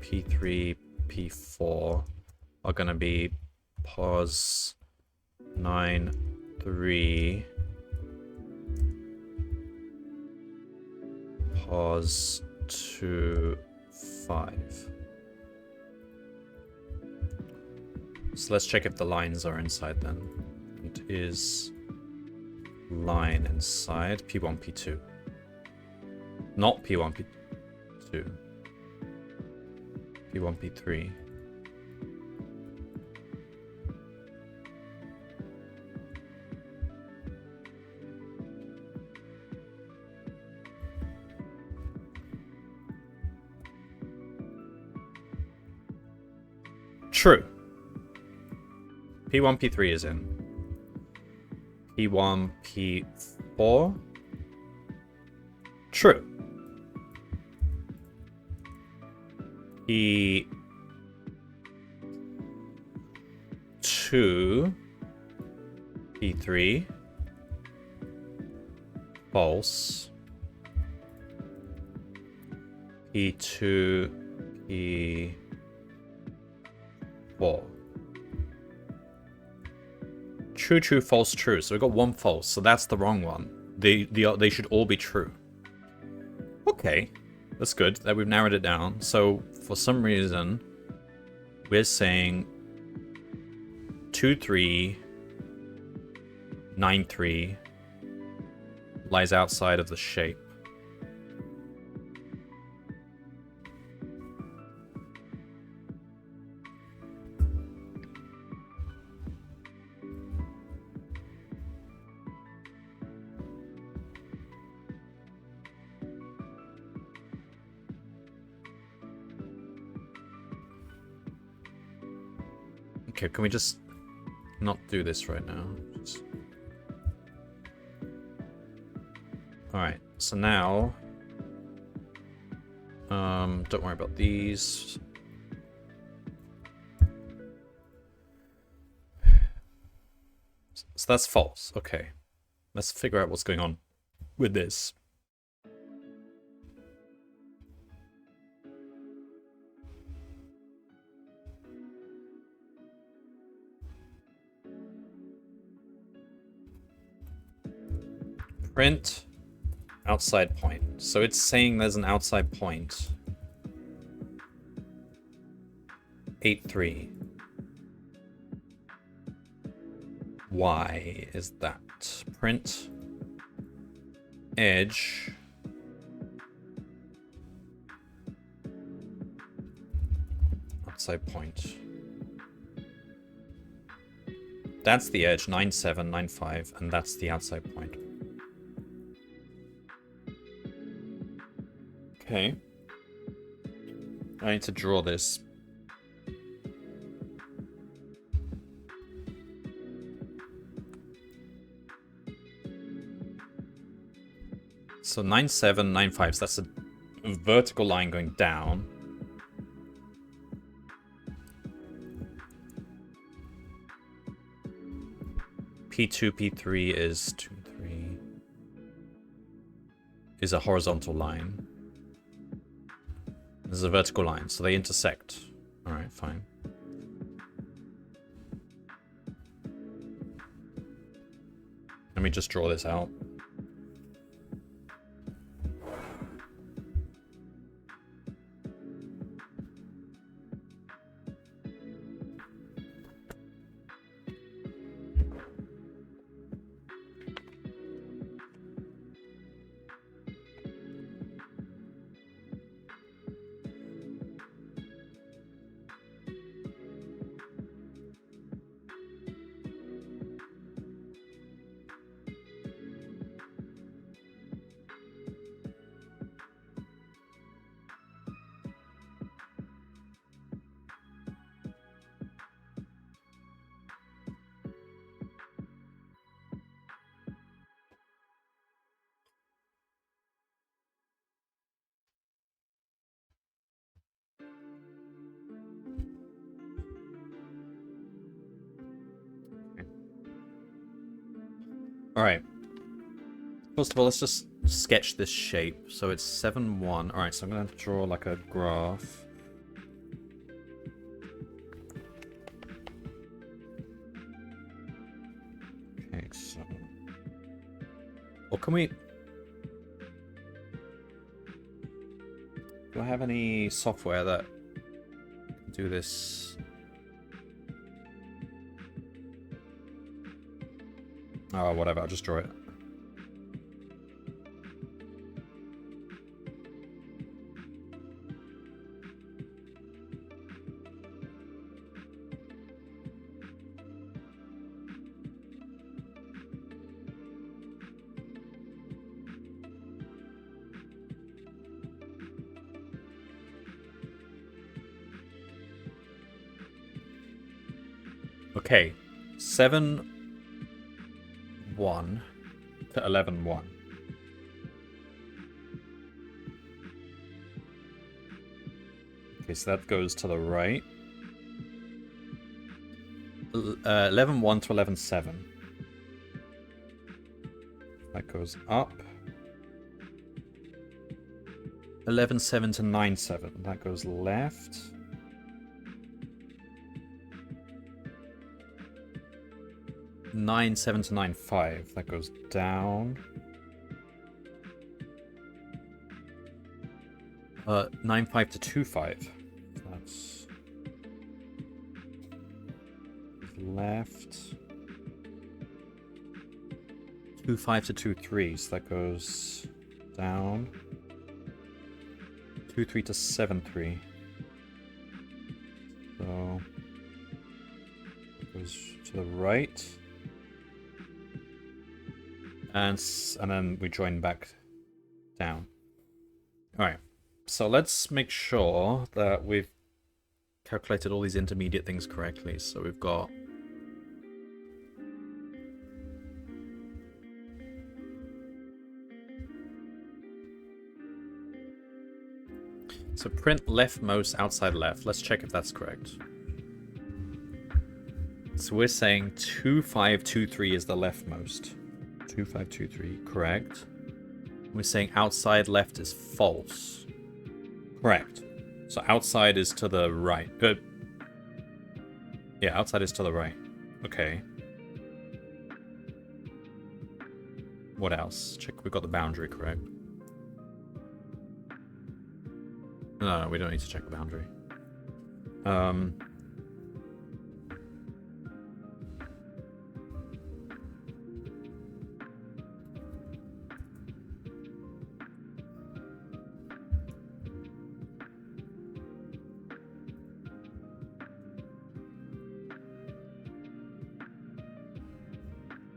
P3, P4 are going to be pause 9, 3, pause 2, 5. So let's check if the lines are inside then. It is line inside P1, P2. Not P1, P2. P1, P3. True. P1, P3 is in. P1, P4. True. P2, P3. False. P2, P4. True, true, false, true. So we got one false. So that's the wrong one. They should all be true. Okay, that's good that we've narrowed it down. So for some reason, we're saying 2-3, 9-3 lies outside of the shape. Okay, can we just not do this right now? Alright, so now... don't worry about these. So that's false. Okay. Let's figure out what's going on with this. Print outside point. So it's saying there's an outside point. 8-3. Why is that? Print edge outside point. That's the edge, 9-7, 9-5, and that's the outside point. Okay. I need to draw this. So 9-7, 9-5, so that's a vertical line going down. P2, P3 is 2, 3. Is a horizontal line. This is a vertical line, so they intersect. Alright, fine. Let me just draw this out. Alright. First of all, let's just sketch this shape. So it's 7-1. Alright, so I'm going to draw like a graph. Okay, so... Or can we... Do I have any software that can do this? Oh, whatever, I'll just draw it. Okay, 7-1 1 to 11, 1. Okay, so that goes to the right. 11, 1 to 11, 7. That goes up. 11, 7 to 9, 7. That goes left. Nine, 7 to 9, 5. That goes down. 9, 5 to 2, 5. That's left. 2, 5 to 2, 3. So that goes down. 2, 3 to 7, 3. So it goes to the right. And then we join back down. Alright, so let's make sure that we've calculated all these intermediate things correctly. So we've got so print leftmost outside left. Let's check if that's correct. So we're saying 2523 is the leftmost. 2523, correct. We're saying outside left is false. Correct. So outside is to the right. Yeah, outside is to the right. Okay. What else? Check, we've got the boundary correct. No, we don't need to check the boundary.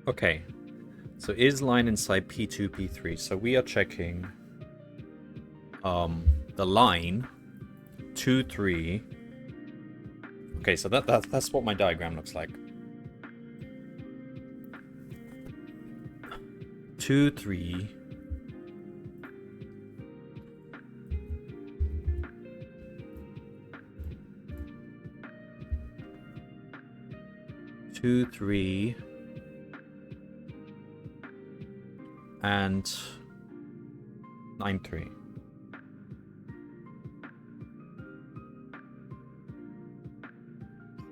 Okay, so is line inside P2, P3? So we are checking the line 2, 3. Okay, so that's what my diagram looks like. 2, 3. Two, 3. And 9, 3.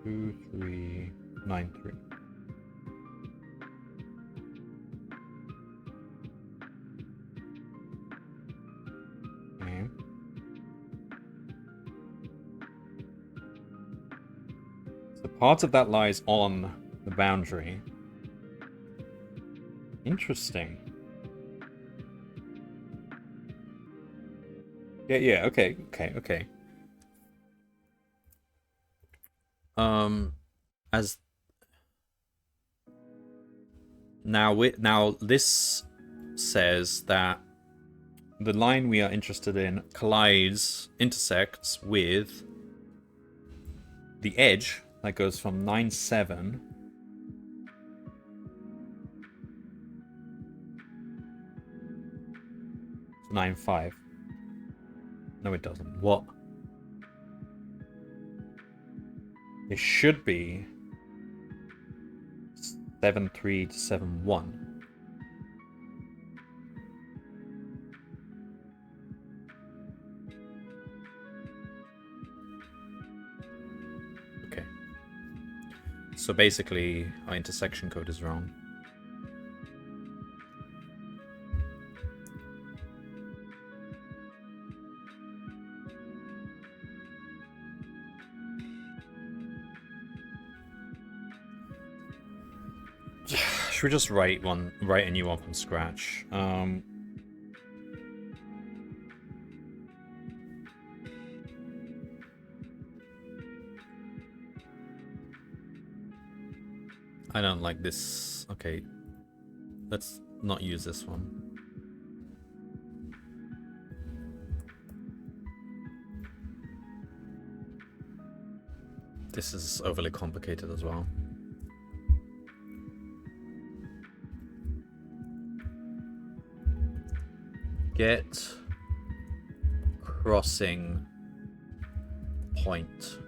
Two, 3, 9, 3. Okay. So part of that lies on the boundary. Interesting. Yeah, okay. As now this says that the line we are interested in intersects with the edge that goes from 9, 7 to 9, 5. No, it doesn't. What? It should be 7, 3 to 7, 1. Okay. So basically, our intersection code is wrong. Should we just write a new one from scratch? I don't like this. Okay, let's not use this one. This is overly complicated as well. get crossing point.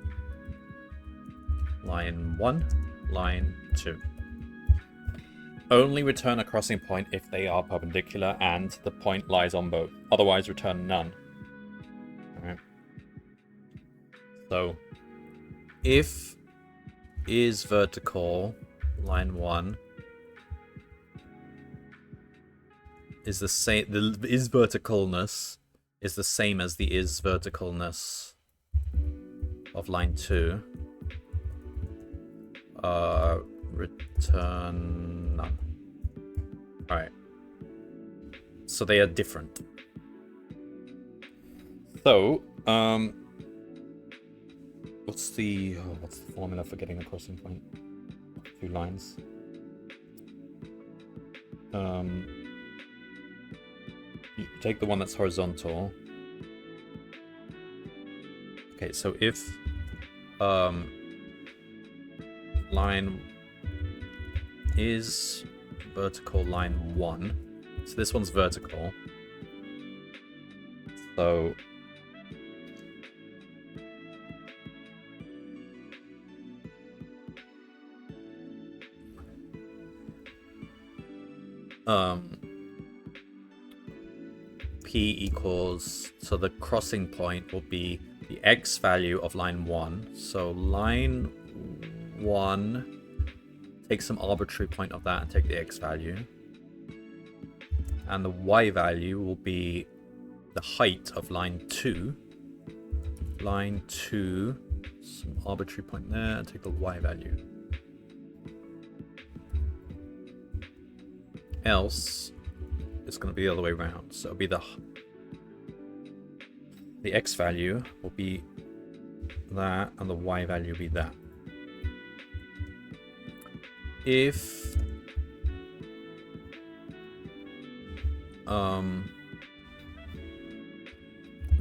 Line 1, line 2. Only return a crossing point if they are perpendicular and the point lies on both. Otherwise, return none. Alright. So, if is vertical, line 1, is the same. The is verticalness is the same as the is verticalness of line 2. Return none. Alright. So they are different. So, what's the formula for getting a crossing point? 2 lines. You take the one that's horizontal. Okay, so if line is vertical line 1, so this one's vertical, so P equals, so the crossing point will be the x value of line 1. So line 1, take some arbitrary point of that and take the x value. And the y value will be the height of line 2. Line 2, some arbitrary point there, and take the y value. Else, it's going to be the other way around. So it'll be the x value will be that, and the y value will be that. If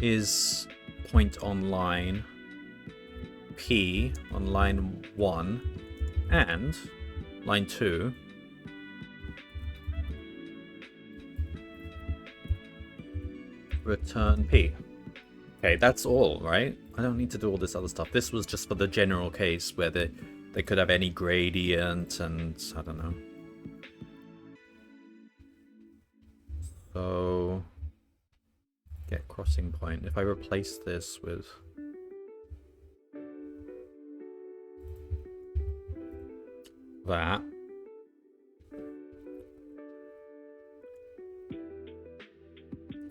is point on line P on line 1 and line 2, return P. Okay, that's all, right? I don't need to do all this other stuff. This was just for the general case where they could have any gradient and I don't know. So get crossing point. If I replace this with that,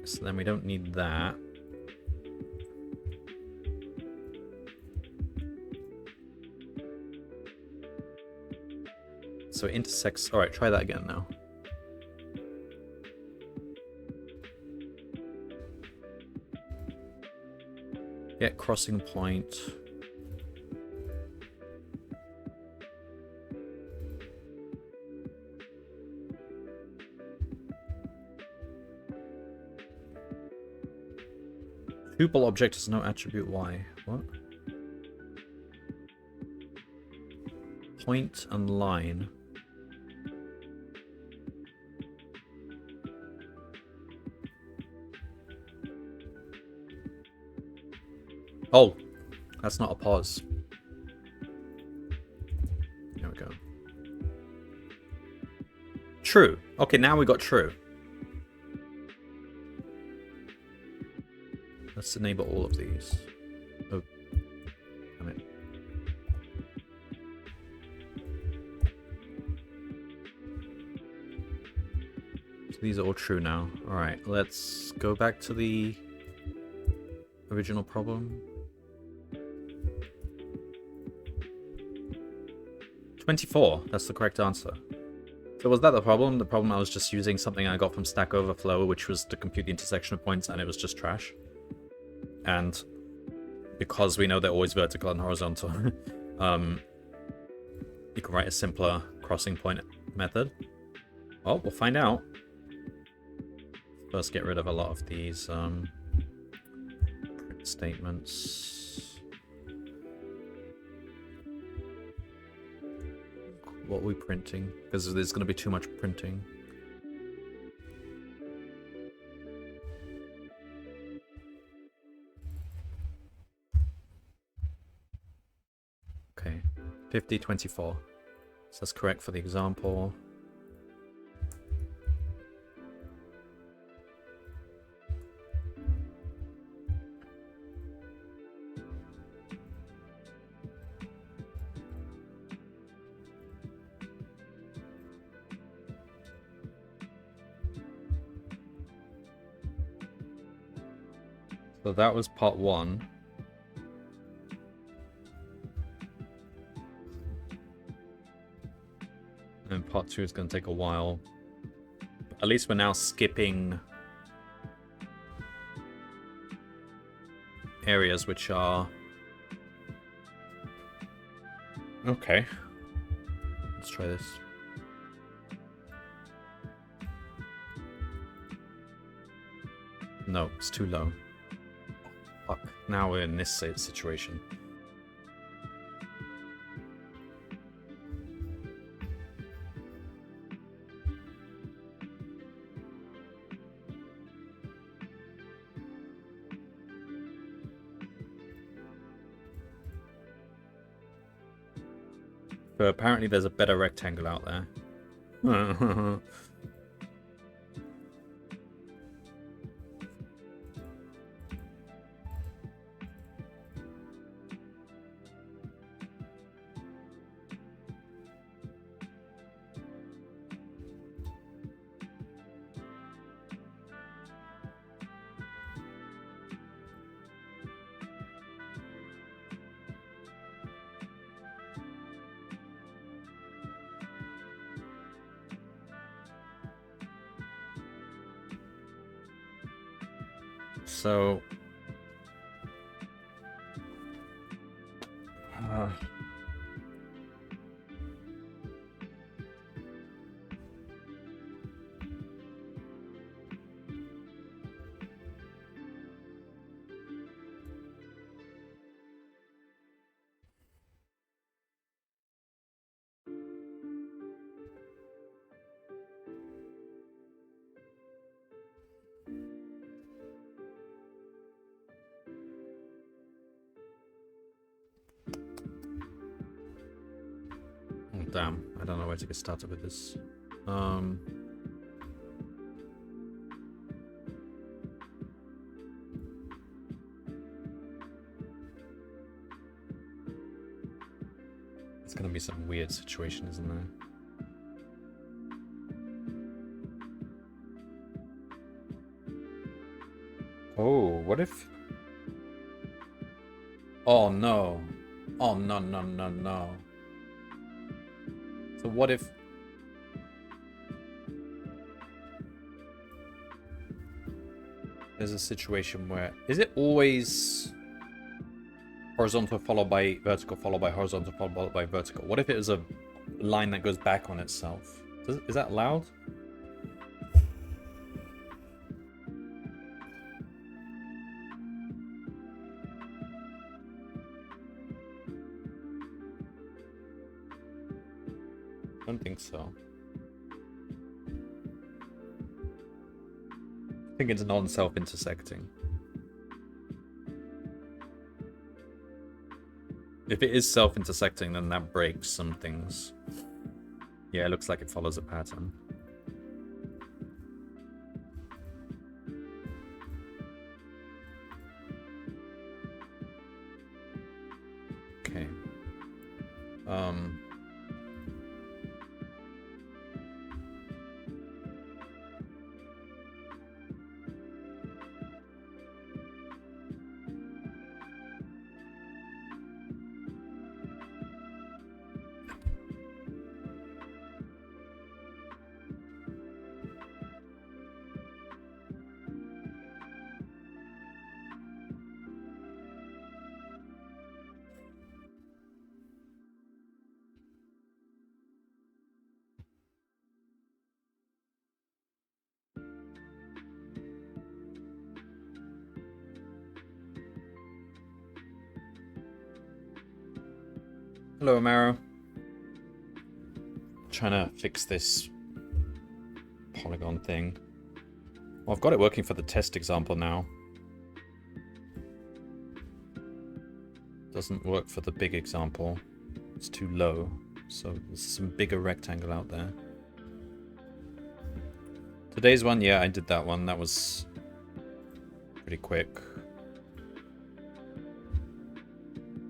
so then we don't need that. So it intersects. All right, try that again now. Get crossing point. Tuple object has no attribute y. What? Point and line. Oh, that's not a pause. There we go. True. Okay, now we got true. Let's enable all of these. Oh, damn it. So these are all true now. Alright, let's go back to the original problem. 24, that's the correct answer. So was that the problem? The problem I was just using something I got from Stack Overflow, which was to compute the intersection of points, and it was just trash. And because we know they're always vertical and horizontal, you can write a simpler crossing point method. Well, we'll find out. First, get rid of a lot of these print statements. What are we printing? Because there's going to be too much printing. Okay. 50, 24. So that's correct for the example. So that was part 1. And part 2 is going to take a while. At least we're now skipping areas which are... Okay. Let's try this. No, it's too low. Fuck. Now we're in this situation. But apparently there's a better rectangle out there. So... Oh, damn. I don't know where to get started with this. It's gonna be some weird situation, isn't there? Oh, what if... Oh, no. Oh, no, no, no, no. So what if... There's a situation where... Is it always... horizontal followed by vertical followed by horizontal followed by vertical? What if it was a line that goes back on itself? Is that allowed? I don't think so. I think it's non-self-intersecting. If it is self-intersecting, then that breaks some things. Yeah, it looks like it follows a pattern. Okay. Hello, Amaro. Trying to fix this polygon thing. Well, I've got it working for the test example now. Doesn't work for the big example. It's too low. So there's some bigger rectangle out there. Today's one, yeah, I did that one. That was pretty quick.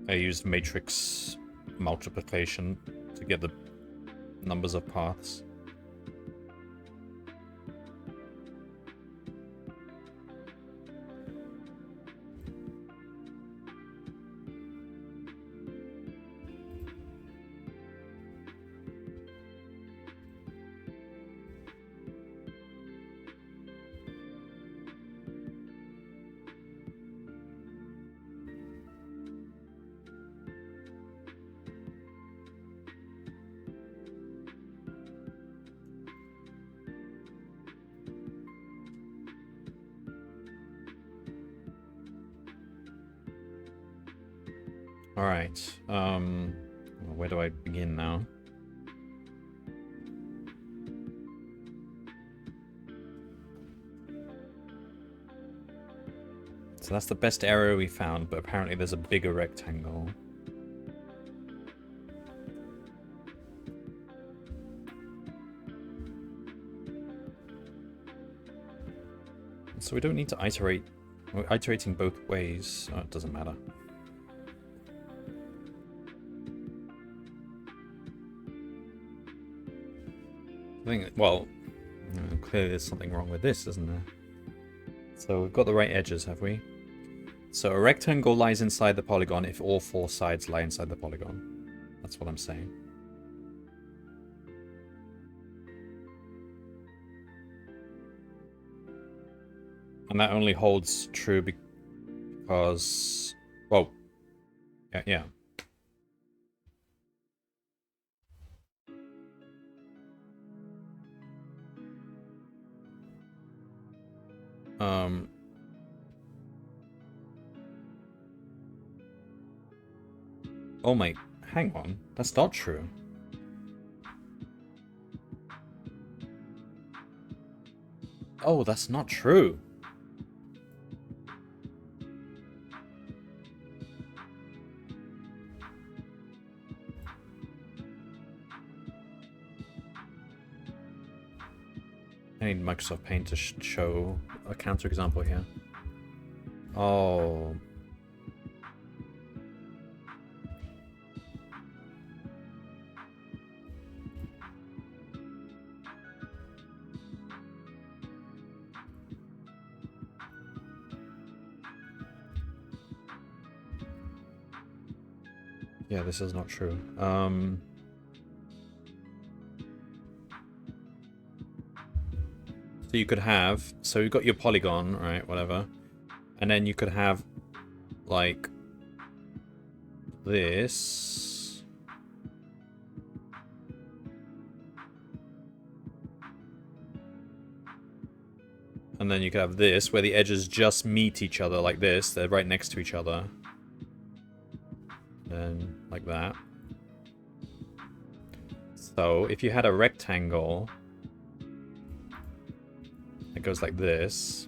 I used matrix multiplication to get the numbers of paths. Alright, where do I begin now? So that's the best area we found, but apparently there's a bigger rectangle. So we don't need to iterate. We're iterating both ways. Oh, it doesn't matter. I think, well, clearly there's something wrong with this, isn't there? So we've got the right edges, have we? So a rectangle lies inside the polygon if all four sides lie inside the polygon. That's what I'm saying. And that only holds true because, well, yeah. Oh my, hang on, that's not true. Oh, that's not true. I need Microsoft Paint to show a counterexample here. Oh. Yeah, this is not true. So you could have, so you've got your polygon, right, whatever. And then you could have, like, this. And then you could have this, where the edges just meet each other like this. They're right next to each other. Then, like that. So, if you had a rectangle that goes like this,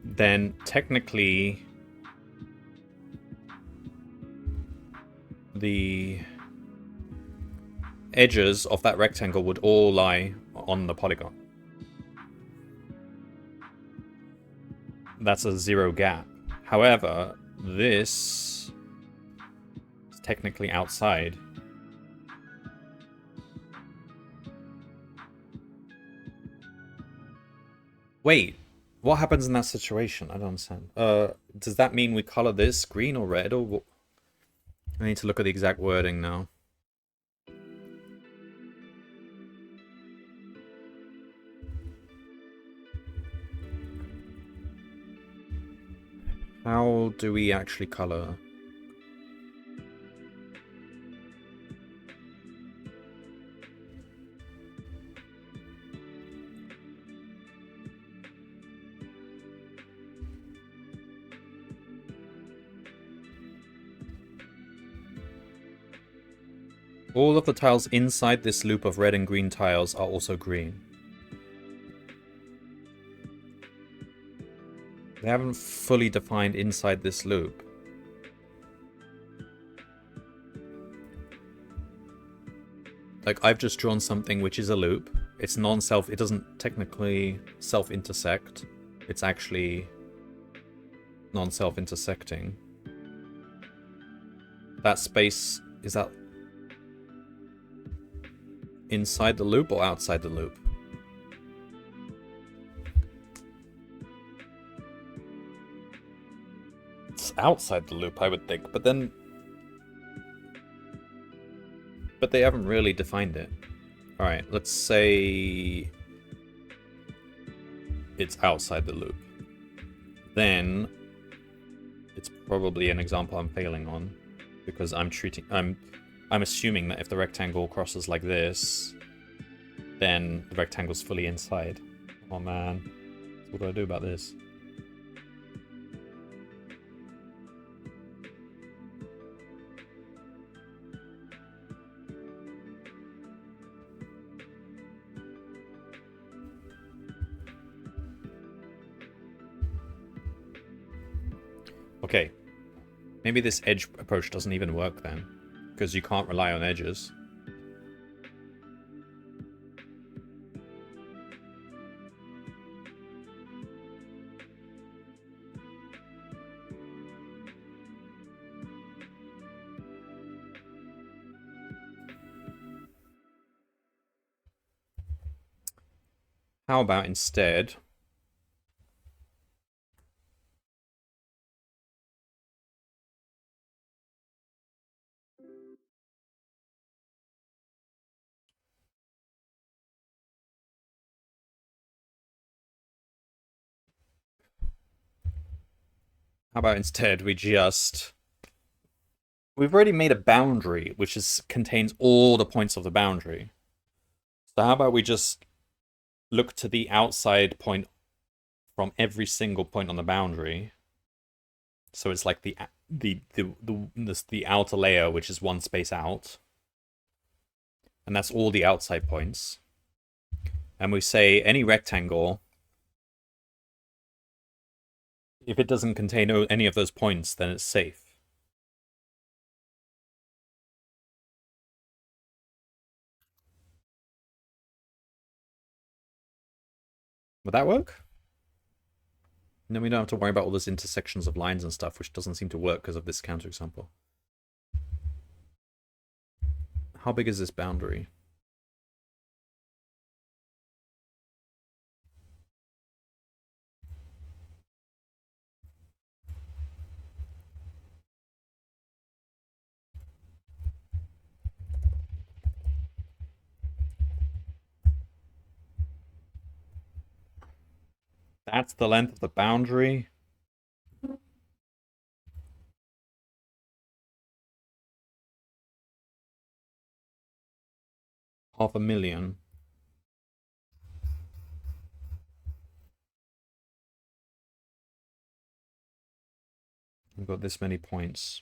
then technically the edges of that rectangle would all lie on the polygon. That's a zero gap. However, this is technically outside. Wait, what happens in that situation? I don't understand. Does that mean we color this green or red or what? I need to look at the exact wording now. How do we actually color? All of the tiles inside this loop of red and green tiles are also green. They haven't fully defined inside this loop. Like, I've just drawn something which is a loop. It's non-self, it doesn't technically self-intersect. It's actually non-self-intersecting. That space, is that inside the loop or outside the loop? It's outside the loop, I would think, but then... But they haven't really defined it. Alright, let's say... it's outside the loop. Then... it's probably an example I'm failing on. Because I'm assuming that if the rectangle crosses like this, then the rectangle's fully inside. Oh man. What do I do about this? Okay. Maybe this edge approach doesn't even work then, because you can't rely on edges. How about instead... we just... We've already made a boundary, which contains all the points of the boundary. So how about we just look to the outside point from every single point on the boundary. So it's like the outer layer, which is one space out. And that's all the outside points. And we say any rectangle, if it doesn't contain any of those points, then it's safe. Would that work? And then we don't have to worry about all those intersections of lines and stuff, which doesn't seem to work because of this counterexample. How big is this boundary? That's the length of the boundary. $500,000. We've got this many points.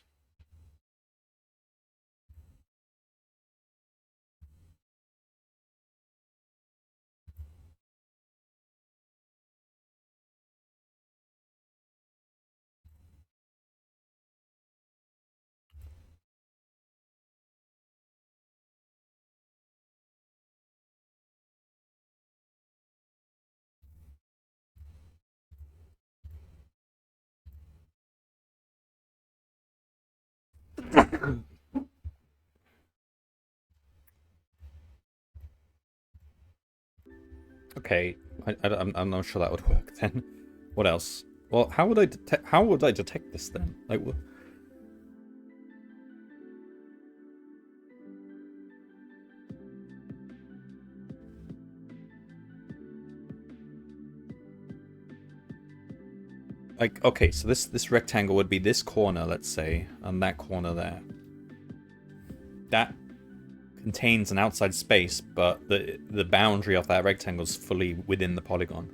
Okay, I'm not sure that would work then. What else? Well, how would I detect this then? Like, what? Like, okay, so this rectangle would be this corner, let's say, and that corner there. That contains an outside space, but the boundary of that rectangle is fully within the polygon.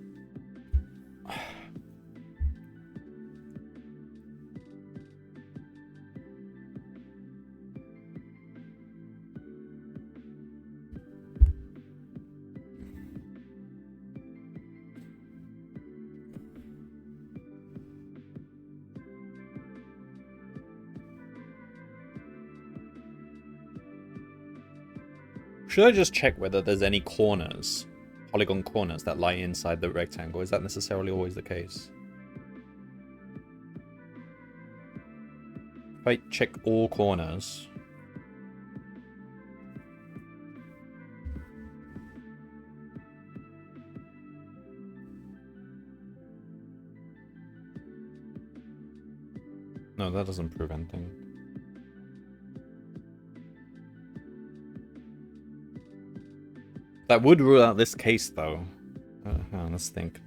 Should I just check whether there's any corners, polygon corners, that lie inside the rectangle? Is that necessarily always the case? If I check all corners... No, that doesn't prove anything. That would rule out this case, though. Hang on, let's think.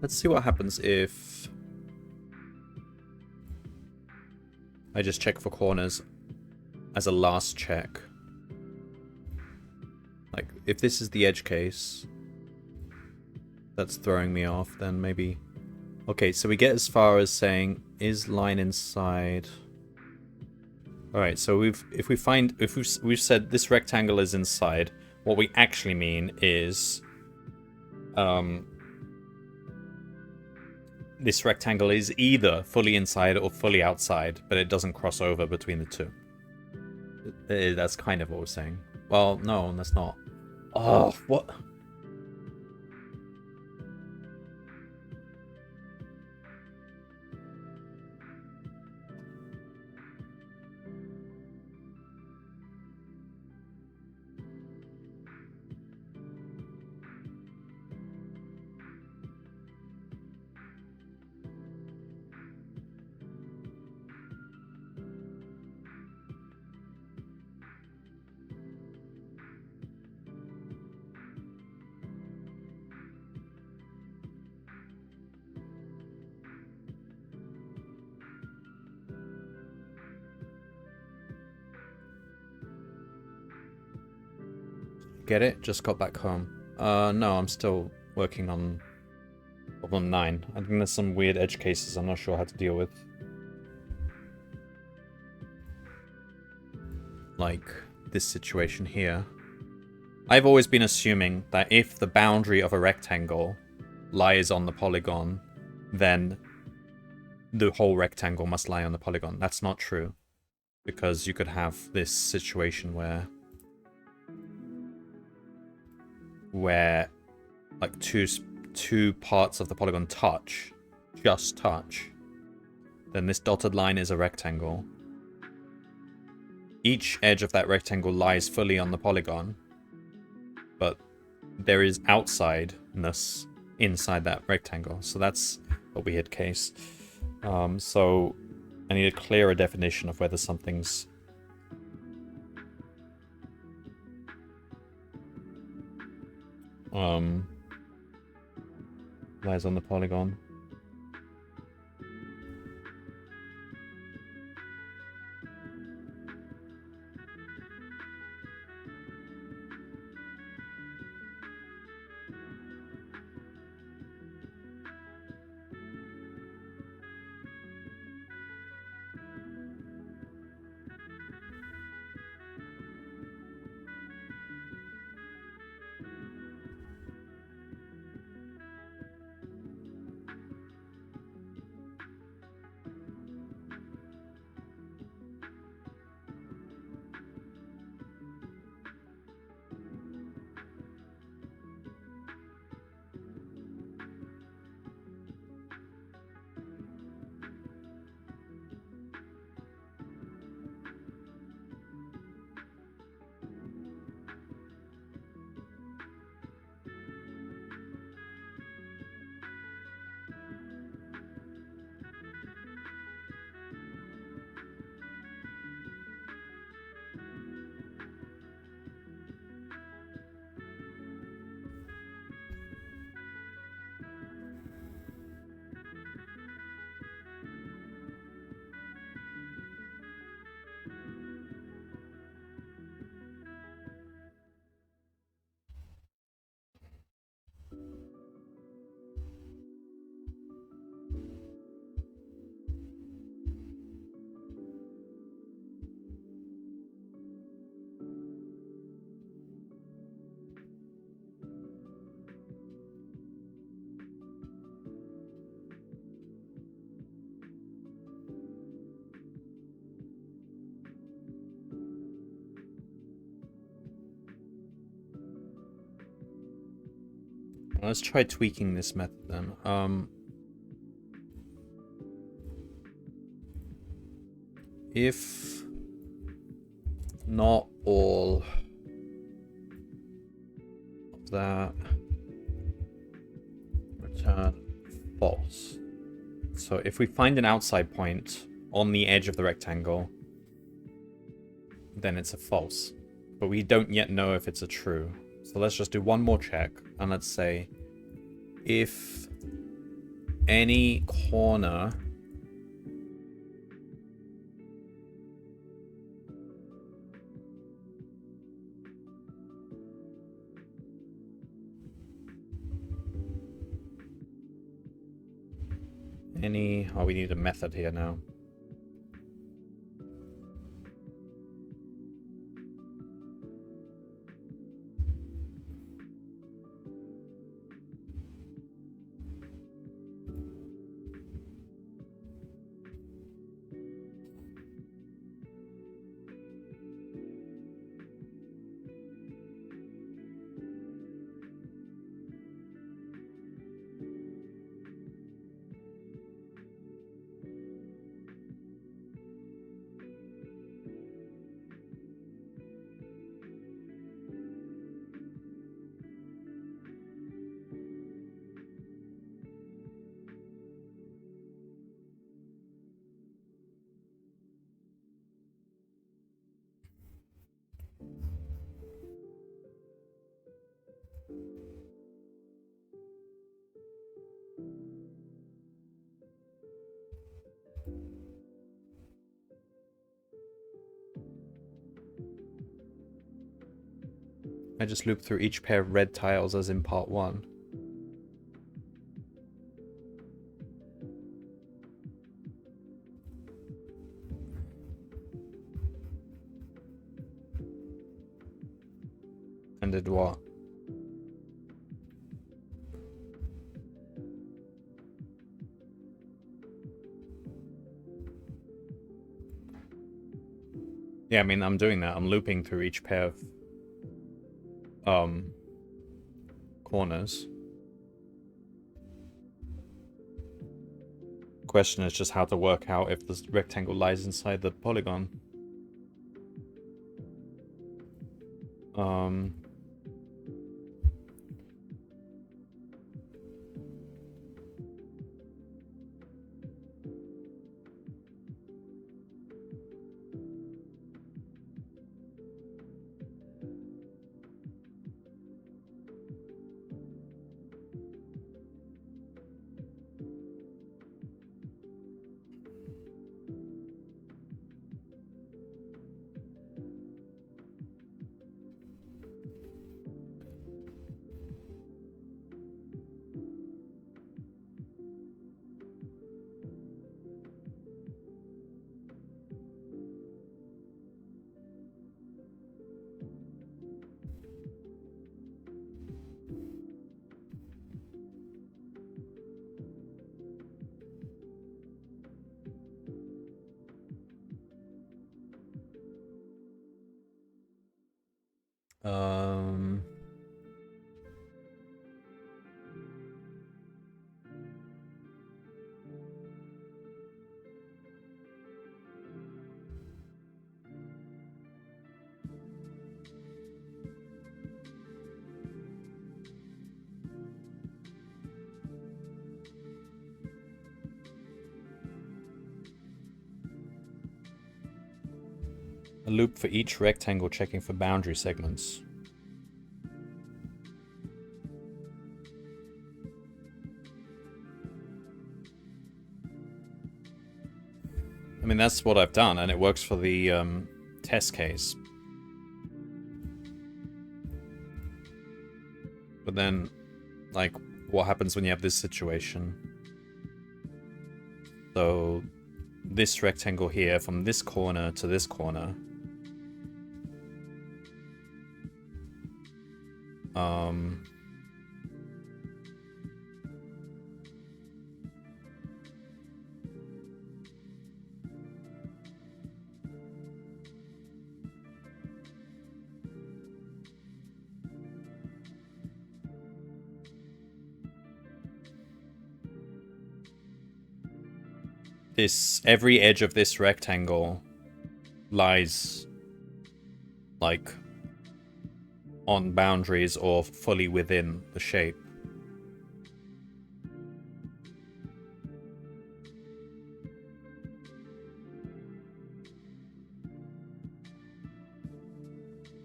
Let's see what happens if I just check for corners as a last check. Like, if this is the edge case that's throwing me off, then maybe... Okay, so we get as far as saying, is line inside... Alright, so we've said this rectangle is inside, what we actually mean is... this rectangle is either fully inside or fully outside, but it doesn't cross over between the two. That's kind of what we're saying. Well, no, that's not. Oh, what? Get it? Just got back home. No, I'm still working on problem 9. I think there's some weird edge cases I'm not sure how to deal with. Like this situation here. I've always been assuming that if the boundary of a rectangle lies on the polygon, then the whole rectangle must lie on the polygon. That's not true. Because you could have this situation where like two parts of the polygon just touch, then this dotted line is a rectangle. Each edge of that rectangle lies fully on the polygon, but there is outsideness inside that rectangle. So that's a weird case. So I need a clearer definition of whether something's lies on the polygon. Let's try tweaking this method then. If not all of that, return false. So if we find an outside point on the edge of the rectangle, then it's a false. But we don't yet know if it's a true. So let's just do one more check, and let's say if any corner oh, we need a method here now. I just loop through each pair of red tiles as in part 1. And did what? Yeah, I mean, I'm doing that. I'm looping through each pair of corners. Question is just how to work out if the rectangle lies inside the polygon. A loop for each rectangle, checking for boundary segments. I mean, that's what I've done, and it works for the test case. But then, like, what happens when you have this situation? So, this rectangle here, from this corner to this corner. every edge of this rectangle lies like on boundaries or fully within the shape.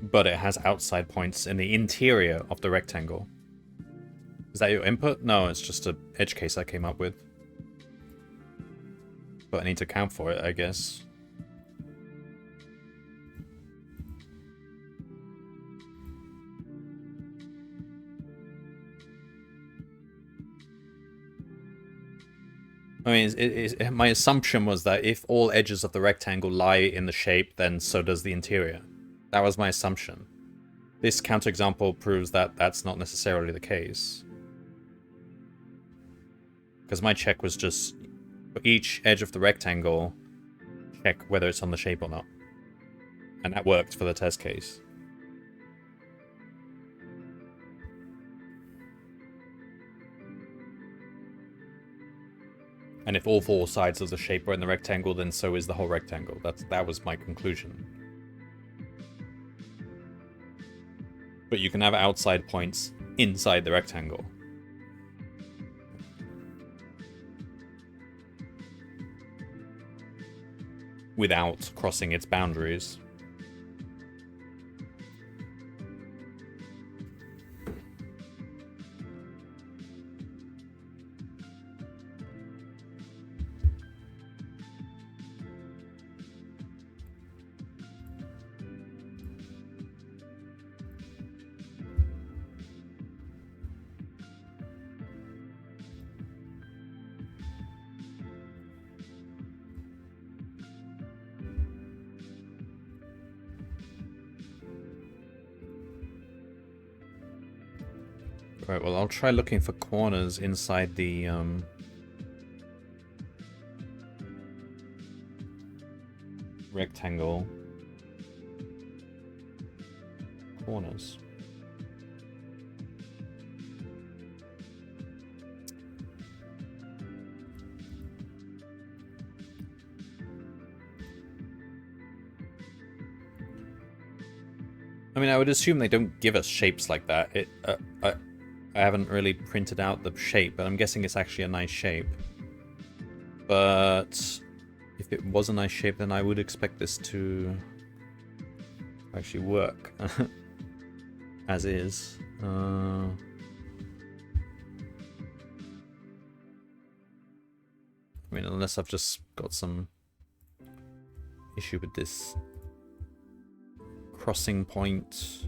But it has outside points in the interior of the rectangle. Is that your input? No, it's just an edge case I came up with. But I need to count for it, I guess. I mean, my assumption was that if all edges of the rectangle lie in the shape, then so does the interior. That was my assumption. This counterexample proves that that's not necessarily the case. Because my check was just, for each edge of the rectangle, check whether it's on the shape or not. And that worked for the test case. And if all four sides of the shape are in the rectangle, then so is the whole rectangle. That was my conclusion. But you can have outside points inside the rectangle. Without crossing its boundaries. Right, well, I'll try looking for corners inside the, rectangle. Corners. I mean, I would assume they don't give us shapes like that. I haven't really printed out the shape, but I'm guessing it's actually a nice shape. But if it was a nice shape, then I would expect this to actually work as is. I mean, unless I've just got some issue with this crossing point.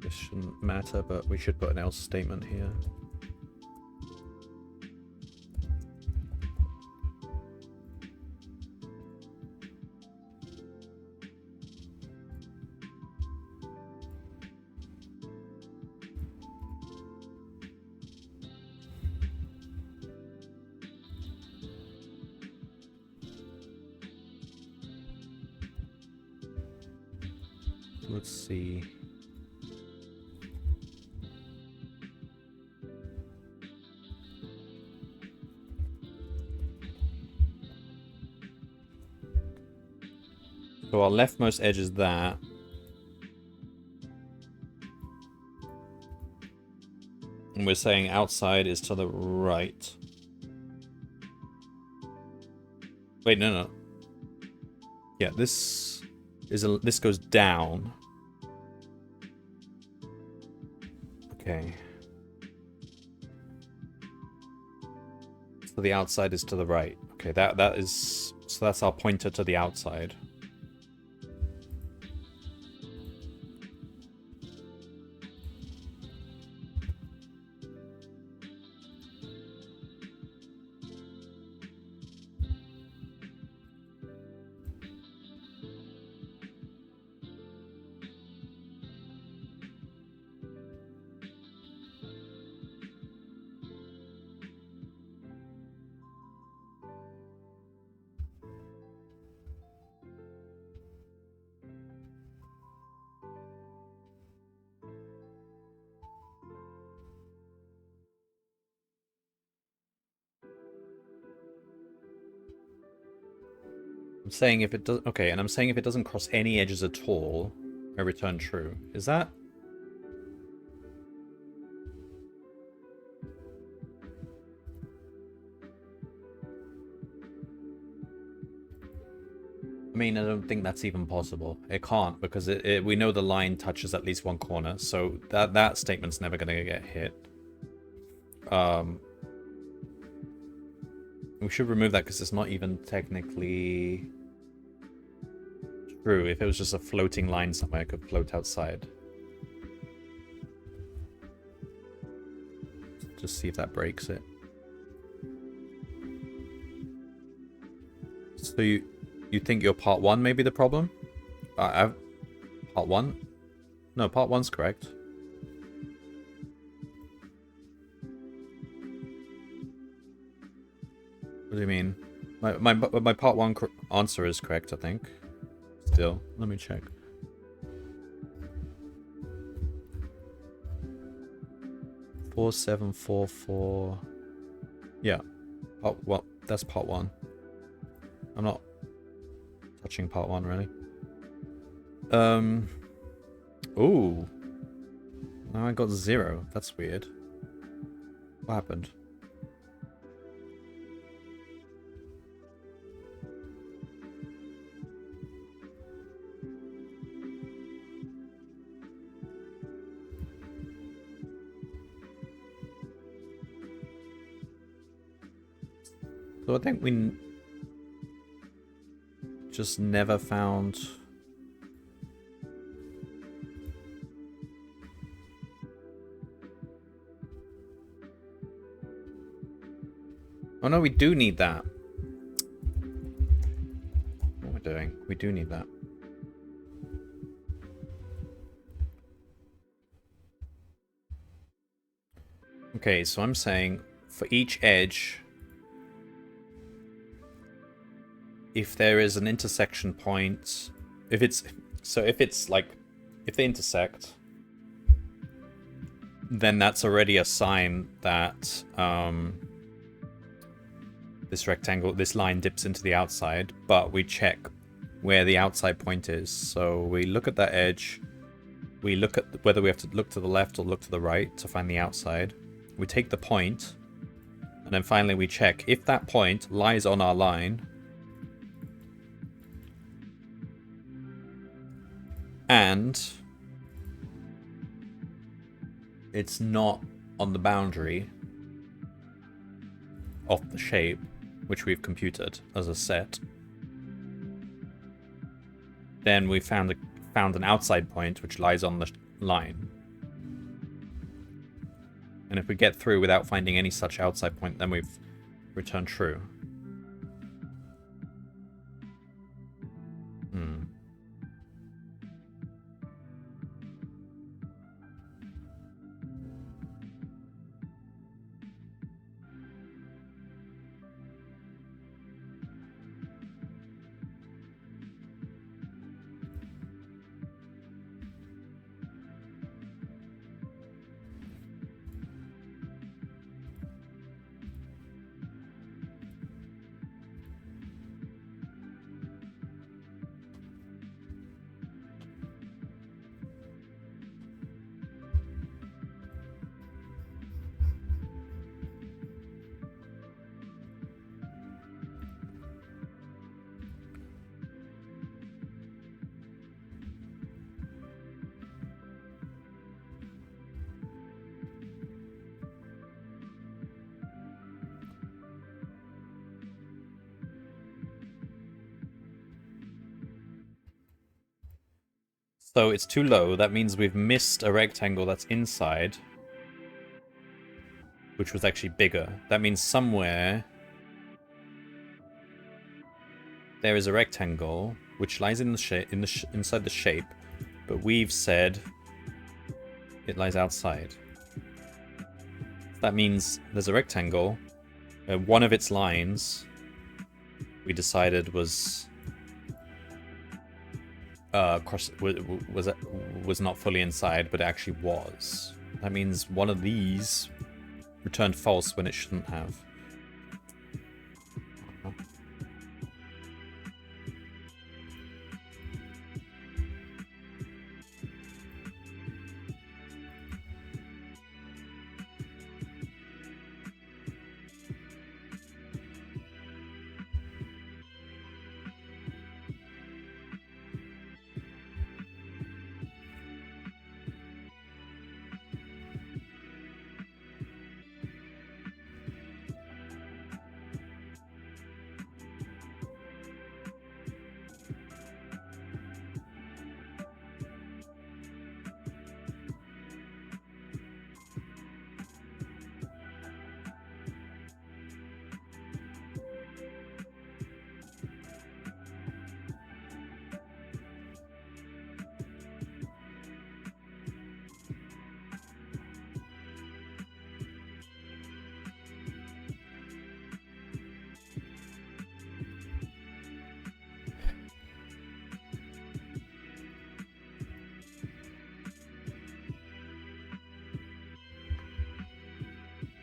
This shouldn't matter, but we should put an else statement here. Let's see. So our leftmost edge is that. And we're saying outside is to the right. Wait, no. Yeah, this goes down. Okay. So the outside is to the right. Okay, that is, so that's our pointer to the outside. I'm saying if it does... Okay, and I'm saying if it doesn't cross any edges at all, I return true. Is that... I mean, I don't think that's even possible. It can't, because we know the line touches at least one corner, so that statement's never going to get hit. We should remove that because it's not even technically true. If it was just a floating line somewhere, it could float outside. Just see if that breaks it. So you think your part 1 may be the problem? Part 1? No, part 1's correct. What do you mean? My part 1 answer is correct, I think. Still, let me check. Four, 7, 4, 4. Yeah. Well, that's part 1. I'm not touching part 1 really. Ooh. Now I got 0. That's weird. What happened? So I think we just never found... Oh no, we do need that. What we're doing, we do need that. Okay, so I'm saying for each edge, if there is an intersection point, if they intersect, then that's already a sign that this line dips into the outside, but we check where the outside point is. So we look at that edge, we look at whether we have to look to the left or look to the right to find the outside. We take the point, and then finally we check if that point lies on our line, and it's not on the boundary of the shape, which we've computed as a set. Then we found an outside point which lies on the line. And if we get through without finding any such outside point, then we've returned true. So it's too low. That means we've missed a rectangle that's inside, which was actually bigger. That means somewhere there is a rectangle which lies in the inside the shape, but we've said it lies outside. That means there's a rectangle where one of its lines we decided was was not fully inside, but it actually was. That means one of these returned false when it shouldn't have.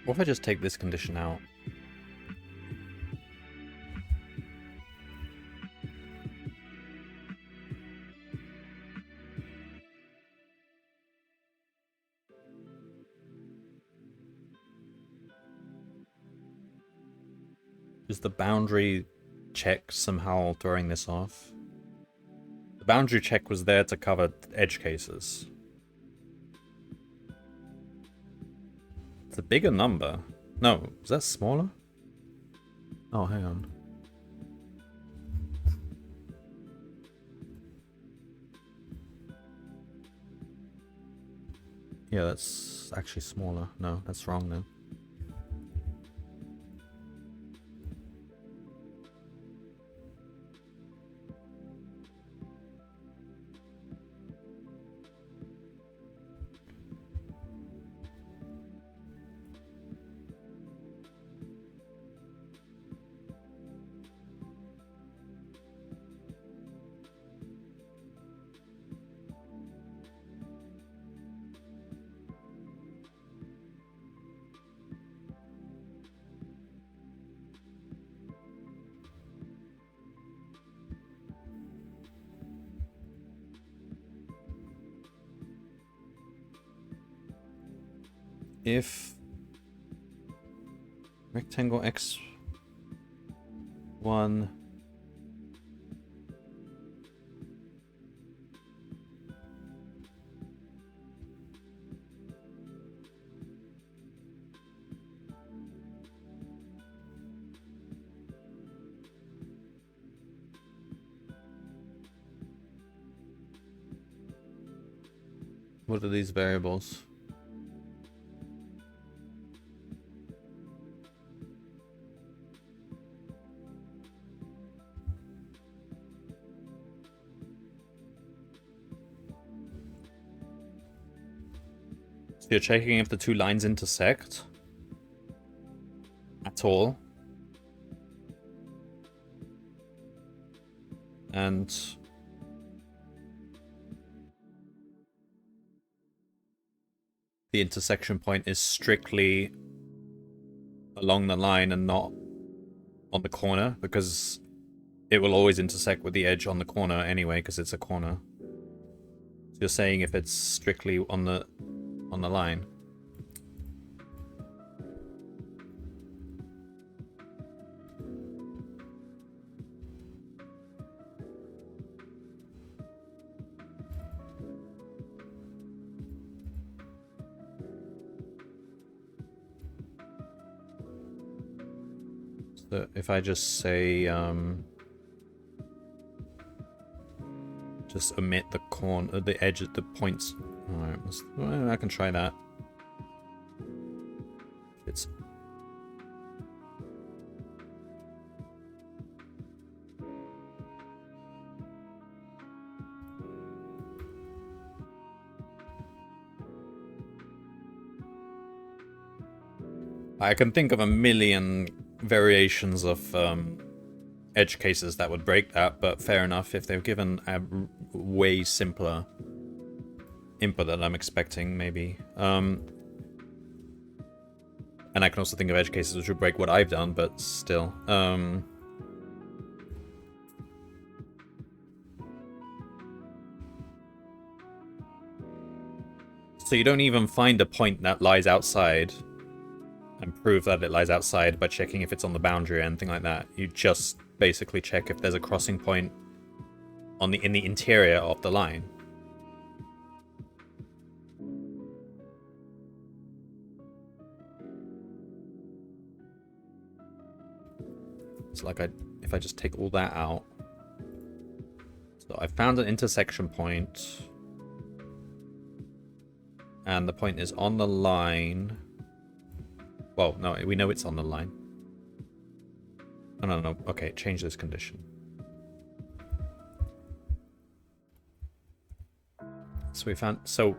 What if I just take this condition out? Is the boundary check somehow throwing this off? The boundary check was there to cover edge cases. It's a bigger number. No, is that smaller? Oh, hang on. Yeah, that's actually smaller. No, that's wrong then. If rectangle x1 what are these variables? So you're checking if the two lines intersect at all. And the intersection point is strictly along the line and not on the corner, because it will always intersect with the edge on the corner anyway, because it's a corner. So you're saying if it's strictly on the line. So if I just say, just omit the corner, the edge at the points. Alright, well, I can try that. It's I can think of a million variations of edge cases that would break that, but fair enough. If they've given a way simpler input than I'm expecting, maybe. And I can also think of edge cases which would break what I've done, but still. So you don't even find a point that lies outside and prove that it lies outside by checking if it's on the boundary or anything like that. You just basically check if there's a crossing point on in the interior of the line. It's like if I just take all that out. So I found an intersection point. And the point is on the line. Well, no, we know it's on the line. Oh, no. Okay, change this condition. So we found... So,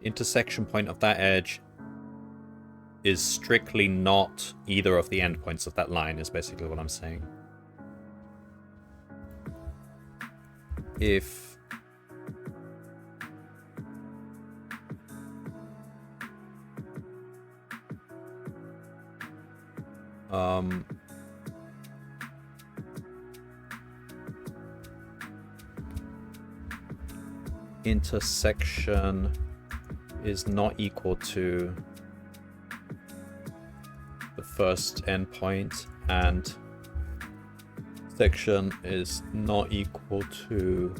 intersection point of that edge is strictly not either of the endpoints of that line, is basically what I'm saying. If... Intersection is not equal to the first endpoint, and section is not equal to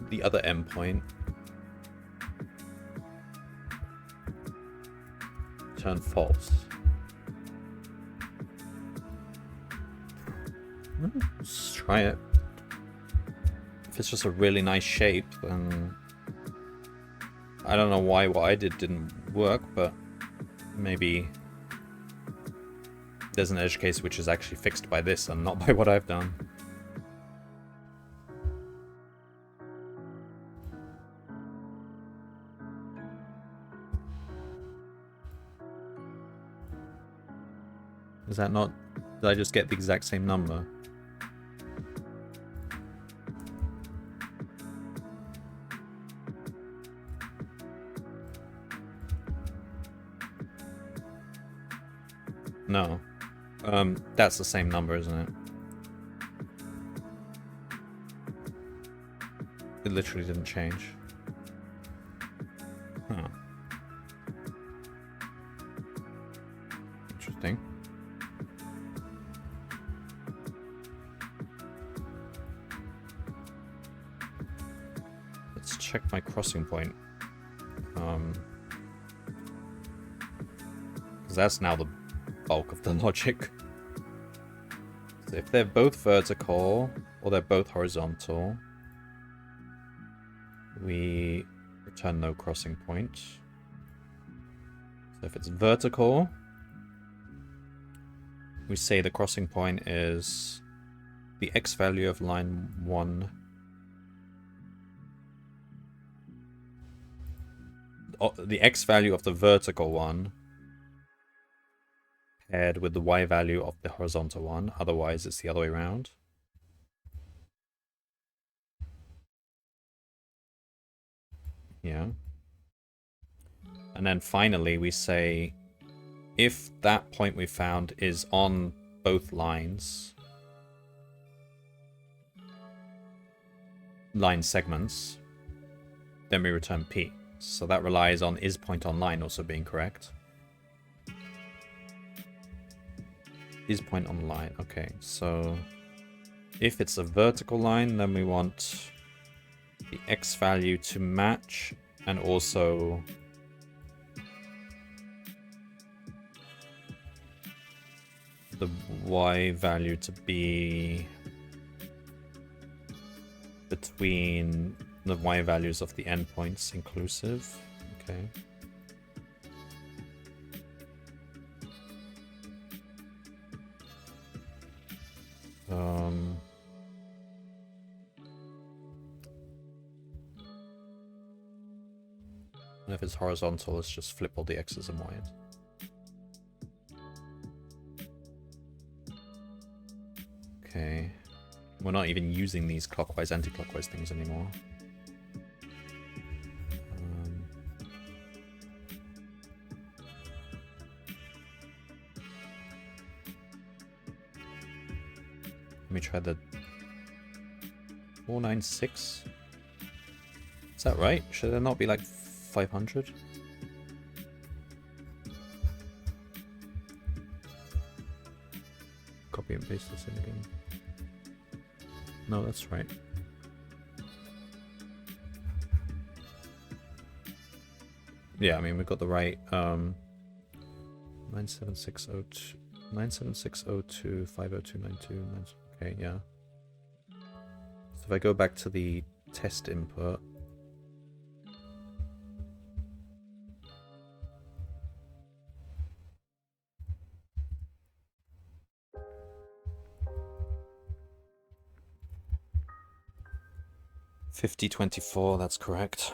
the other endpoint. Turn false. Let's try it. If it's just a really nice shape, then I don't know why what I did didn't work, but maybe there's an edge case which is actually fixed by this and not by what I've done. Is that not... Did I just get the exact same number? No. That's the same number, isn't it? It literally didn't change. Huh. Interesting. Let's check my crossing point. Because that's now the bulk of the logic. So if they're both vertical or they're both horizontal, we return no crossing point. So if it's vertical, we say the crossing point is the x value of line 1 the x value of the vertical one paired with the y value of the horizontal one, otherwise it's the other way around. Yeah. And then finally we say if that point we found is on both lines, line segments, then we return P. So that relies on is point on line also being correct. Is point on line. Okay, so if it's a vertical line, then we want the x value to match and also the y value to be between the y values of the endpoints inclusive. Okay. And if it's horizontal, let's just flip all the x's and y's. Okay. We're not even using these clockwise, anti-clockwise things anymore. Let me try the 496. Is that right? Should there not be like 500? Copy and paste this in again. No, that's right. Yeah, I mean, we've got the right 97602 97602 50292. Okay, yeah. So if I go back to the test input, $50.24, that's correct.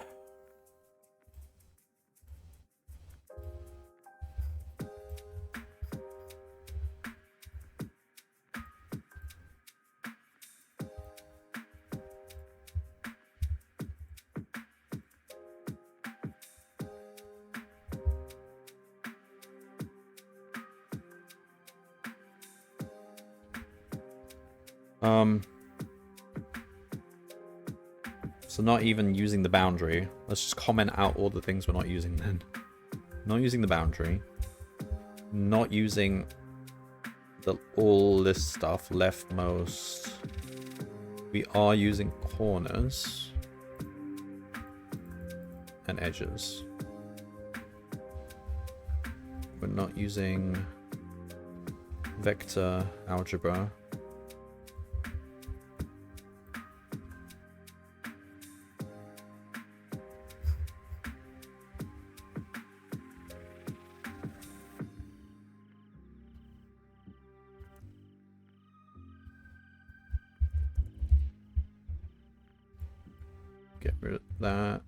So not even using the boundary. Let's just comment out all the things we're not using then. Not using the boundary. Not using all this stuff, leftmost. We are using corners and edges. We're not using vector algebra. Get rid of that.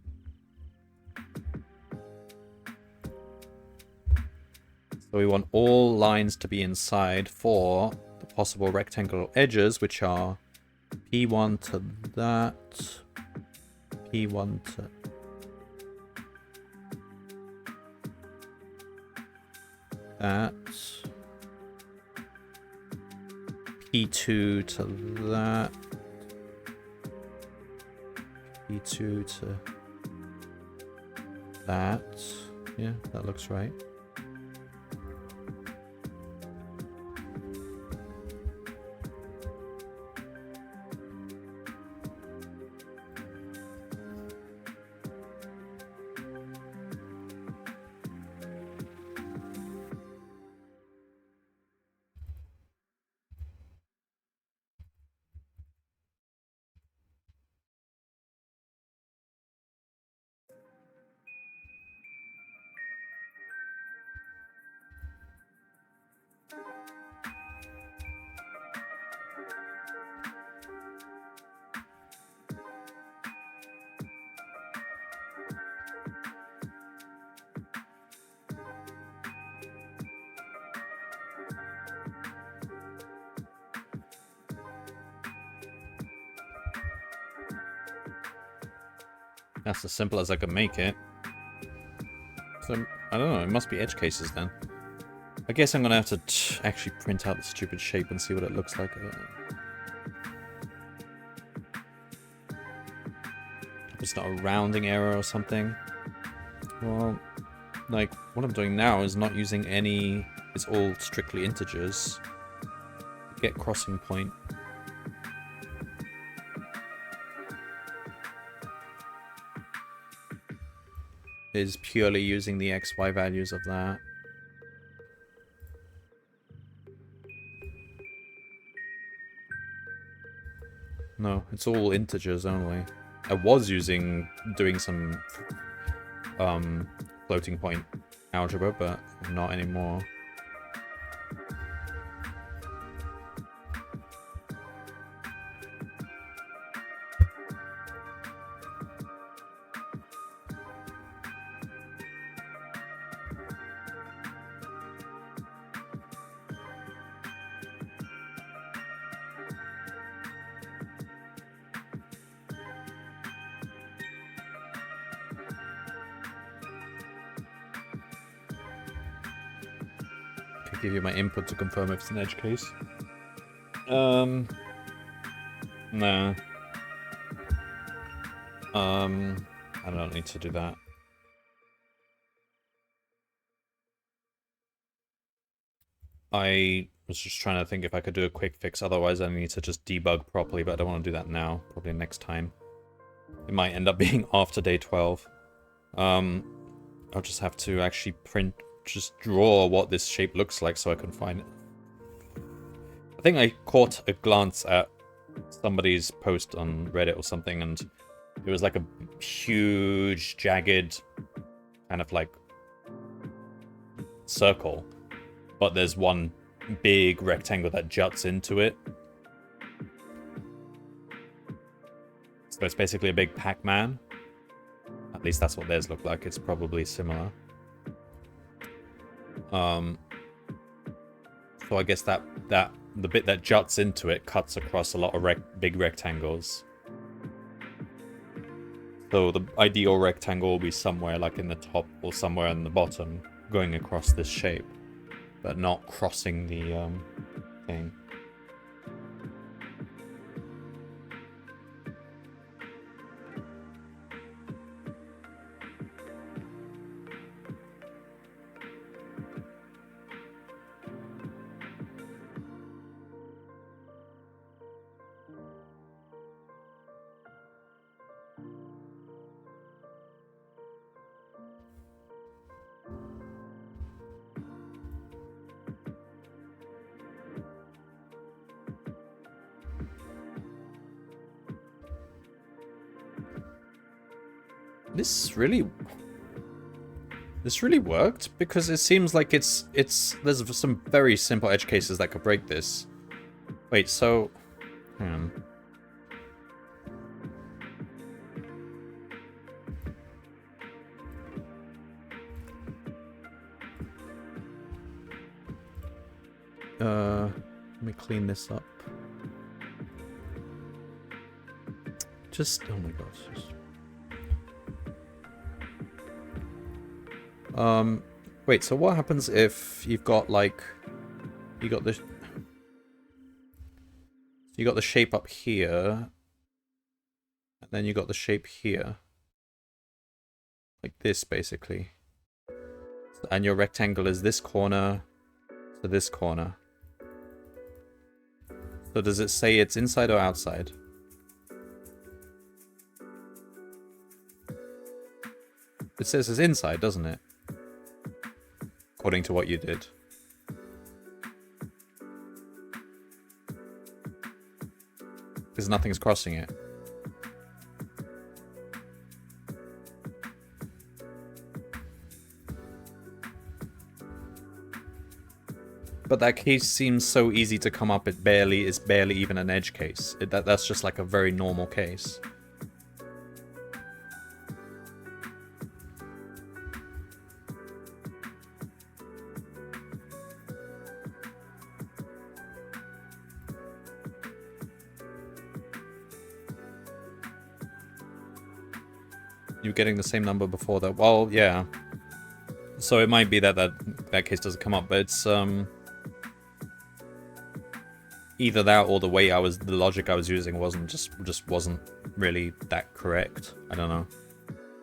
So we want all lines to be inside for the possible rectangular edges, which are P1 to that, P1 to that, P2 to that, P2 to that. Yeah, that looks right. That's as simple as I can make it. So, I don't know, it must be edge cases then. I guess I'm gonna have to actually print out the stupid shape and see what it looks like. It's not a rounding error or something. Well, like, what I'm doing now is not using any... It's all strictly integers. Get crossing point. Is purely using the XY values of that. No, it's all integers only. I was doing some floating point algebra, but not anymore. Give you my input to confirm if it's an edge case. No. I don't need to do that. I was just trying to think if I could do a quick fix, otherwise I need to just debug properly, but I don't want to do that now. Probably next time. It might end up being after day 12. I'll just have to actually just draw what this shape looks like so I can find it. I think I caught a glance at somebody's post on Reddit or something, and it was like a huge, jagged, kind of like circle, but there's one big rectangle that juts into it. So it's basically a big Pac-Man. At least that's what theirs look like. It's probably similar. So I guess that the bit that juts into it cuts across a lot of big rectangles. So the ideal rectangle will be somewhere like in the top or somewhere in the bottom, going across this shape, but not crossing the thing. This really worked, because it seems like there's some very simple edge cases that could break this. Wait, so hang on. Let me clean this up. Oh my gosh. Wait, so what happens if you've got like, you got the shape up here, and then you got the shape here, like this basically, and your rectangle is this corner to this corner. So does it say it's inside or outside? It says it's inside, doesn't it? According to what you did. Because nothing's crossing it. But that case seems so easy to come up, it's barely even an edge case. That's just like a very normal case. You're getting the same number before that. Well, yeah. So it might be that case doesn't come up, but it's either that or the logic I was using just wasn't really that correct. I don't know.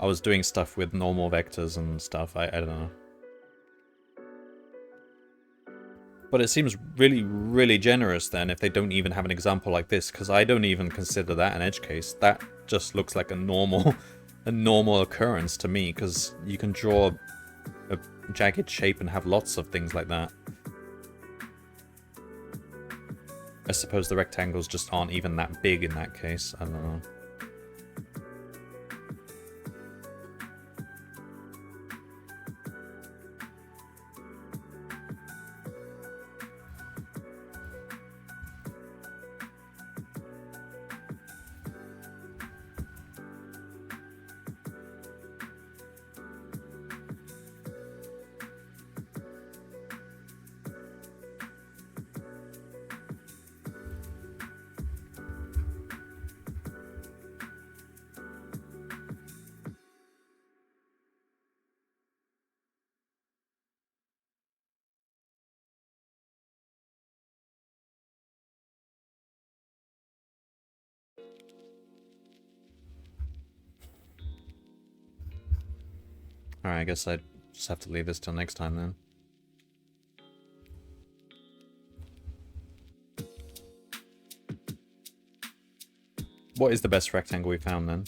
I was doing stuff with normal vectors and stuff. I don't know. But it seems really, really generous then if they don't even have an example like this, because I don't even consider that an edge case. That just looks like a normal occurrence to me, because you can draw a jagged shape and have lots of things like that. I suppose the rectangles just aren't even that big in that case. I don't know. Alright, I guess I just have to leave this till next time then. What is the best rectangle we found then?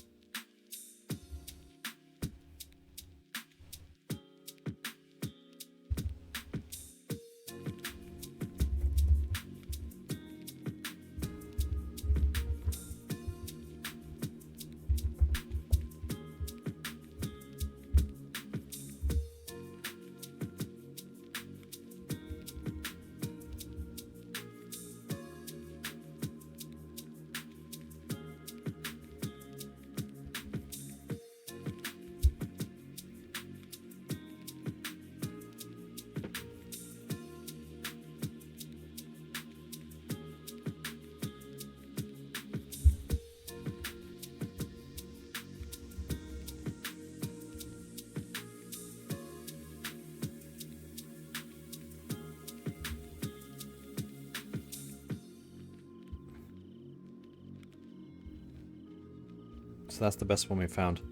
So that's the best one we found.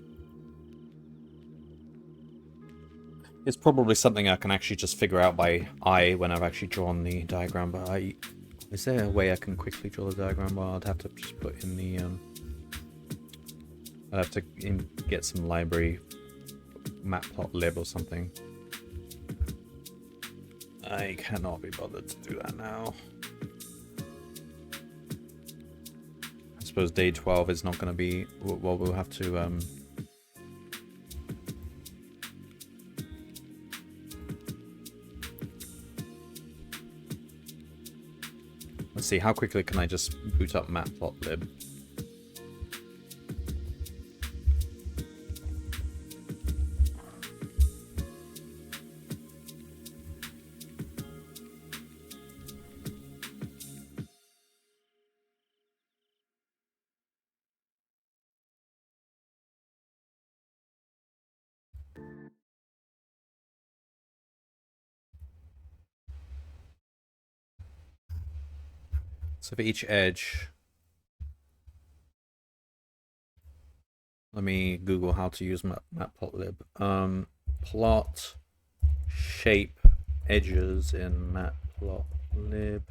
It's probably something I can actually just figure out by eye when I've actually drawn the diagram, but is there a way I can quickly draw the diagram? Well, I'd have to just put in the, I'd have to get some library matplotlib or something. I cannot be bothered to do that now. I suppose day 12 is not going to be, well, we'll have to see, how quickly can I just boot up matplotlib? So for each edge, let me Google how to use matplotlib. Plot shape edges in matplotlib.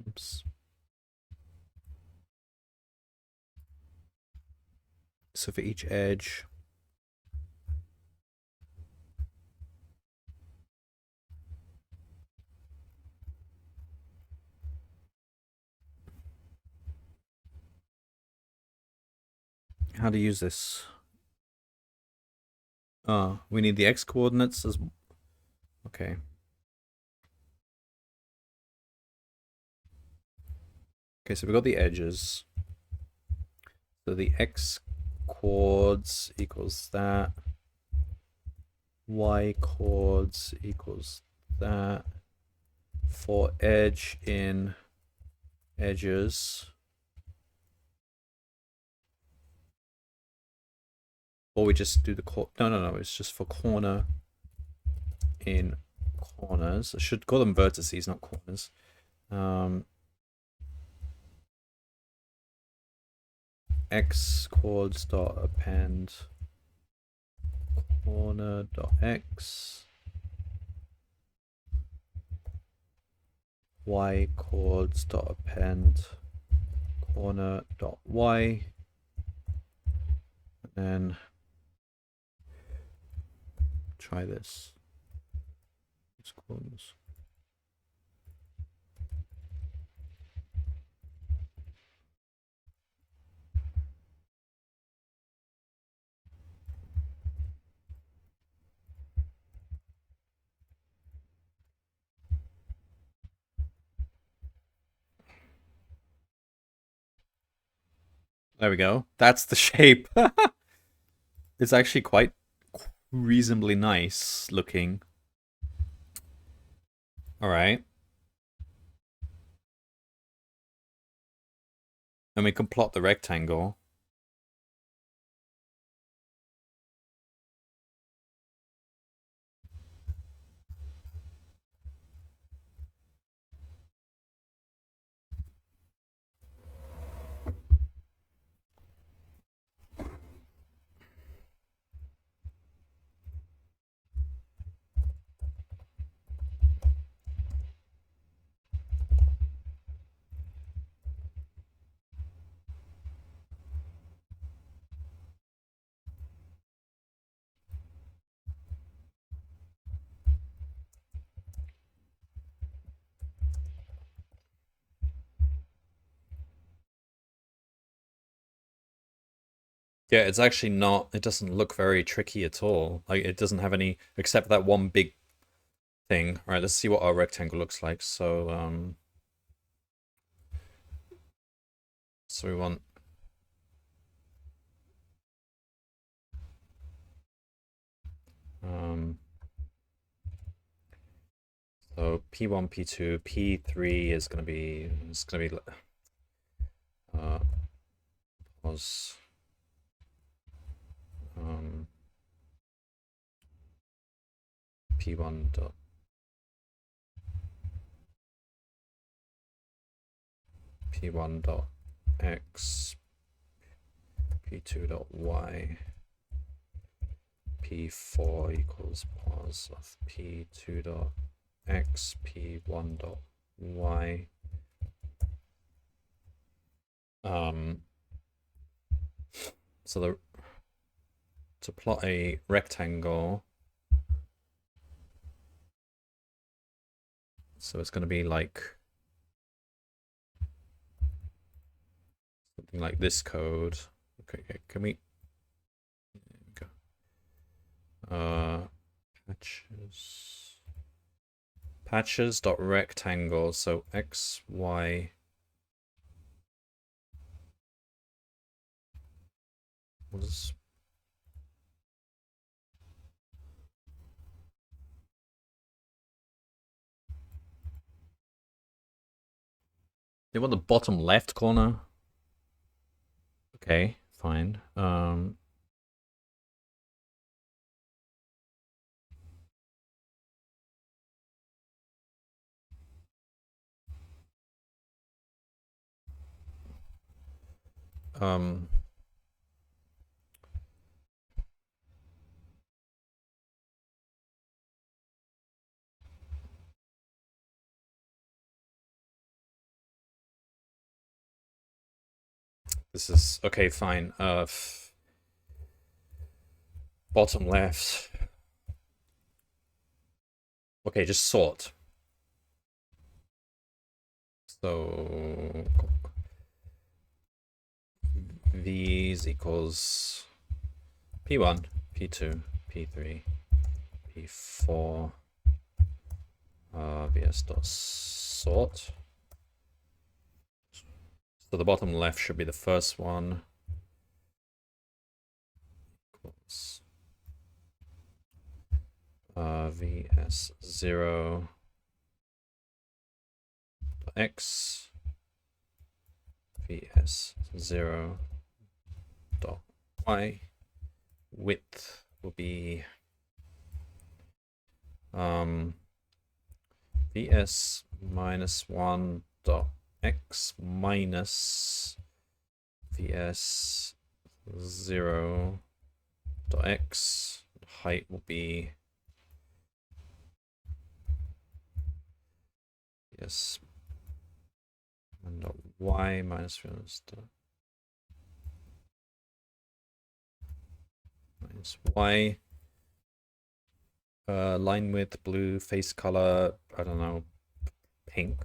Oops. So for each edge, how to use this? We need the x coordinates as okay. Okay, so we've got the edges. So the x chords equals that. Y chords equals that. For edge in edges. Or we just do the no, it's just for corner in corners. I should call them vertices, not corners. X chords dot append corner dot x, y chords dot append corner dot y, and then try this. Corners. There we go. That's the shape. It's actually quite reasonably nice looking. All right. And we can plot the rectangle. Yeah, it's actually not, it doesn't look very tricky at all. Like, it doesn't have any, except that one big thing. All right, let's see what our rectangle looks like. So we want so P1, P2, P3 is gonna be was P1 dot p1 dot x, p2 dot y, p4 equals pos of p2 dot x, p1 dot y. So to plot a rectangle, so it's going to be like something like this code. Okay, can we? There we go. Patches dot rectangle. So x, y. What is? They want the bottom left corner. Okay, fine. This is okay, fine. Bottom left. Okay, just sort. So these equals p1, p2, p3, p4, vs dot sort. So the bottom left should be the first one. Equals vs0 x, vs0 dot y. Width will be vs minus 1 dot x minus vs 0 dot x. Height will be vs 1 dot y minus y. Line width, blue, face color, I don't know, pink.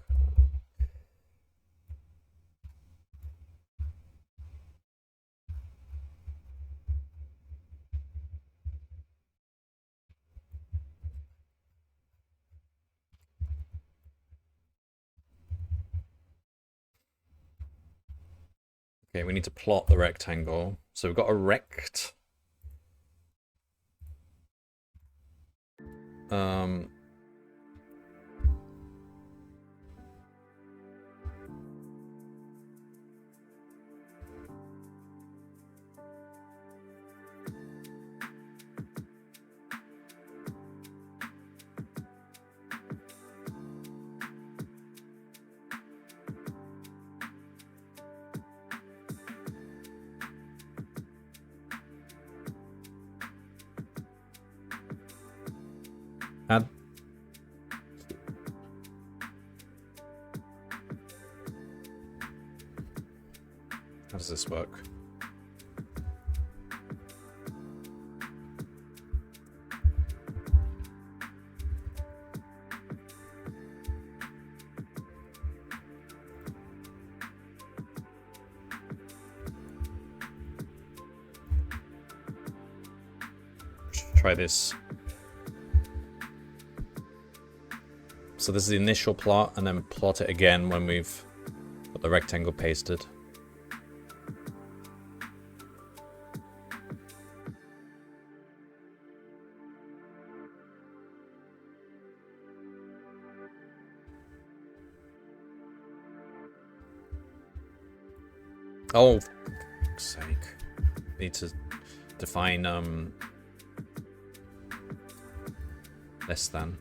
Okay, we need to plot the rectangle. So we've got a rect. Add. How does this work? Try this. So this is the initial plot, and then plot it again when we've got the rectangle pasted. Oh, for fuck's sake. Need to define less than.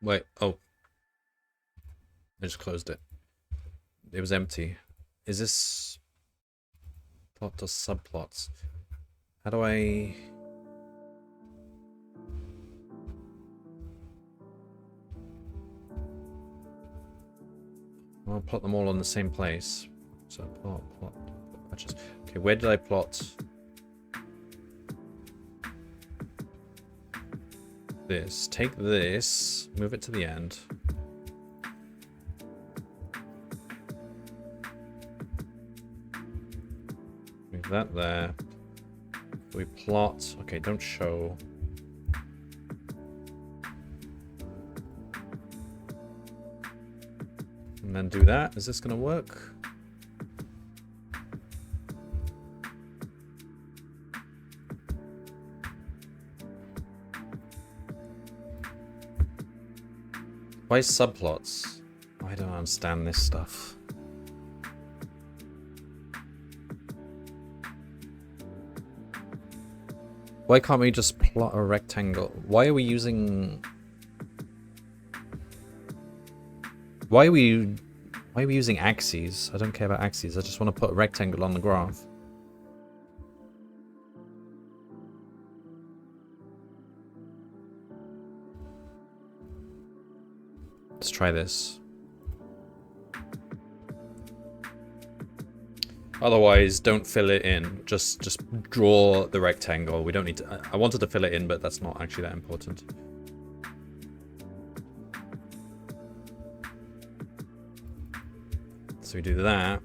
Wait, oh. I just closed it. It was empty. Is this plot or subplots? How do I... I'll plot them all on the same place. So plot, patches. Okay, where did I plot this? Take this, move it to the end. Move that there. We plot. Okay, don't show. And then do that. Is this gonna work? Why subplots? I don't understand this stuff. Why can't we just plot a rectangle? Why are we using... Why are we using axes? I don't care about axes. I just want to put a rectangle on the graph. Let's try this. Otherwise, don't fill it in. Just draw the rectangle. We don't need to... I wanted to fill it in, but that's not actually that important. So we do that.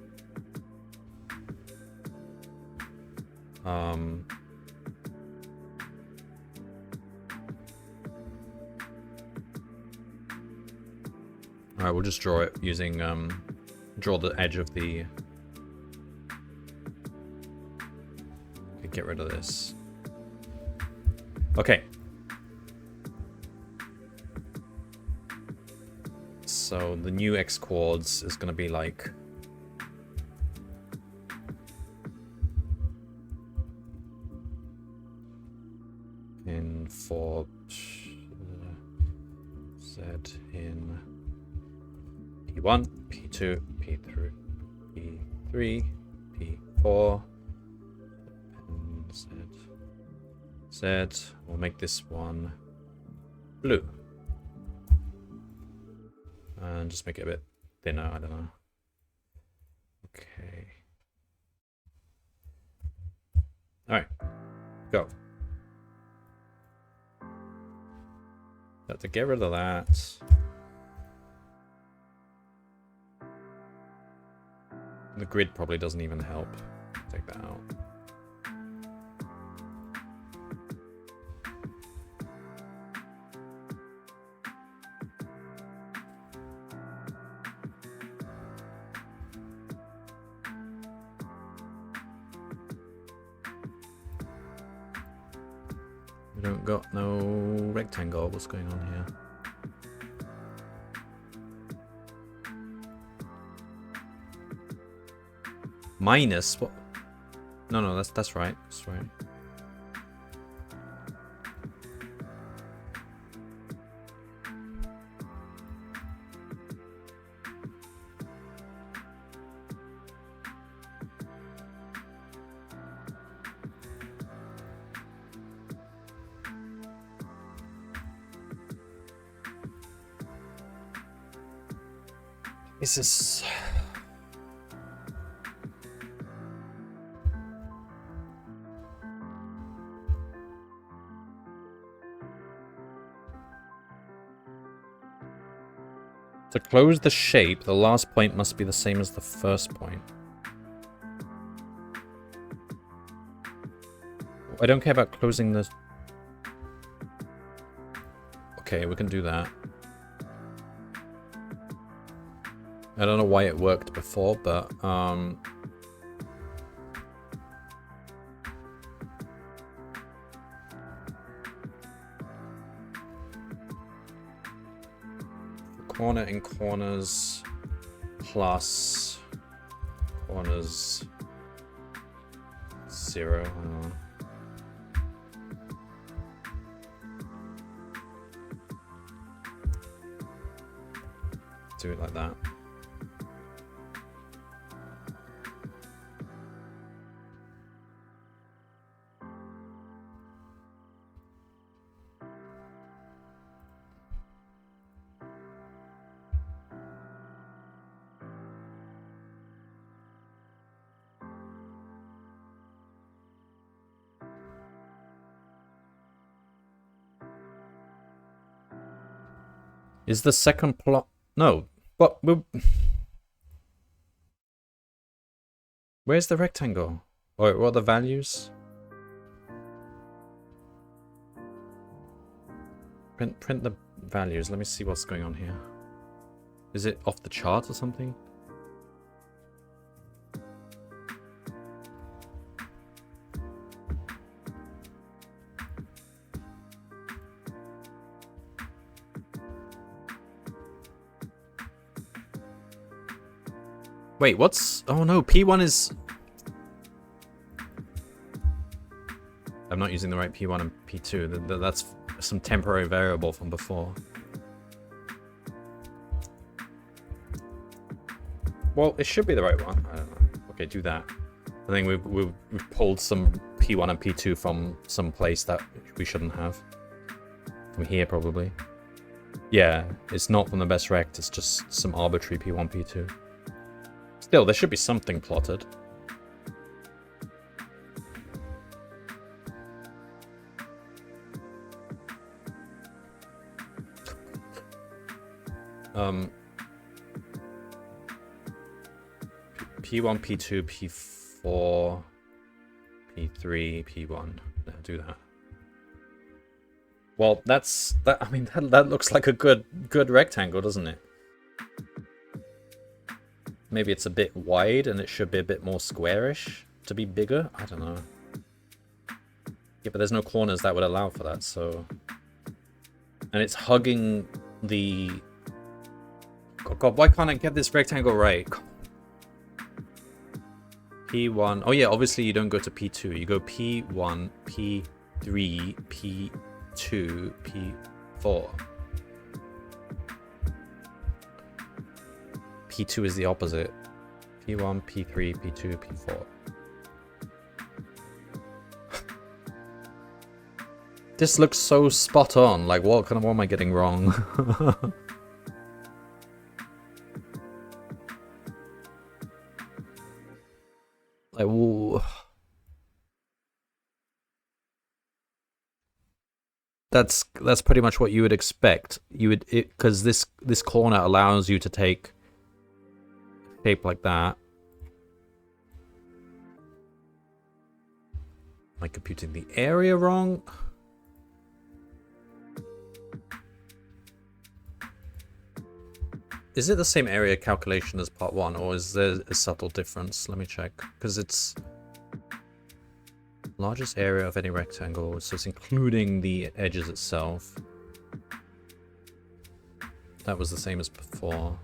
Alright, we'll just draw it using, draw the edge of the... Okay, get rid of this. Okay. So the new X chords is going to be like... in for Z in P1, P2, P3, P3, P4, and Z. Z. We'll make this one blue. And just make it a bit thinner, I don't know. Okay. Alright. Go. Have to get rid of that. The grid probably doesn't even help. Take that out. We don't got no rectangle. What's going on here? Minus what? No, that's right. That's right. This is... To close the shape, the last point must be the same as the first point. I don't care about closing the... Okay, we can do that. I don't know why it worked before, but corner in corners plus corners 0. I don't know. do it like that. Is the second plot... No. What? Where's the rectangle? Or what are the values? Print the values. Let me see what's going on here. Is it off the chart or something? Wait, what's... Oh no, P1 is... I'm not using the right P1 and P2. That's some temporary variable from before. Well, it should be the right one. I don't know. Okay, do that. I think we've pulled some P1 and P2 from some place that we shouldn't have. From here, probably. Yeah, it's not from the best rect. It's just some arbitrary P1, P2. Still, there should be something plotted. P1, P2, P4, P3, P1. Yeah, do that. Well, that's that. I mean, that looks like a good rectangle, doesn't it? Maybe it's a bit wide and it should be a bit more squarish to be bigger. I don't know. Yeah, but there's no corners that would allow for that, so... And it's hugging the... God, why can't I get this rectangle right? P1... Oh yeah, obviously you don't go to P2. You go P1, P3, P2, P4. P2 is the opposite. P1, P3, P2, P4. This looks so spot on. Like, what am I getting wrong? Like, whoa. That's pretty much what you would expect. You would, because this corner allows you to take shape like that. Am I computing the area wrong? Is it the same area calculation as part 1, or is there a subtle difference? Let me check. Because it's largest area of any rectangle, so it's including the edges itself. That was the same as before.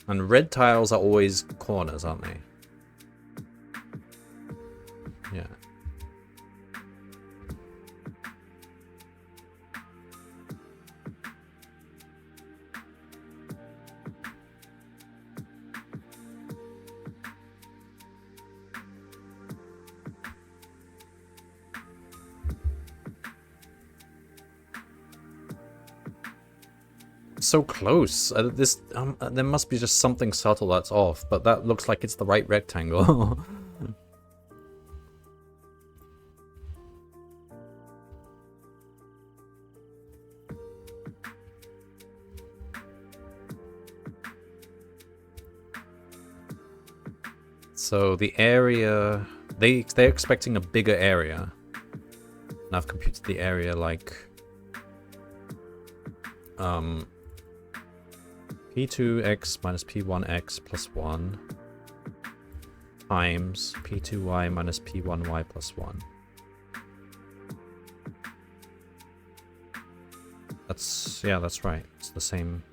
And red tiles are always corners, aren't they? Yeah. So close. There must be just something subtle that's off, but that looks like it's the right rectangle. So the area, they're expecting a bigger area. And I've computed the area like P2x minus P1x plus 1 times P2y minus P1y plus 1. That's right. It's the same.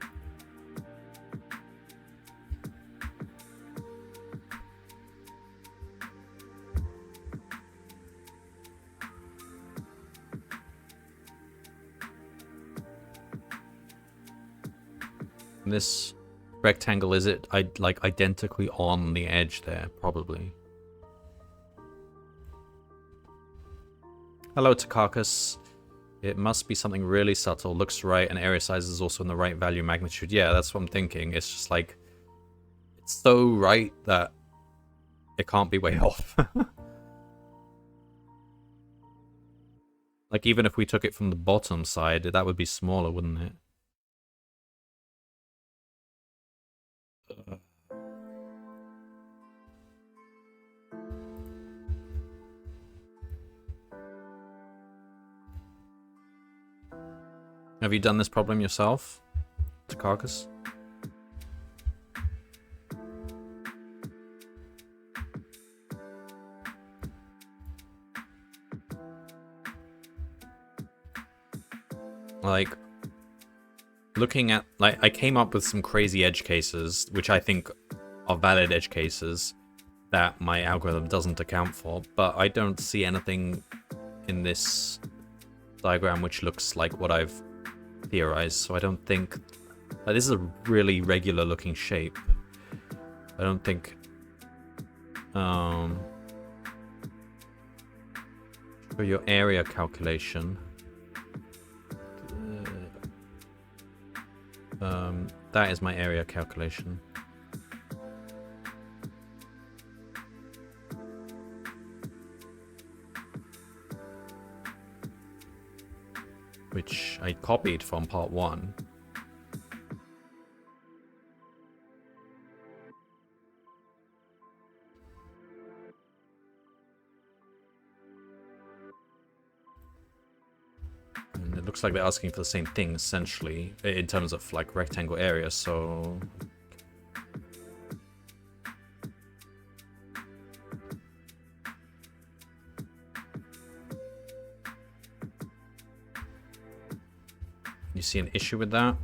This rectangle, is it like identically on the edge there? Probably. Hello, Takakis. It must be something really subtle. Looks right, and area size is also in the right value magnitude. Yeah, that's what I'm thinking. It's just like, it's so right that it can't be way off. Like, even if we took it from the bottom side, that would be smaller, wouldn't it? Have you done this problem yourself, Takakis? Like, looking at, like, I came up with some crazy edge cases, which I think are valid edge cases that my algorithm doesn't account for, but I don't see anything in this diagram which looks like what I've theorized, so I don't think... Like, this is a really regular looking shape. I don't think... For your area calculation... that is my area calculation. Which I copied from part 1. And it looks like they're asking for the same thing, essentially, in terms of, like, rectangle area, so... You see an issue with that?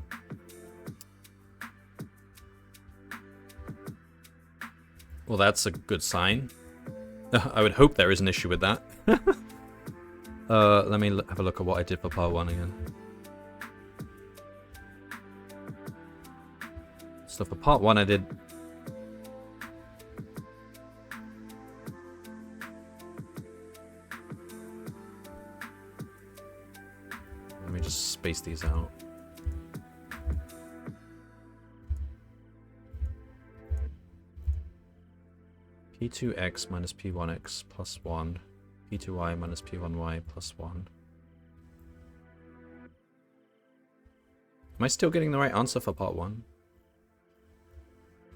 Well, that's a good sign. I would hope there is an issue with that. Let me have a look at what I did for part 1 again. So for part 1 I did... Let me just space these out. P2x minus P1x plus 1. P2y minus P1y plus 1. Am I still getting the right answer for part 1?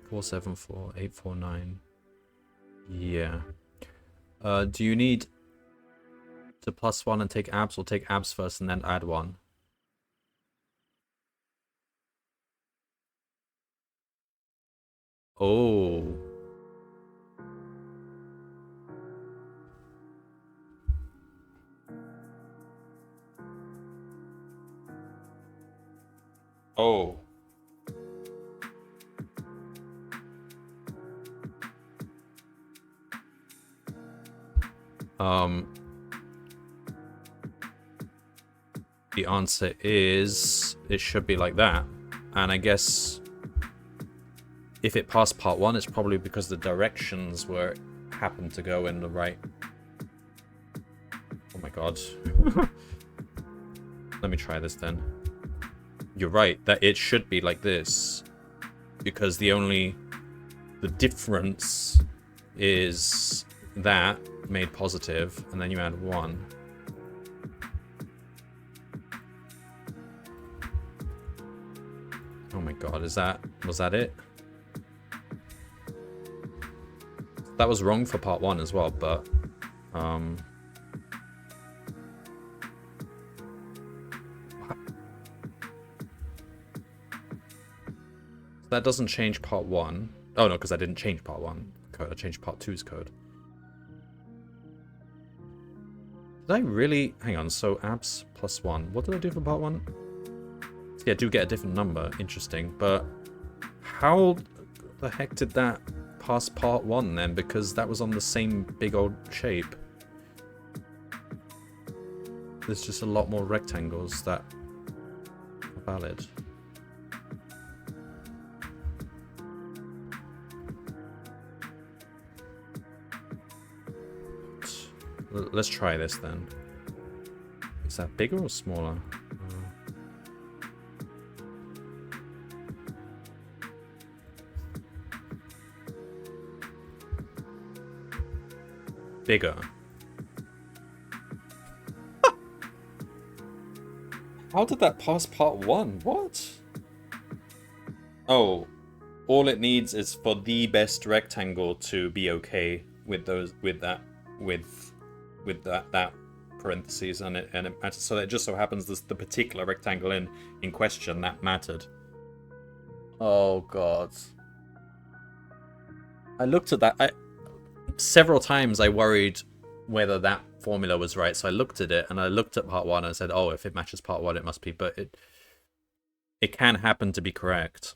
474, 849. Yeah. Do you need to plus 1 and take abs, or take abs first and then add 1? Oh. Oh. The answer is it should be like that. And I guess if it passed part 1, it's probably because the directions where it happened to go in the right. Oh my god. Let me try this then. You're right, that it should be like this. Because the difference is that made positive, and then you add 1. Oh my god, was that it? That was wrong for part 1 as well, but that doesn't change part 1. Oh no, because I didn't change part 1 code, I changed part 2's code. Did I really... Hang on, so abs plus 1. What did I do for part 1? Yeah, I do get a different number. Interesting. But how the heck did that pass part 1 then? Because that was on the same big old shape. There's just a lot more rectangles that are valid. let's try this then. Is that bigger or smaller? Bigger. How did that pass part 1? What? Oh, all it needs is for the best rectangle to be okay with that parentheses, and it matters. So it just so happens this the particular rectangle in question that mattered. Oh god. I looked at that. Several times I worried whether that formula was right, so I looked at it and I looked at part 1 and I said, oh, if it matches part 1 it must be, but it can happen to be correct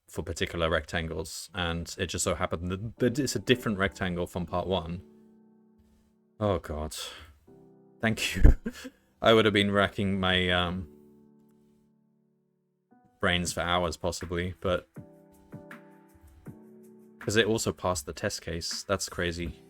for particular rectangles, and it just so happened that it's a different rectangle from part 1. Oh god. Thank you. I would have been racking my brains for hours possibly, but because it also passed the test case. That's crazy.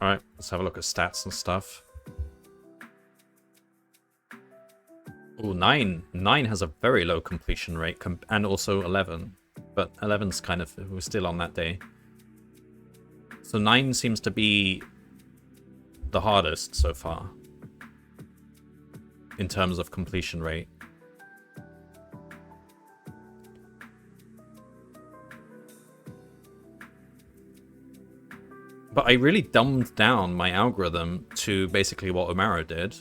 Alright, let's have a look at stats and stuff. Oh, 9. 9 has a very low completion rate, and also 11. But 11's kind of, we're still on that day. So 9 seems to be the hardest so far in terms of completion rate. But I really dumbed down my algorithm to basically what Omaro did,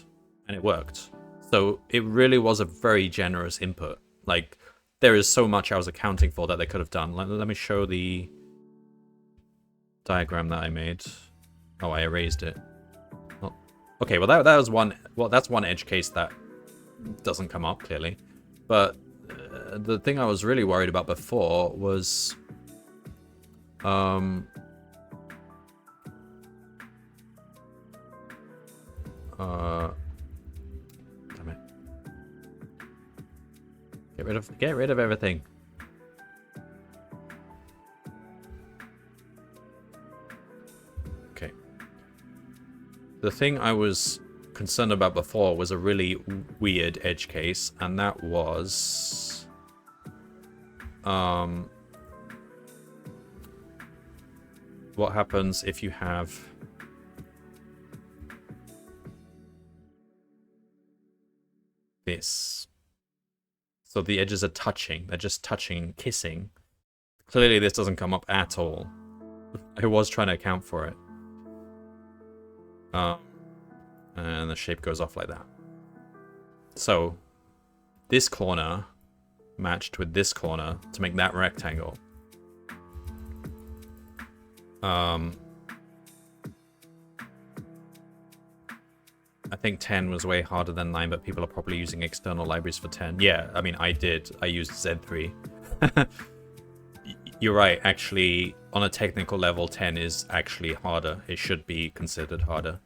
and it worked. So it really was a very generous input. Like, there is so much I was accounting for that they could have done. Let me show the diagram that I made. Oh, I erased it. Oh. Okay, well that was one. Well, that's one edge case that doesn't come up clearly. But the thing I was really worried about before was, damn it. Get rid of everything. Okay. The thing I was concerned about before was a really weird edge case, and that was what happens if you have this. So the edges are touching. They're just touching, kissing. Clearly this doesn't come up at all. I was trying to account for it. And the shape goes off like that. So this corner matched with this corner to make that rectangle. I think 10 was way harder than 9, but people are probably using external libraries for 10. Yeah, I mean, I did. I used Z3. You're right, actually, on a technical level, 10 is actually harder. It should be considered harder.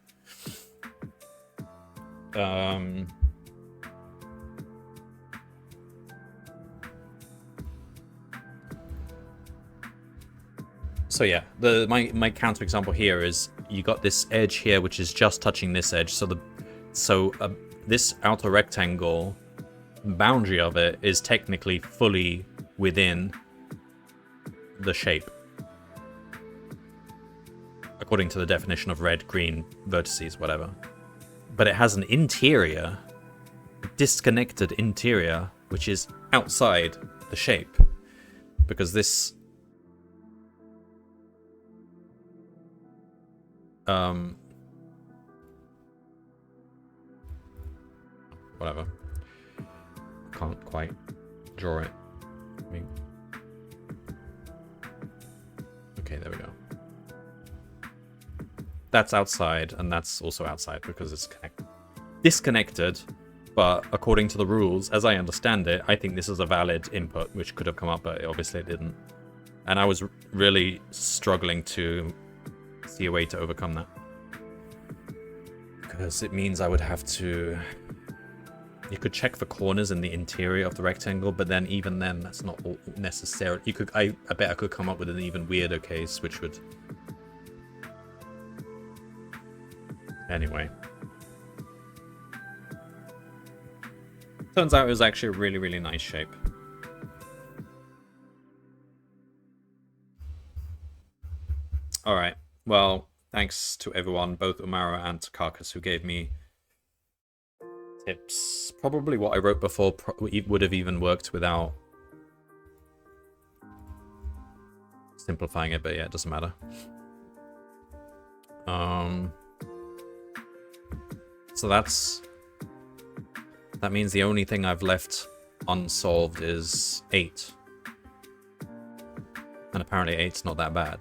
So yeah, my counterexample here is you got this edge here, which is just touching this edge. So this outer rectangle boundary of it is technically fully within the shape, according to the definition of red, green, vertices, whatever. But it has an interior, disconnected interior, which is outside the shape, because this whatever. Can't quite draw it. I mean, okay, there we go. That's outside, and that's also outside because it's disconnected but according to the rules, as I understand it, I think this is a valid input, which could have come up, but obviously it didn't. And I was really struggling to see a way to overcome that. Because it means I would have to... You could check for corners in the interior of the rectangle, but then even then, that's not necessary. You could, I bet I could come up with an even weirder case, which would... Anyway. Turns out it was actually a really, really nice shape. Alright, well, thanks to everyone, both Umara and Takakis, who gave me tips. Probably what I wrote before would have even worked without simplifying it, but yeah, it doesn't matter. So that means the only thing I've left unsolved is 8. And apparently 8's not that bad.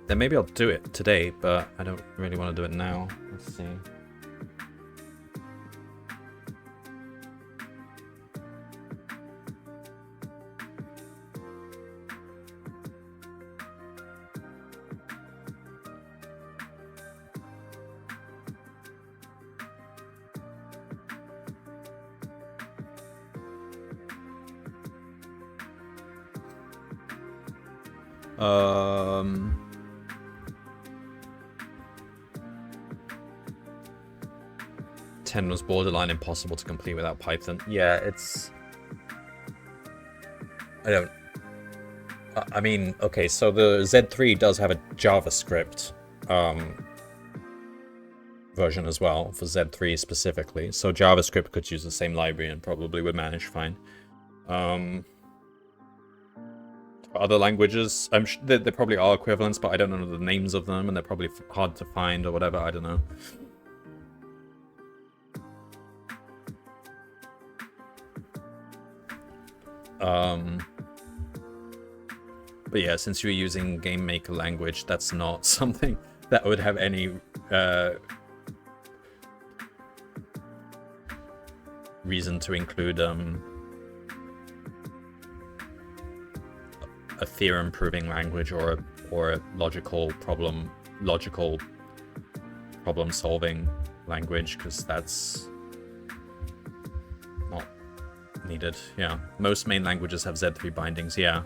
Then maybe I'll do it today, but I don't really want to do it now. Let's see. Ten was borderline impossible to complete without Python. Yeah, it's... I mean, okay, so the Z3 does have a JavaScript version as well, for Z3 specifically. So JavaScript could use the same library and probably would manage fine. Other languages, I'm sure there probably are equivalents, but I don't know the names of them, and they're probably hard to find or whatever, I don't know. But yeah, since you're using Game Maker language, that's not something that would have any reason to include a theorem proving language or a logical problem solving language, because that's not needed. Yeah, most main languages have Z3 bindings. Yeah,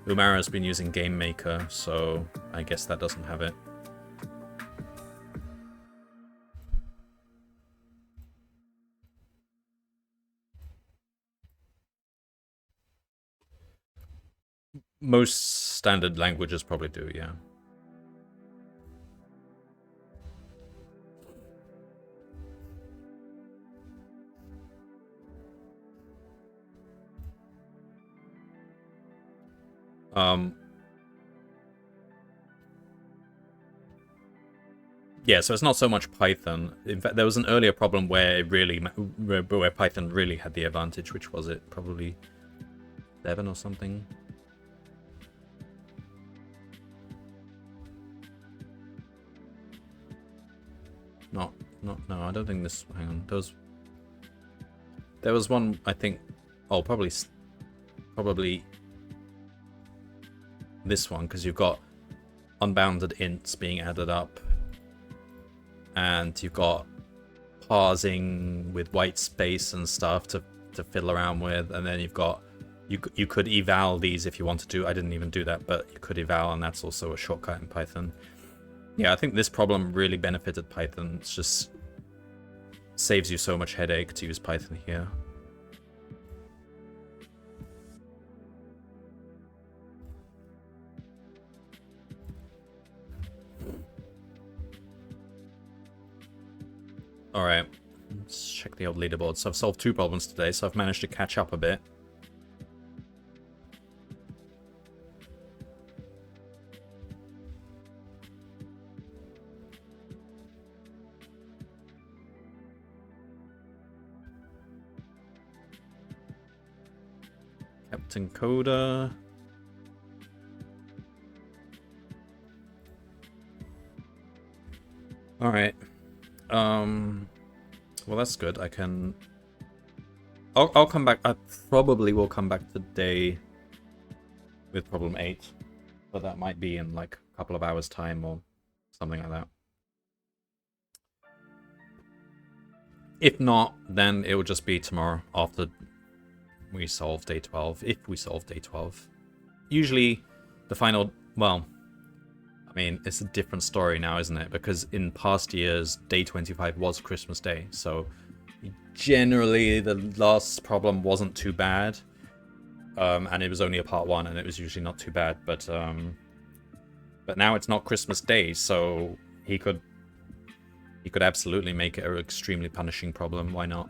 Umara's been using Game Maker, so I guess that doesn't have it. Most standard languages probably do, yeah. Yeah, so it's not so much Python. In fact, there was an earlier problem where where Python really had the advantage. Which was it? Probably 7 or something. No, I don't think this... Hang on, there was one, I think... Oh, probably this one, because you've got unbounded ints being added up. And you've got parsing with white space and stuff to fiddle around with. And then you've got... You could eval these if you wanted to. I didn't even do that, but you could eval, and that's also a shortcut in Python. Yeah, I think this problem really benefited Python. It's just saves you so much headache to use Python here. Alright, let's check the old leaderboard. So I've solved 2 problems today, so I've managed to catch up a bit. Captain Coda. Alright. Well, that's good. I can... I'll come back. I probably will come back today with problem 8. But that might be in like a couple of hours' time or something like that. If not, then it will just be tomorrow after we solve day 12. If we solve day 12. Usually the final... Well, I mean, it's a different story now, isn't it? Because in past years, day 25 was Christmas Day. So generally the last problem wasn't too bad. And it was only a part 1, and it was usually not too bad. But now it's not Christmas Day, so he could absolutely make it an extremely punishing problem. Why not?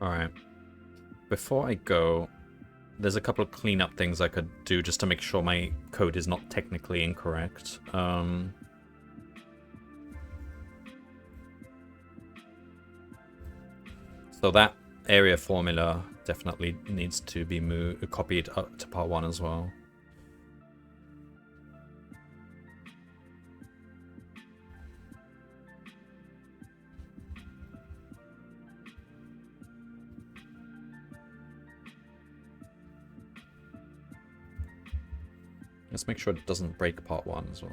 Alright. Before I go, there's a couple of cleanup things I could do just to make sure my code is not technically incorrect. So that area formula definitely needs to be copied up to part 1 as well. Let's make sure it doesn't break part 1 as well.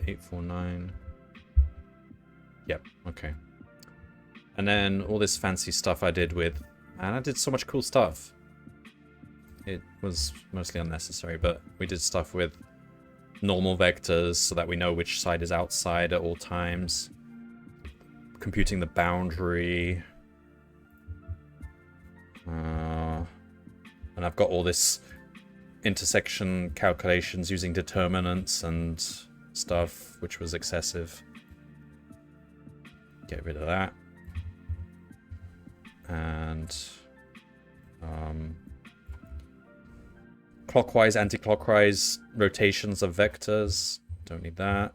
.849. Yep, okay. And then all this fancy stuff I did with... Man, I did so much cool stuff. It was mostly unnecessary, but we did stuff with normal vectors so that we know which side is outside at all times. Computing the boundary. And I've got all this intersection calculations using determinants and stuff, which was excessive. Get rid of that. And clockwise, anti-clockwise rotations of vectors. Don't need that.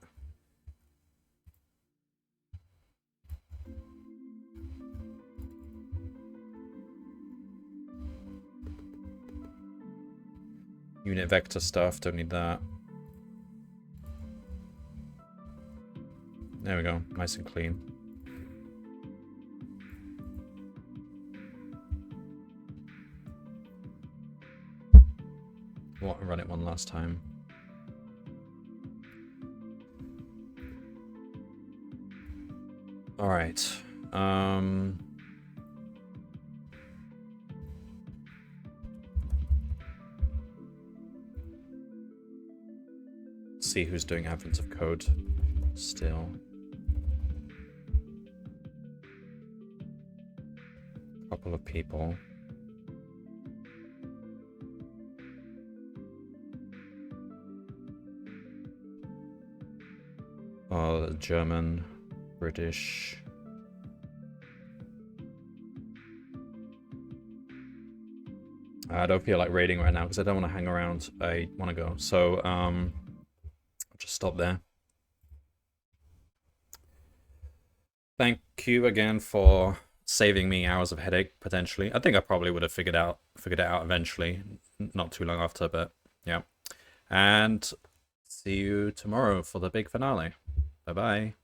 Unit vector stuff, don't need that. There we go, nice and clean. Run it one last time. All right. See who's doing advent of code still. Couple of people. German, British. I don't feel like raiding right now because I don't want to hang around. I want to go. So, I'll just stop there. Thank you again for saving me hours of headache, potentially. I think I probably would have figured it out eventually. Not too long after, but yeah. And see you tomorrow for the big finale. Bye-bye.